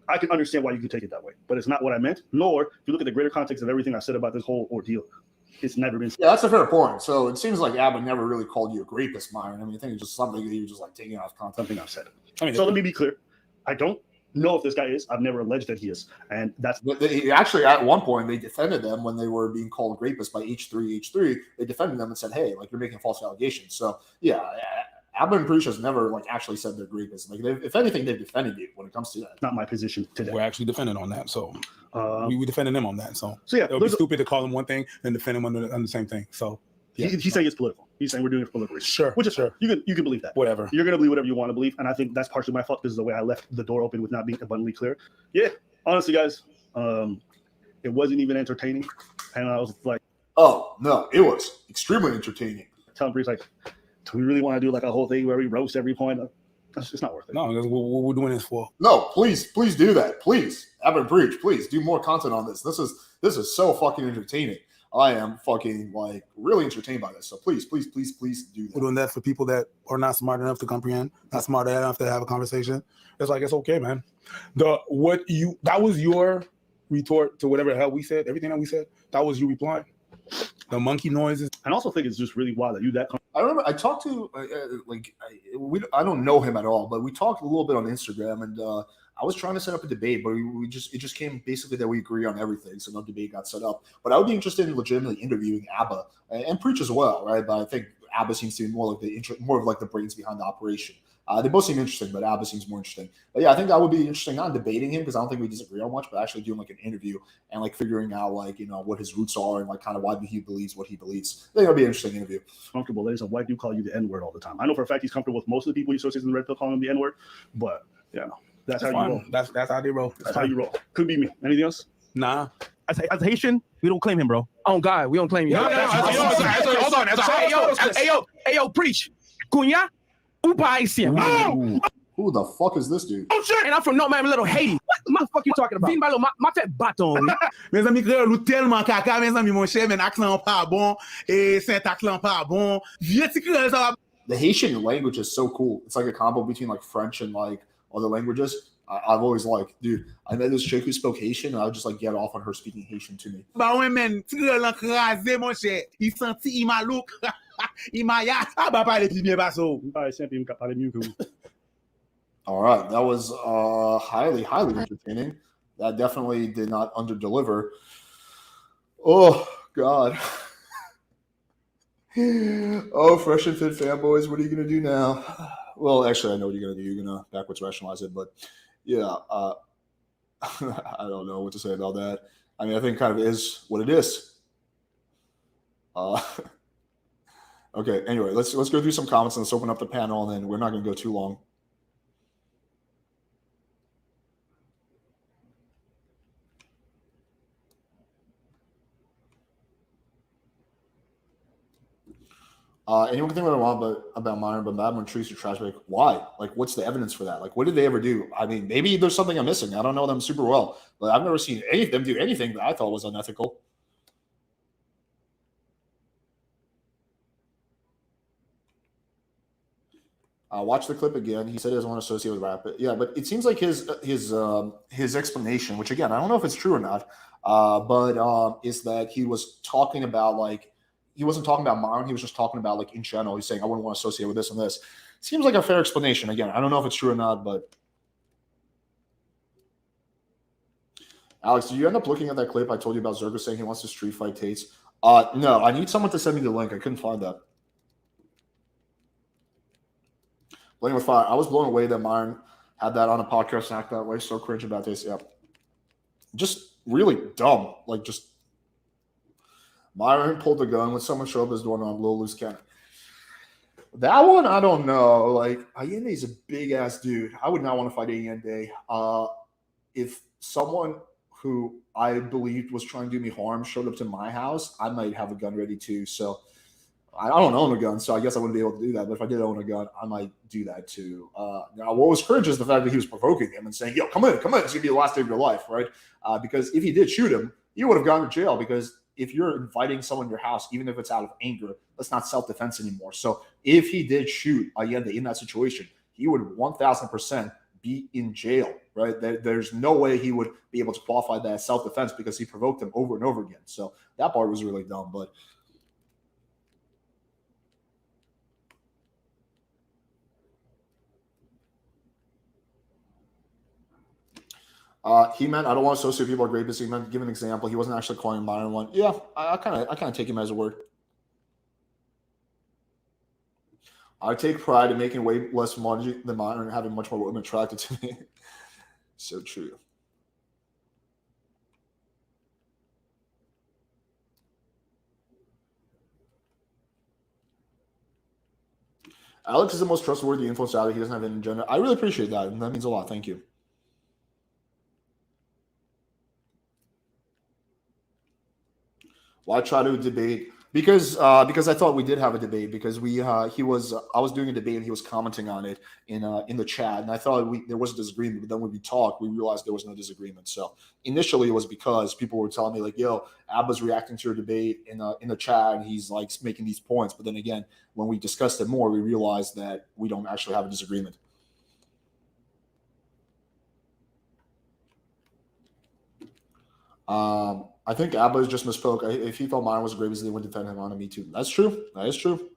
I can understand why you could take it that way. But it's not what I meant. Nor, if you look at the greater context of everything I said about this whole ordeal, it's never been. Yeah, that's a fair point. So it seems like Abba never really called you a rapist, Myron. I mean, I think it's just something that you were just like taking out of context. Something I've said. I mean, so let me be clear. I don't know if this guy is. I've never alleged that he is. And that's actually at one point they defended them when they were being called rapists by H3. They defended them and said, hey, like you're making false allegations. So yeah, Abba and Preach has never like actually said they're rapists. Like if anything, they've defended you when it comes to that. Not my position today. We're actually defending on that. So we defended them on that. So yeah, it would be stupid to call them one thing and defend them on the same thing. So yeah. He's saying it's political. He's saying we're doing it for political reasons. Sure. Which is sure. You can believe that. Whatever. You're gonna believe whatever you want to believe. And I think that's partially my fault because of the way I left the door open with not being abundantly clear. Yeah. Honestly, guys, it wasn't even entertaining. And I was like, oh no, it was extremely entertaining. Telling Breeze like, do we really want to do like a whole thing where we roast every point? It's not worth it. No, that's what we're doing this for. No, please do that. Please, Abba and Preach, please do more content on this. This is so fucking entertaining. I am fucking like really entertained by this. So please do that. We're doing that for people that are not smart enough to comprehend, not smart enough to have a conversation. It's like, it's okay, man. That was your retort to whatever the hell we said. Everything that we said, that was you replying. The monkey noises. I also think it's just really wild that you that. I remember I talked to I don't know him at all, but we talked a little bit on Instagram, and I was trying to set up a debate, but it just came basically that we agree on everything, so no debate got set up. But I would be interested in legitimately interviewing Abba and Preach as well, right? But I think Abba seems to be more of the brains behind the operation. They both seem interesting, but Abba seems more interesting. But yeah, I think that would be interesting, not debating him because I don't think we disagree on much, but actually doing like an interview and like figuring out like, you know, what his roots are and like kind of why he believes what he believes. I think it'll be an interesting interview. Comfortable. There's a white dude call you the N-word all the time. I know for a fact he's comfortable with most of the people he associates in the red pill calling him the N-word, but yeah, that's how you roll. That's how they roll. That's how you roll. Could be me. Anything else? Nah. As a Haitian, we don't claim him, bro. Oh God, we don't claim you. Hold on. Hey, yo, Preach. Cunha, Upa Haitian. Who the fuck is this dude? Oh shit! And I'm from North Miami, little Haiti. What the fuck you talking about? Ma tête baton. Mes amis créoles ou tellement caca, mes amis mon cher, men accent pas bon et syntaxe pas bon. Vieux ti créole ça va. The Haitian language is so cool. It's like a combo between like French and like other languages. I've always liked, dude. I met this chick who spoke Haitian, and I would just like get off on her speaking Haitian to me. Bah ouais men, ti créole crasé mon cher. Il senti il malouk. Il maya. Ah bah parler plus bien basso. Parler simple, il parler mieux que vous. All right, that was highly entertaining. That definitely did not underdeliver. Oh God. Oh, Fresh and Fit fanboys, what are you gonna do now? Well, actually, I know what you're gonna do. You're gonna backwards rationalize it, but yeah, I don't know what to say about that. I mean, I think it kind of is what it is. Okay. Anyway, let's go through some comments and let's open up the panel, and then we're not gonna go too long. Anyone can think what they want about Myron, but Madman trees are trash. Like, why? Like, what's the evidence for that? Like, what did they ever do? I mean, maybe there's something I'm missing. I don't know them super well, but I've never seen any of them do anything that I thought was unethical. Watch the clip again. He said he doesn't want to associate with rap. Yeah, but it seems like his explanation, which again I don't know if it's true or not, but is that he was talking about like he wasn't talking about Myron. He was just talking about like in general. He's saying I wouldn't want to associate with this and this. Seems like a fair explanation. Again, I don't know if it's true or not, but Alex, did you end up looking at that clip I told you about Zergo saying he wants to street fight Tates? No, I need someone to send me the link. I couldn't find that. Playing with fire. I was blown away that Myron had that on a podcast and act that way. So cringe about this. Yeah. Just really dumb. Like just Myron pulled the gun when someone showed up his door on a little loose cannon. That one, I don't know. Like Allende's a big ass dude. I would not want to fight Allende. If someone who I believed was trying to do me harm showed up to my house, I might have a gun ready too. So I don't own a gun, so I guess I wouldn't be able to do that. But if I did own a gun, I might do that too. Now, what was cringe is the fact that he was provoking him and saying, yo, come in. It's going to be the last day of your life, right? Because if he did shoot him, he would have gone to jail because if you're inviting someone to your house, even if it's out of anger, that's not self-defense anymore. So if he did shoot Allende in that situation, he would 1,000% be in jail, right? There's no way he would be able to qualify that as self-defense because he provoked him over and over again. So that part was really dumb, but he meant I don't want to associate people are great, but he meant give an example. He wasn't actually calling Myron one. Yeah, I kind of take him as a word. I take pride in making way less money than Myron and having much more women attracted to me. So true. Alex is the most trustworthy influence out there. He doesn't have an agenda. I really appreciate that, and that means a lot. Thank you. Why try to debate? Because I thought we did have a debate because I was doing a debate and he was commenting on it in the chat and I thought there was a disagreement, but then when we talked we realized there was no disagreement. So initially it was because people were telling me like, yo, Abba's reacting to your debate in the chat and he's like making these points, but then again when we discussed it more we realized that we don't actually have a disagreement. I think Abba just misspoke. If he thought Myron was great, they would defend him on me too. That's true. That is true.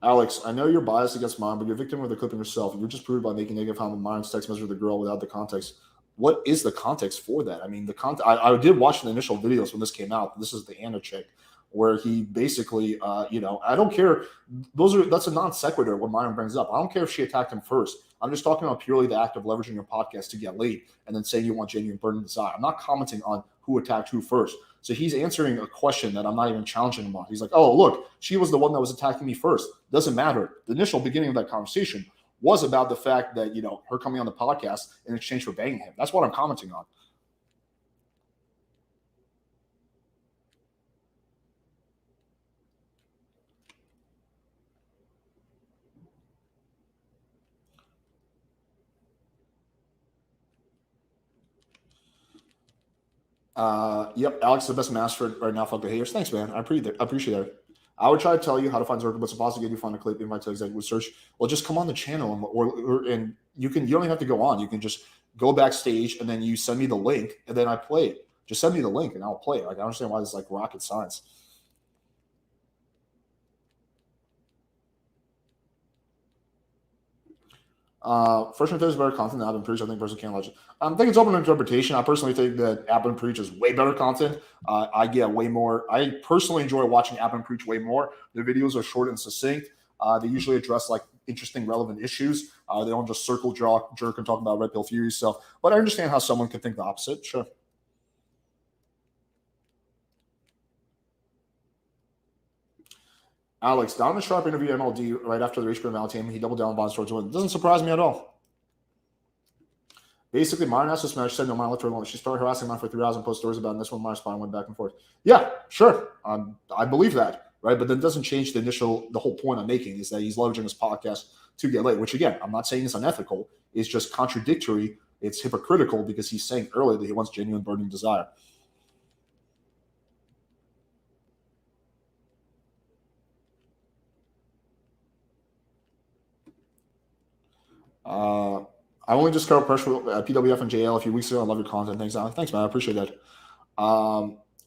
Alex, I know you're biased against Myron, but you're a victim of the clipping yourself. You're just proved by making negative comment Myron's text message with the girl without the context. What is the context for that? I mean, I did watch the initial videos when this came out. This is the Anna chick, where he basically, I don't care. That's a non sequitur what Myron brings up. I don't care if she attacked him first. I'm just talking about purely the act of leveraging your podcast to get laid and then saying you want genuine burning desire. I'm not commenting on who attacked who first. So he's answering a question that I'm not even challenging him on. He's like, oh, look, she was the one that was attacking me first. Doesn't matter. The initial beginning of that conversation was about the fact that, her coming on the podcast in exchange for banging him. That's what I'm commenting on. Yep, Alex is the best master right now. Fuck the haters. Thanks, man. I appreciate that. I would try to tell you how to find Zerka, but supposed to get you find a clip, invite to executive search. Well, just come on the channel and you don't even have to go on. You can just go backstage and then you send me the link and then I play it. Just send me the link and I'll play it. Like I don't understand why this is like rocket science. First and is better content than App and Preach. I think person can't watch it. I think it's open to interpretation. I personally think that App and Preach is way better content. I get way more. I personally enjoy watching App and Preach way more. Their videos are short and succinct. They usually address like interesting, relevant issues. They don't just circle jerk and talk about Red Pill Fury stuff. But I understand how someone can think the opposite. Sure. Alex, Donovan Sharp interviewed MLD right after the HBO Mal team. He doubled down on Bond Stores win. Doesn't surprise me at all. Basically, Myron asked this man. She said, no, Myron left her alone. She started harassing Myron for 3 hours and posted stories about it. And this one, Myron's spine went back and forth. Yeah, sure. I believe that, right? But that doesn't change the whole point I'm making is that he's leveraging his podcast to get laid, which, again, I'm not saying is unethical. It's just contradictory. It's hypocritical because he's saying earlier that he wants genuine burning desire. I only just covered pressure PWF and JL a few weeks ago. I love your content. Thanks, Alan. Thanks, man. I appreciate that.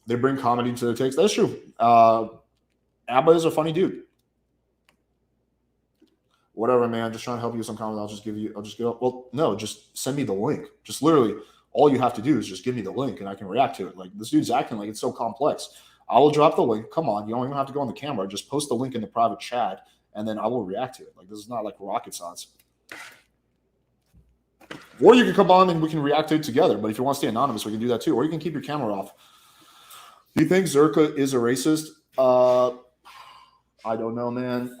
They bring comedy to the takes. That's true. Abba is a funny dude. Whatever, man. Just trying to help you with some comments. I'll just get up. Well, no, just send me the link. Just literally, all you have to do is just give me the link and I can react to it. Like, this dude's acting like it's so complex. I will drop the link. Come on. You don't even have to go on the camera. Just post the link in the private chat and then I will react to it. Like, this is not like rocket science. Or you can come on and we can react to it together. But if you want to stay anonymous, we can do that too. Or you can keep your camera off. Do you think Zerka is a racist? I don't know, man.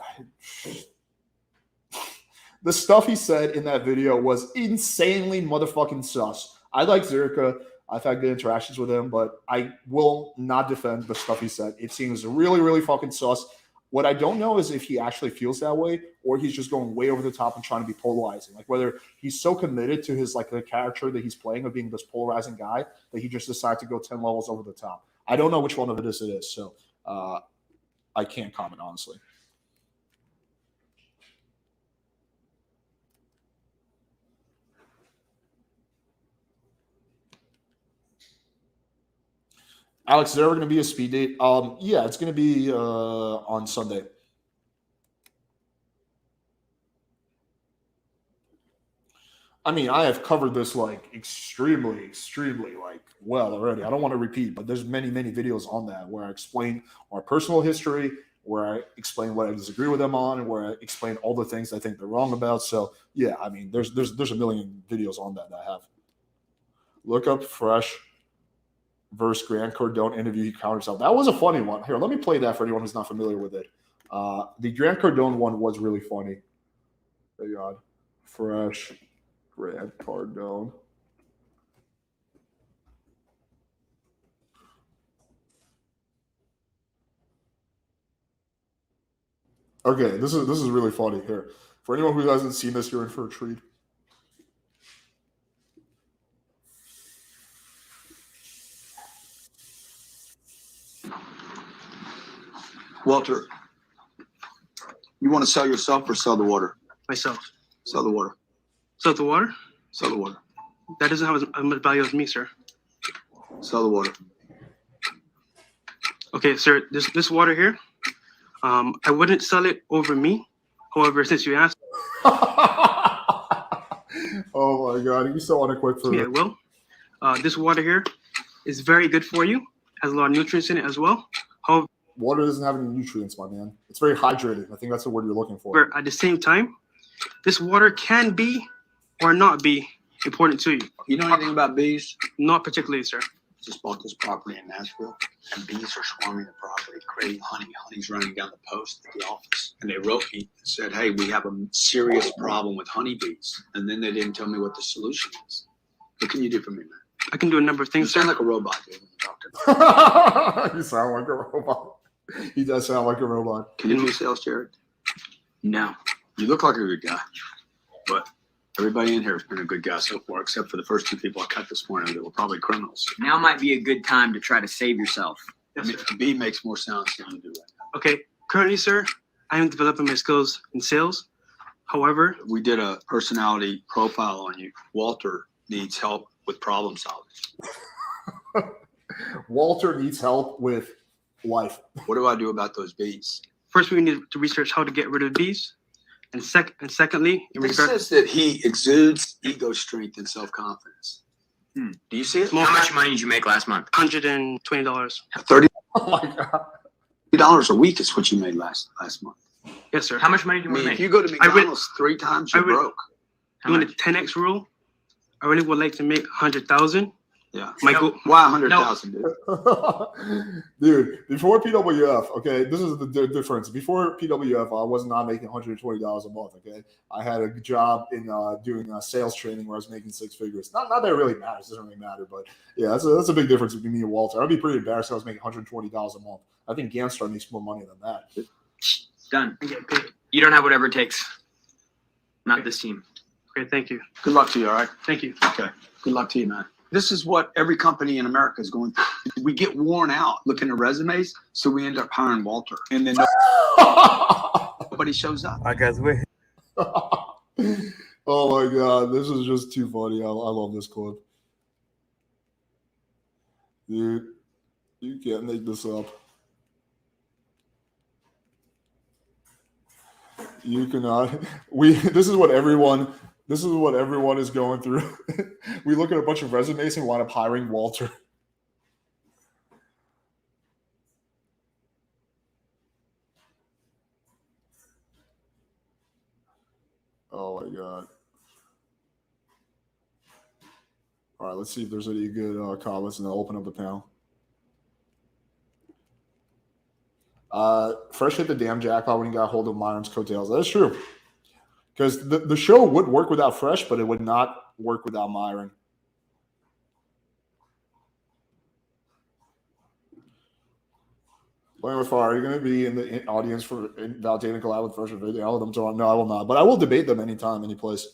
The stuff he said in that video was insanely motherfucking sus. I like Zerka. I've had good interactions with him, but I will not defend the stuff he said. It seems really, really fucking sus. What I don't know is if he actually feels that way or he's just going way over the top and trying to be polarizing. Like whether he's so committed to his like the character that he's playing of being this polarizing guy that he just decided to go 10 levels over the top. I don't know which one of it is. So I can't comment honestly. Alex, is there ever going to be a speed date? Yeah, it's going to be on Sunday. I mean, I have covered this like extremely like well already. I don't want to repeat, but there's many videos on that where I explain our personal history, where I explain what I disagree with them on, and where I explain all the things I think they're wrong about. So yeah, I mean, there's a million videos on that I have. Look up Fresh versus Grant Cardone interview. He countered himself. That was a funny one. Here, let me play that for anyone who's not familiar with it. The Grant Cardone one was really funny. Thank God. Fresh Grant Cardone. Okay, this is really funny here. For anyone who hasn't seen this, you're in for a treat. Walter, you want to sell yourself or sell the water? Myself. Sell the water. Sell the water? Sell the water. That doesn't have as much value as me, sir. Sell the water. Okay, sir, this water here, I wouldn't sell it over me. However, since you asked. Oh my God, you're so unequipped for Yeah, well, this water here is very good for you. Has a lot of nutrients in it as well. However, water doesn't have any nutrients, my man. It's very hydrated. I think that's the word you're looking for. At the same time, this water can be or not be important to you. You know anything about bees? Not particularly, sir. Just bought this property in Nashville, and bees are swarming the property, creating honey. Honey's running down the post at the office. And they wrote me and said, hey, we have a serious problem with honeybees. And then they didn't tell me what the solution is. What can you do for me, man? I can do a number of things. You sound like a robot, dude, when you talk to me. You sound like a robot. He does sound like a robot. Can you do sales, Jared? No. You look like a good guy, but everybody in here has been a good guy so far, except for the first 2 people I cut this morning that were probably criminals. Now might be a good time to try to save yourself. Yes, I mean, B makes more sense than you do right now. Okay, currently, sir, I am developing my skills in sales. However, we did a personality profile on you. Walter needs help with problem solving. Walter needs help with life. What do I do about those bees? First, we need to research how to get rid of bees. And secondly, it says that he exudes ego strength and self-confidence. Do you see it? How much money did you make last month? $120. $30. Oh my God. $30 a week is what you made last month. Yes, sir. How much money do you make? If you go to McDonald's 3 times, you're broke. Doing the 10x rule, I really would like to make $100,000 Yeah. Michael, Why 100,000, dude? Dude, before PWF, okay, this is the difference. Before PWF, I was not making $120 a month, okay? I had a job in doing sales training where I was making six figures. Not that it really matters. It doesn't really matter, but yeah, that's a big difference between me and Walter. I'd be pretty embarrassed if I was making $120 a month. I think Ganstar makes more money than that. Done. You don't have whatever it takes. Not this team. Okay, thank you. Good luck to you, all right? Thank you. Okay. Good luck to you, man. This is what every company in America is going through. We get worn out looking at resumes, so we end up hiring Walter. And then nobody shows up. I guess we. Oh my God, this is just too funny. I love this clip. Dude, you can't make this up. You cannot. This is what everyone is going through. We look at a bunch of resumes and wind up hiring Walter. Oh my God. All right, let's see if there's any good comments, and I'll open up the panel. Fresh hit the damn jackpot when he got hold of Myron's coattails. That's true. Because the show would work without Fresh, but it would not work without Myron. Playing with Fire, are you going to be in the audience for validating collab with Fresh or Video? All of them tomorrow? No, I will not. But I will debate them anytime, any place.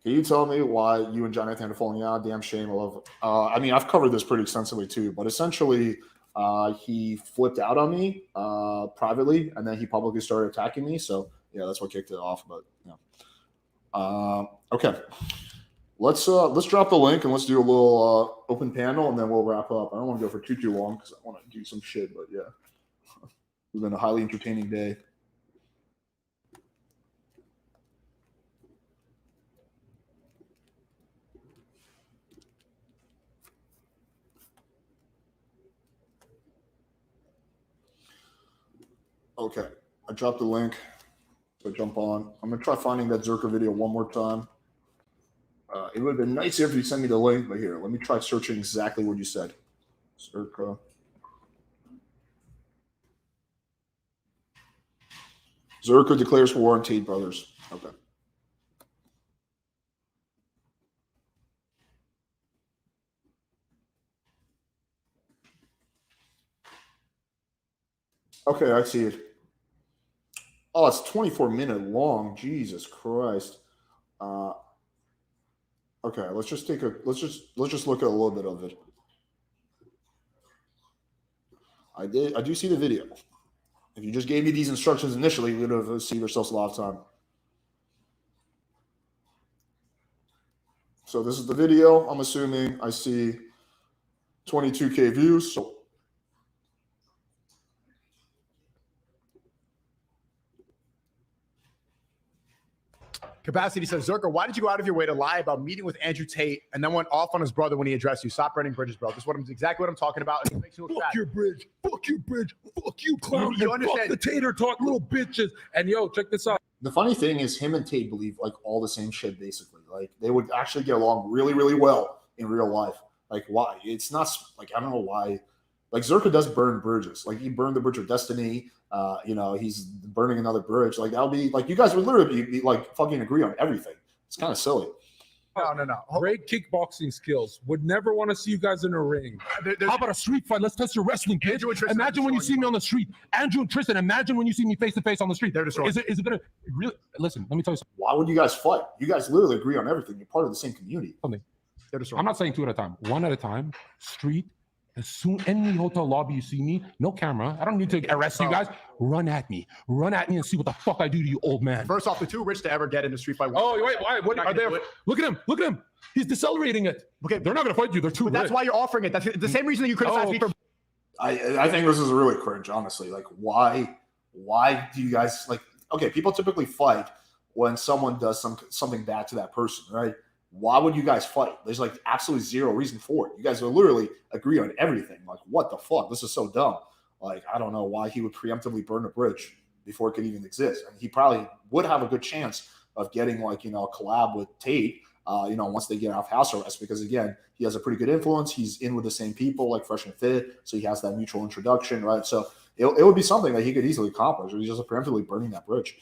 Can you tell me why you and Jonathan are falling out? Damn shame. I love. I mean, I've covered this pretty extensively too, but essentially, he flipped out on me privately, and then he publicly started attacking me. So yeah, that's what kicked it off. But yeah. Okay, let's drop the link and let's do a little open panel, and then we'll wrap up. I don't want to go for too long because I want to do some shit. But yeah, it's been a highly entertaining day. Okay, I dropped the link. So jump on. I'm gonna try finding that Zerka video one more time. It would have been nicer if you sent me the link, but here, let me try searching exactly what you said. Zerka. Zerka declares war on Tate brothers. Okay. Okay, I see it. Oh, it's 24-minute long. Jesus Christ. Okay, let's just look at a little bit of it. I do see the video. If you just gave me these instructions initially, we would have saved yourselves a lot of time. So this is the video. I'm assuming I see 22K views. So Capacity says, Zerka, why did you go out of your way to lie about meeting with Andrew Tate and then went off on his brother when he addressed you? Stop burning bridges, bro. This is exactly what I'm talking about. It makes you look Fuck bad. your bridge. Fuck you, bridge. Fuck you, clown. You and understand? fuck the tater talk, little bitches. And yo, check this out. the funny thing is him and Tate believe like all the same shit basically. Like they would actually get along really, really well in real life. Like why? It's not like I don't know why. Like Zerka does burn bridges. Like he burned the bridge of destiny. He's burning another bridge. Like that'll be like you guys would literally be like fucking agree on everything. It's kind of silly. No. Great kickboxing skills. Would never want to see you guys in a ring. How about a street fight? Let's test your wrestling, kid. Imagine when you see me on the street. Andrew and Tristan, imagine when you see me face to face on the street. Is it gonna really listen? Let me tell you something. Why would you guys fight? You guys literally agree on everything. You're part of the same community. I'm not saying two at a time. One at a time. Street. As soon any hotel lobby you see me, no camera. I don't need to arrest you guys. Run at me and see what the fuck I do to you, old man. First off, they're too rich to ever get in a street fight. Oh wait, why? What are they? Look at him. He's decelerating it. Okay, they're not gonna fight you. They're too. But that's why you're offering it. That's the same reason that you criticize me for. I think this is really cringe, honestly. Like, why do you guys like? Okay, people typically fight when someone does something bad to that person, right? Why would you guys fight? There's like absolutely zero reason for it. You guys will literally agree on everything. Like, what the fuck? This is so dumb. Like, I don't know why he would preemptively burn a bridge before it could even exist. And he probably would have a good chance of getting like, a collab with Tate once they get off house arrest, because again, he has a pretty good influence. He's in with the same people like Fresh and Fit, so he has that mutual introduction, right? So it would be something that he could easily accomplish. He's just preemptively burning that bridge.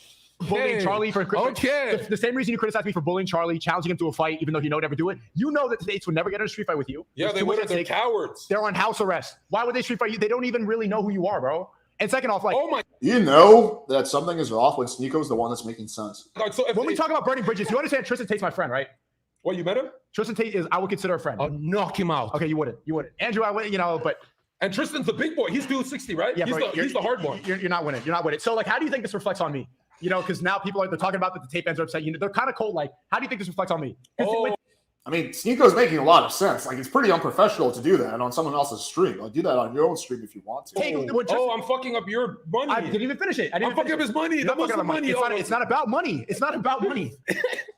Bullying Charlie for the same reason you criticize me for bullying Charlie, challenging him to a fight, even though you know would never do it. You know that the Tates would never get in a street fight with you. Yeah, they would. They're cowards. They're on house arrest. Why would they street fight you? They don't even really know who you are, bro. And second off, like, you know that something is off when Sneako's the one that's making sense. So when we talk about burning bridges, you understand Tristan Tate's my friend, right? Well, you met him? Tristan Tate I would consider a friend. I'll knock him out. Okay, you wouldn't. Andrew, I would, but. And Tristan's the big boy. He's 260, right? Yeah, he's the hard one. You're not winning. You're not winning. So, like, how do you think this reflects on me? Because now people they're talking about that the Tate fans are upset. They're kind of cold. Like, how do you think this reflects on me? I mean, Sneako's making a lot of sense. Like, it's pretty unprofessional to do that on someone else's stream. Like, do that on your own stream if you want to. I'm fucking up your money. I didn't even finish it. I'm fucking up his money. That was the money. It's not about money. It's not about money.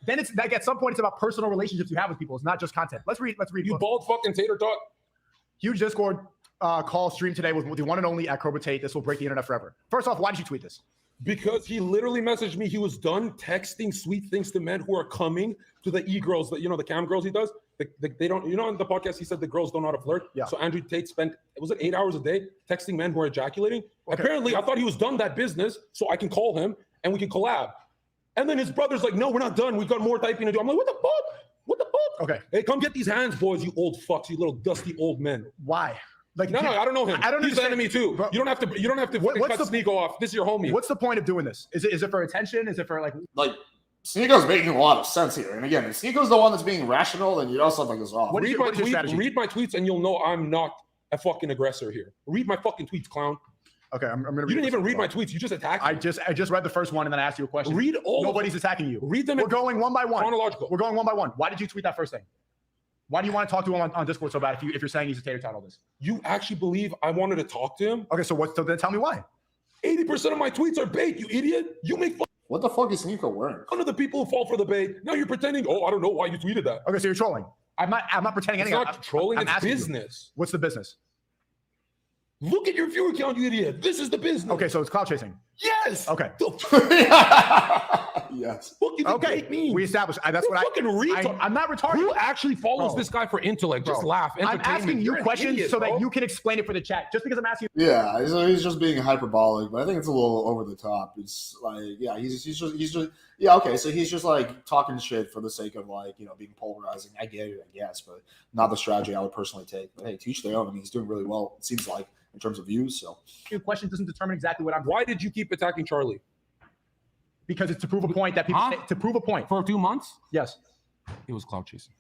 Then at some point it's about personal relationships you have with people. It's not just content. Let's read. You bald fucking tater tot. Huge Discord call stream today with the one and only @Cobra Tate. This will break the internet forever. First off, why did you tweet this? Because he literally messaged me. He was done texting sweet things to men who are coming to the e-girls, the cam girls he does. They don't, on the podcast, he said the girls don't know how to flirt. Yeah. So Andrew Tate spent, 8 hours a day texting men who are ejaculating. Okay. Apparently, I thought he was done that business, so I can call him and we can collab. And then his brother's like, no, we're not done. We've got more typing to do. I'm like, what the fuck? What the fuck? Okay. Hey, come get these hands, boys, you old fucks, you little dusty old men. Why? Like, no, I don't know him. He's the enemy too. Bro, you don't have to cut Sneeko off. This is your homie. What's the point of doing this? Is it for attention? Is it for like Sneako's making a lot of sense here. And again, if Sneako's the one that's being rational, then you know something is off. Read my tweets and you'll know I'm not a fucking aggressor here. Read my fucking tweets, clown. Okay, I'm gonna. You didn't even read my tweets. You just attacked me. I just read the first one and then I asked you a question. Read all. Nobody's attacking you. Read them. We're going one by one. Chronological. We're going one by one. Why did you tweet that first thing? Why do you want to talk to him on Discord so bad if you're saying he's a tater tot all this? You actually believe I wanted to talk to him? Okay, so then tell me why. 80% of my tweets are bait, you idiot. You make fun. What the fuck is Sneeko wearing? None of the people who fall for the bait. Now you're pretending, I don't know why you tweeted that. Okay, so you're trolling. I'm not pretending anything. It's not trolling, it's business. What's the business? Look at your viewer count, you idiot. This is the business. Okay, so it's cloud chasing. Yes. Okay. Yes. Okay. We established. That's what fucking retard. I'm not retarded. Who actually follows this guy for intellect? Just laugh. I'm asking you questions so that you can explain it for the chat. Just because I'm asking. Yeah, he's just being hyperbolic, but I think it's a little over the top. It's like, yeah, he's just yeah, okay, so he's just like talking shit for the sake of like, being polarizing. I get it, I guess, but not the strategy I would personally take. But hey, to each their own. I mean, he's doing really well, it seems like, in terms of views. So your question doesn't determine exactly what I'm. Why did you keep attacking Charlie? Because it's to prove a point that people to prove a point. For 2 months? Yes. It was cloud chasing.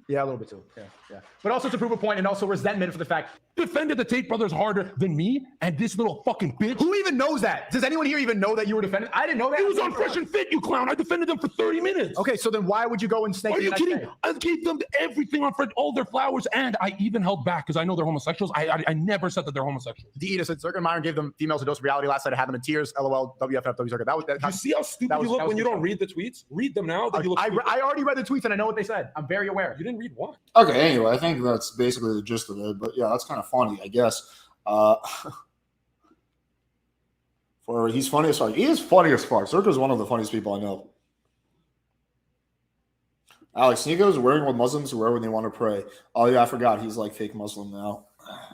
Yeah, a little bit too. Yeah. But also to prove a point and also resentment for the fact defended the Tate brothers harder than me and this little fucking bitch. Who even knows that? Does anyone here even know that you were defending? I didn't know that. It was on Fresh and Fit, you clown. I defended them for 30 minutes. Okay, so then why would you go and snake? Are you kidding? I gave them everything on Fresh, all their flowers, and I even held back because I know they're homosexuals. I never said that they're homosexuals. Deida said Zerkin Myron gave them females a dose of reality last night. I had them in tears. LOL. WFFW Zerkin. That was. You see how stupid you look when you don't read the tweets? Read them now. I already read the tweets and I know what they said. I'm very aware. You didn't read one. Okay, anyway, I think that's basically the gist of it. But yeah, that's kind of funny, I guess. He's funny as fuck. He is funny as fuck. Zerka is one of the funniest people I know. Alex, Sneeko is wearing what Muslims wear when they want to pray. Oh yeah, I forgot. He's like fake Muslim now.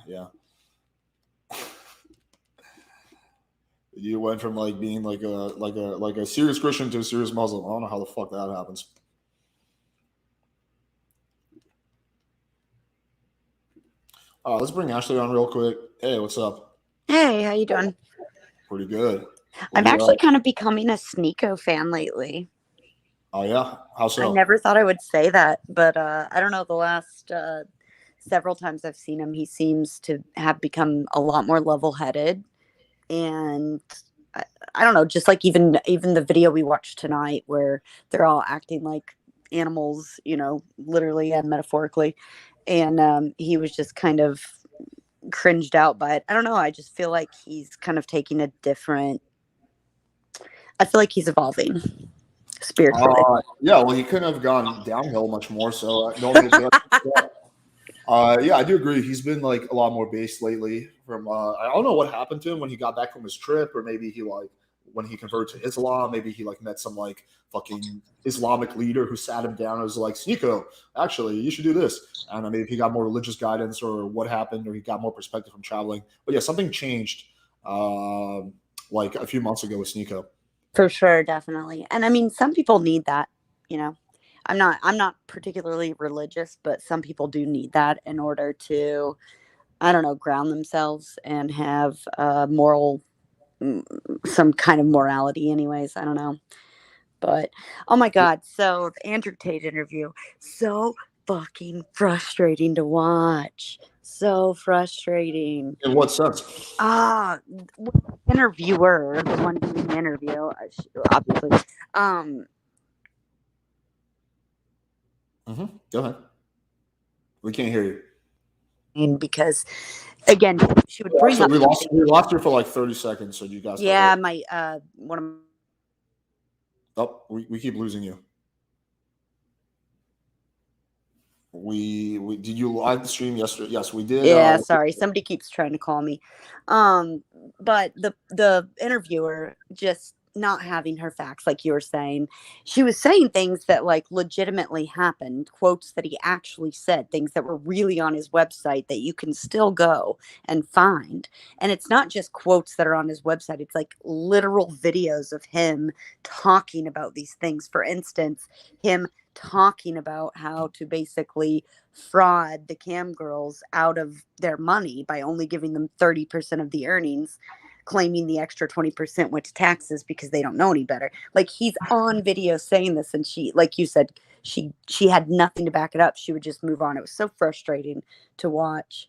Yeah. You went from like being like a serious Christian to a serious Muslim. I don't know how the fuck that happens. Let's bring Ashley on real quick. Hey, what's up? Hey, how you doing? Pretty good. I'm actually kind of becoming a Sneeko fan lately. Oh yeah? How so? I never thought I would say that, but I don't know. The last several times I've seen him, he seems to have become a lot more level-headed, and I don't know. Just like even the video we watched tonight, where they're all acting like animals, literally and metaphorically. And he was just kind of cringed out by it. I don't know. I just feel like he's kind of taking a different. I feel like he's evolving spiritually. Yeah, well, he couldn't have gone downhill much more. So yeah, I do agree. He's been like a lot more based lately. From I don't know what happened to him when he got back from his trip, or maybe he like when he converted to Islam. Maybe he like met some like fucking Islamic leader who sat him down and was like, Sneeko, actually, you should do this. I don't know, maybe he got more religious guidance or what happened, or he got more perspective from traveling. But yeah, something changed like a few months ago with Sneeko. For sure, definitely. And I mean, some people need that, you know. I'm not particularly religious, but some people do need that in order to, I don't know, ground themselves and have moral, some kind of morality anyways. I don't know. But oh my God. So the Andrew Tate interview, so fucking frustrating to watch. So frustrating. In what sense? Interviewer, the one doing the interview, obviously. Go ahead. We can't hear you. And because again, she would bring up we lost her for like 30 seconds. So you guys. Yeah, my one of my Oh, we keep losing you. We did you live stream yesterday? Yes, we did. Yeah, sorry. Somebody keeps trying to call me. But the interviewer just not having her facts, like you were saying. She was saying things that like legitimately happened, quotes that he actually said, things that were really on his website that you can still go and find. And it's not just quotes that are on his website, it's like literal videos of him talking about these things. For instance, him talking about how to basically fraud the cam girls out of their money by only giving them 30% of the earnings, claiming the extra 20% went to taxes because they don't know any better. Like, he's on video saying this, and she, like you said, she had nothing to back it up. She would just move on. It was so frustrating to watch.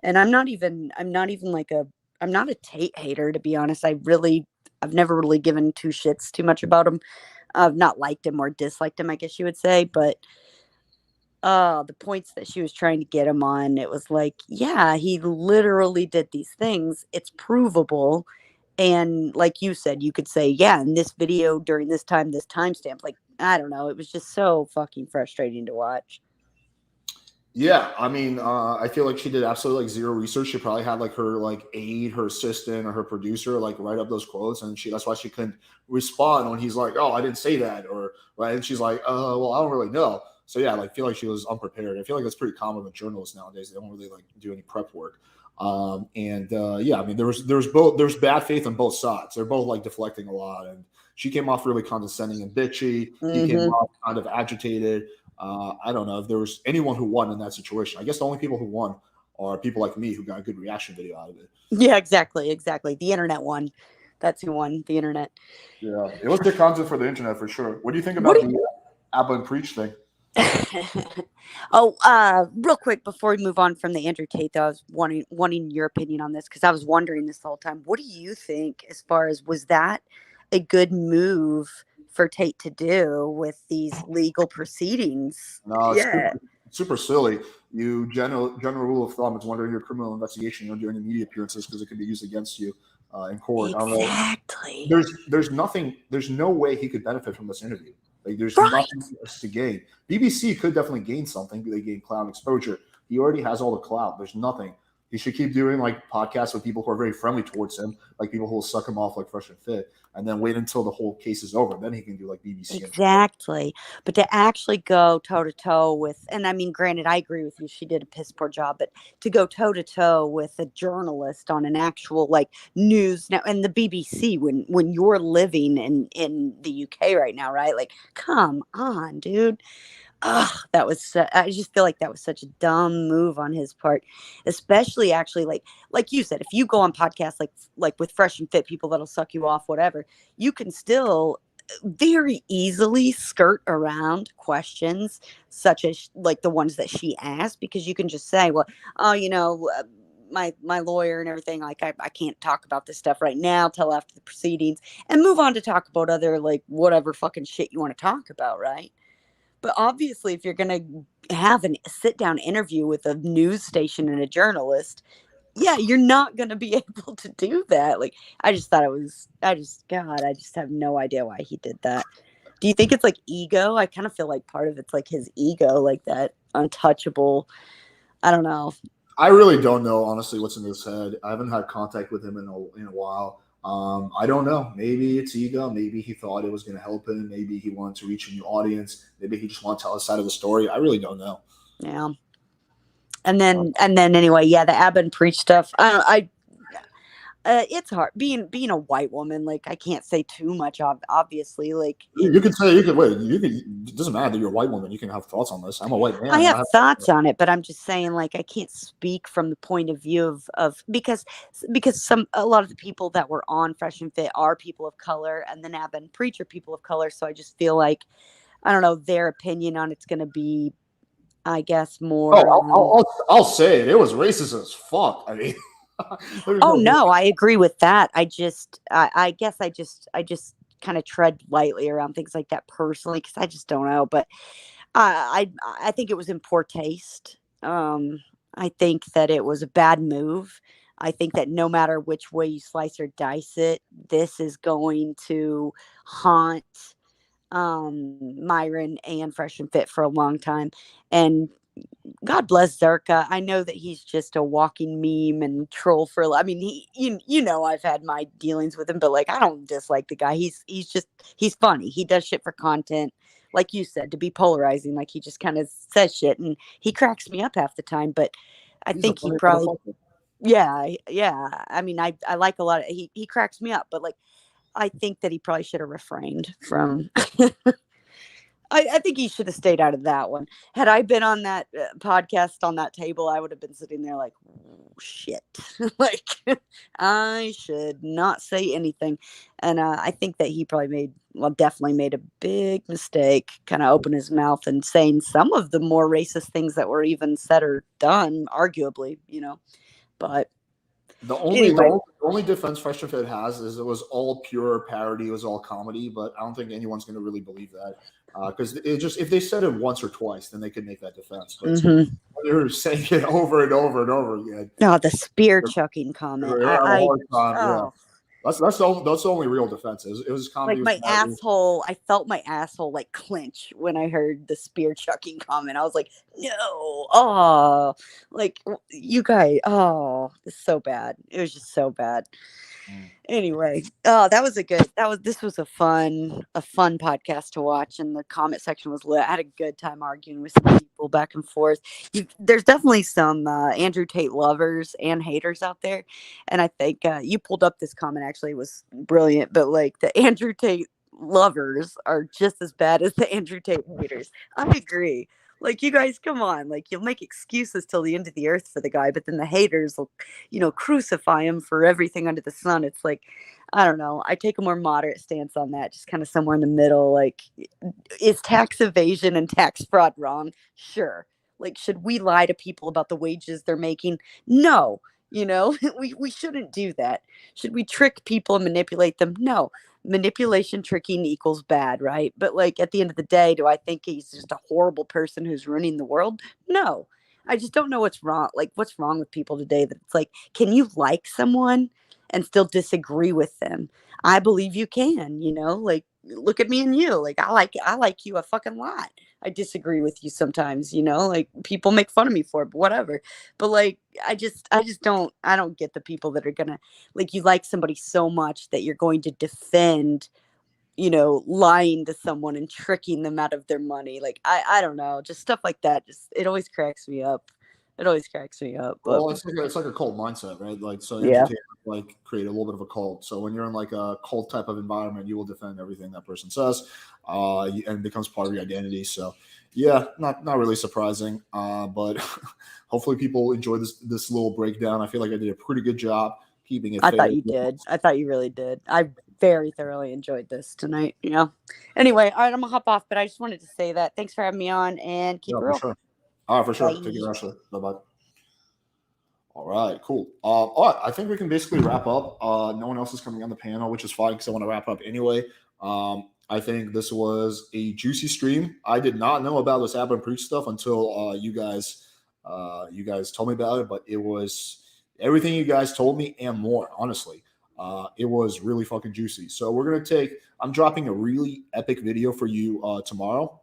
And I'm not even like I'm not a Tate hater, to be honest. I've never really given two shits too much about him. I've not liked him or disliked him, I guess you would say, but the points that she was trying to get him on, it was like, yeah, he literally did these things. It's provable. And like you said, you could say, yeah, in this video during this time, this timestamp, like, I don't know. It was just so fucking frustrating to watch. Yeah, I mean, I feel like she did absolutely like zero research. She probably had like her like aide, her assistant, or her producer like write up those quotes, and that's why she couldn't respond when he's like, "Oh, I didn't say that," or right, and she's like, well, I don't really know." So yeah, like, I feel like she was unprepared. I feel like that's pretty common with journalists nowadays. They don't really like do any prep work. Yeah, I mean, there's bad faith on both sides. They're both like deflecting a lot, and she came off really condescending and bitchy. He came off kind of agitated. I don't know if there was anyone who won in that situation. I guess the only people who won are people like me who got a good reaction video out of it. Yeah, exactly. The internet won. That's who won, the internet. Yeah, it was good content for the internet for sure. What do you think about the Abba and Preach thing? Real quick before we move on from the Andrew Tate, though, I was wanting your opinion on this because I was wondering this the whole time. What do you think as far as, was that a good move for Tate to do with these legal proceedings? No, it's Yeah. super silly. General rule of thumb is when you're a criminal investigation, you don't do any media appearances because it can be used against you in court. Exactly. There's nothing. There's no way he could benefit from this interview. Like, there's nothing to gain. BBC could definitely gain something. They gain clout exposure. He already has all the clout. There's nothing. He should keep doing like podcasts with people who are very friendly towards him, like people who will suck him off like Fresh and Fit, and then wait until the whole case is over. Then he can do like BBC. Exactly. But to actually go toe to toe with, and I mean, granted, I agree with you, she did a piss poor job, but to go toe to toe with a journalist on an actual like news now, and the BBC, when you're living in the UK right now, right? Like, come on, dude. That was, I just feel like that was such a dumb move on his part, especially actually like you said, if you go on podcasts like with Fresh and Fit, people that'll suck you off, whatever, you can still very easily skirt around questions such as like the ones that she asked, because you can just say, well, my lawyer and everything, like I can't talk about this stuff right now till after the proceedings, and move on to talk about other like whatever fucking shit you want to talk about, right? But obviously, if you're going to have a sit-down interview with a news station and a journalist, yeah, you're not going to be able to do that. Like, I just have no idea why he did that. Do you think it's like ego? I kind of feel like part of it's like his ego, like that untouchable. I don't know. I really don't know, honestly, what's in his head. I haven't had contact with him in a while. I don't know. Maybe it's ego. Maybe he thought it was going to help him. Maybe he wanted to reach a new audience. Maybe he just wanted to tell his side of the story. I really don't know. Yeah. And then anyway, yeah, the Ab and Preach stuff. It's hard being a white woman. Like, I can't say too much. Obviously, like You can say, you can wait. It doesn't matter that you're a white woman. You can have thoughts on this. I'm a white man. I have thoughts on it, but I'm just saying, like, I can't speak from the point of view of because a lot of the people that were on Fresh and Fit are people of color, and then Ab and Preach are people of color. So I just feel like, I don't know, their opinion on it's going to be, I guess, more. I'll say it. It was racist as fuck. I mean. Oh no, I agree with that. I guess I just kind of tread lightly around things like that personally, because I just don't know. But I think it was in poor taste. I think that it was a bad move. I think that no matter which way you slice or dice it, this is going to haunt Myron and Fresh and Fit for a long time. And God bless Zerka. I know that he's just a walking meme and troll for. I mean, you know, I've had my dealings with him, but like, I don't dislike the guy. He's funny. He does shit for content, like you said, to be polarizing. Like, he just kind of says shit, and he cracks me up half the time. But I think he probably, yeah. I mean, I like a lot of he cracks me up, but like, I think that he probably should have refrained from. I think he should have stayed out of that one. Had I been on that podcast on that table, I would have been sitting there like, oh, shit. Like, I should not say anything. And I think that he probably definitely made a big mistake, kind of open his mouth and saying some of the more racist things that were even said or done, arguably, you know. But the only defense Fresh and Fit has is it was all pure parody. It was all comedy, but I don't think anyone's going to really believe that. Because if they said it once or twice, then they could make that defense. But when you're saying it over and over and over again. No, the spear chucking comment. That's the only real defense. It was comedy. Like, my asshole, I felt my asshole like clench when I heard the spear chucking comment. I was like, no, like, you guys, it's so bad. It was just so bad. Anyway, this was a fun podcast to watch, and the comment section was lit. I had a good time arguing with some people back and forth. There's definitely some Andrew Tate lovers and haters out there, and I think you pulled up this comment. Actually, it was brilliant, but like, the Andrew Tate lovers are just as bad as the Andrew Tate haters. I agree. Like, you guys, come on. Like, you'll make excuses till the end of the earth for the guy, but then the haters will, crucify him for everything under the sun. It's like, I don't know. I take a more moderate stance on that, just kind of somewhere in the middle. Like, is tax evasion and tax fraud wrong? Sure. Like, should we lie to people about the wages they're making? No. We shouldn't do that. Should we trick people and manipulate them? No. Manipulation, tricking equals bad, right? But like, at the end of the day, do I think he's just a horrible person who's ruining the world? No. I just don't know what's wrong. Like, what's wrong with people today that it's like, can you like someone and still disagree with them? I believe you can, like, look at me and you. Like, I like you a fucking lot. I disagree with you sometimes, like, people make fun of me for it, but whatever. But like, I don't get the people that are gonna, like, you like somebody so much that you're going to defend, lying to someone and tricking them out of their money. Like, I don't know, just stuff like that. It always cracks me up. But, well, it's like a cult mindset, right? Like, so yeah. Like, create a little bit of a cult. So when you're in like a cult type of environment, you will defend everything that person says, and it becomes part of your identity. So yeah, not really surprising. But hopefully people enjoy this little breakdown. I feel like I did a pretty good job keeping it. I thought you did. I thought you really did. I very thoroughly enjoyed this tonight. Anyway, all right, I'm gonna hop off, but I just wanted to say that. Thanks for having me on, and keep it real. Sure. All right, for sure. Bye. Take care, Ashley. Bye-bye. All right, cool. All right, I think we can basically wrap up. No one else is coming on the panel, which is fine because I want to wrap up anyway. I think this was a juicy stream. I did not know about this Ab and Preach stuff until you guys told me about it, but it was everything you guys told me and more, honestly. It was really fucking juicy. So I'm dropping a really epic video for you tomorrow.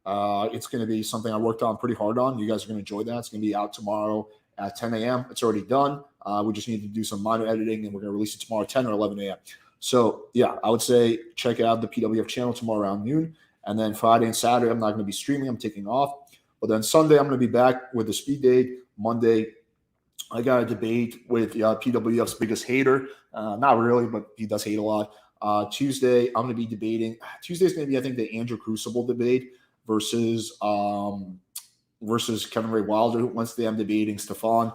It's going to be something I worked on pretty hard on. You guys are going to enjoy that. It's going to be out tomorrow at 10 a.m. It's already done. We just need to do some minor editing, and we're going to release it tomorrow at 10 or 11 a.m. So, yeah, I would say check out the PWF channel tomorrow around noon. And then Friday and Saturday, I'm not going to be streaming. I'm taking off. But then Sunday, I'm going to be back with the speed date. Monday, I got a debate with PWF's biggest hater. Not really, but he does hate a lot. Tuesday, I'm going to be debating. Tuesday's going to be, I think, the Andrew Crucible debate versus Kevin Ray Wilder. Wednesday, I'm debating Stefan.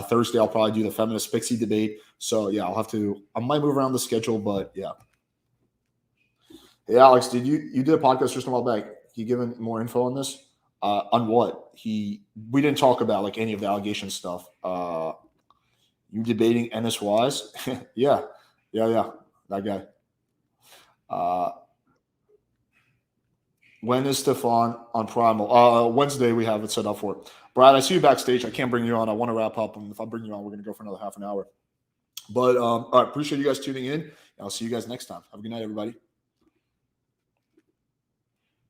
Thursday, I'll probably do the feminist pixie debate. So, yeah, I might move around the schedule, but yeah. Hey, Alex, you did a podcast just a while back. You given more info on this? On what? We didn't talk about like any of the allegation stuff. You debating Ennis Wise? Yeah. That guy. When is Stefan on Primal? Wednesday we have it set up for. Brad, I see you backstage. I can't bring you on. I want to wrap up, and if I bring you on, we're going to go for another half an hour. But all right, appreciate you guys tuning in. I'll see you guys next time. Have a good night, everybody.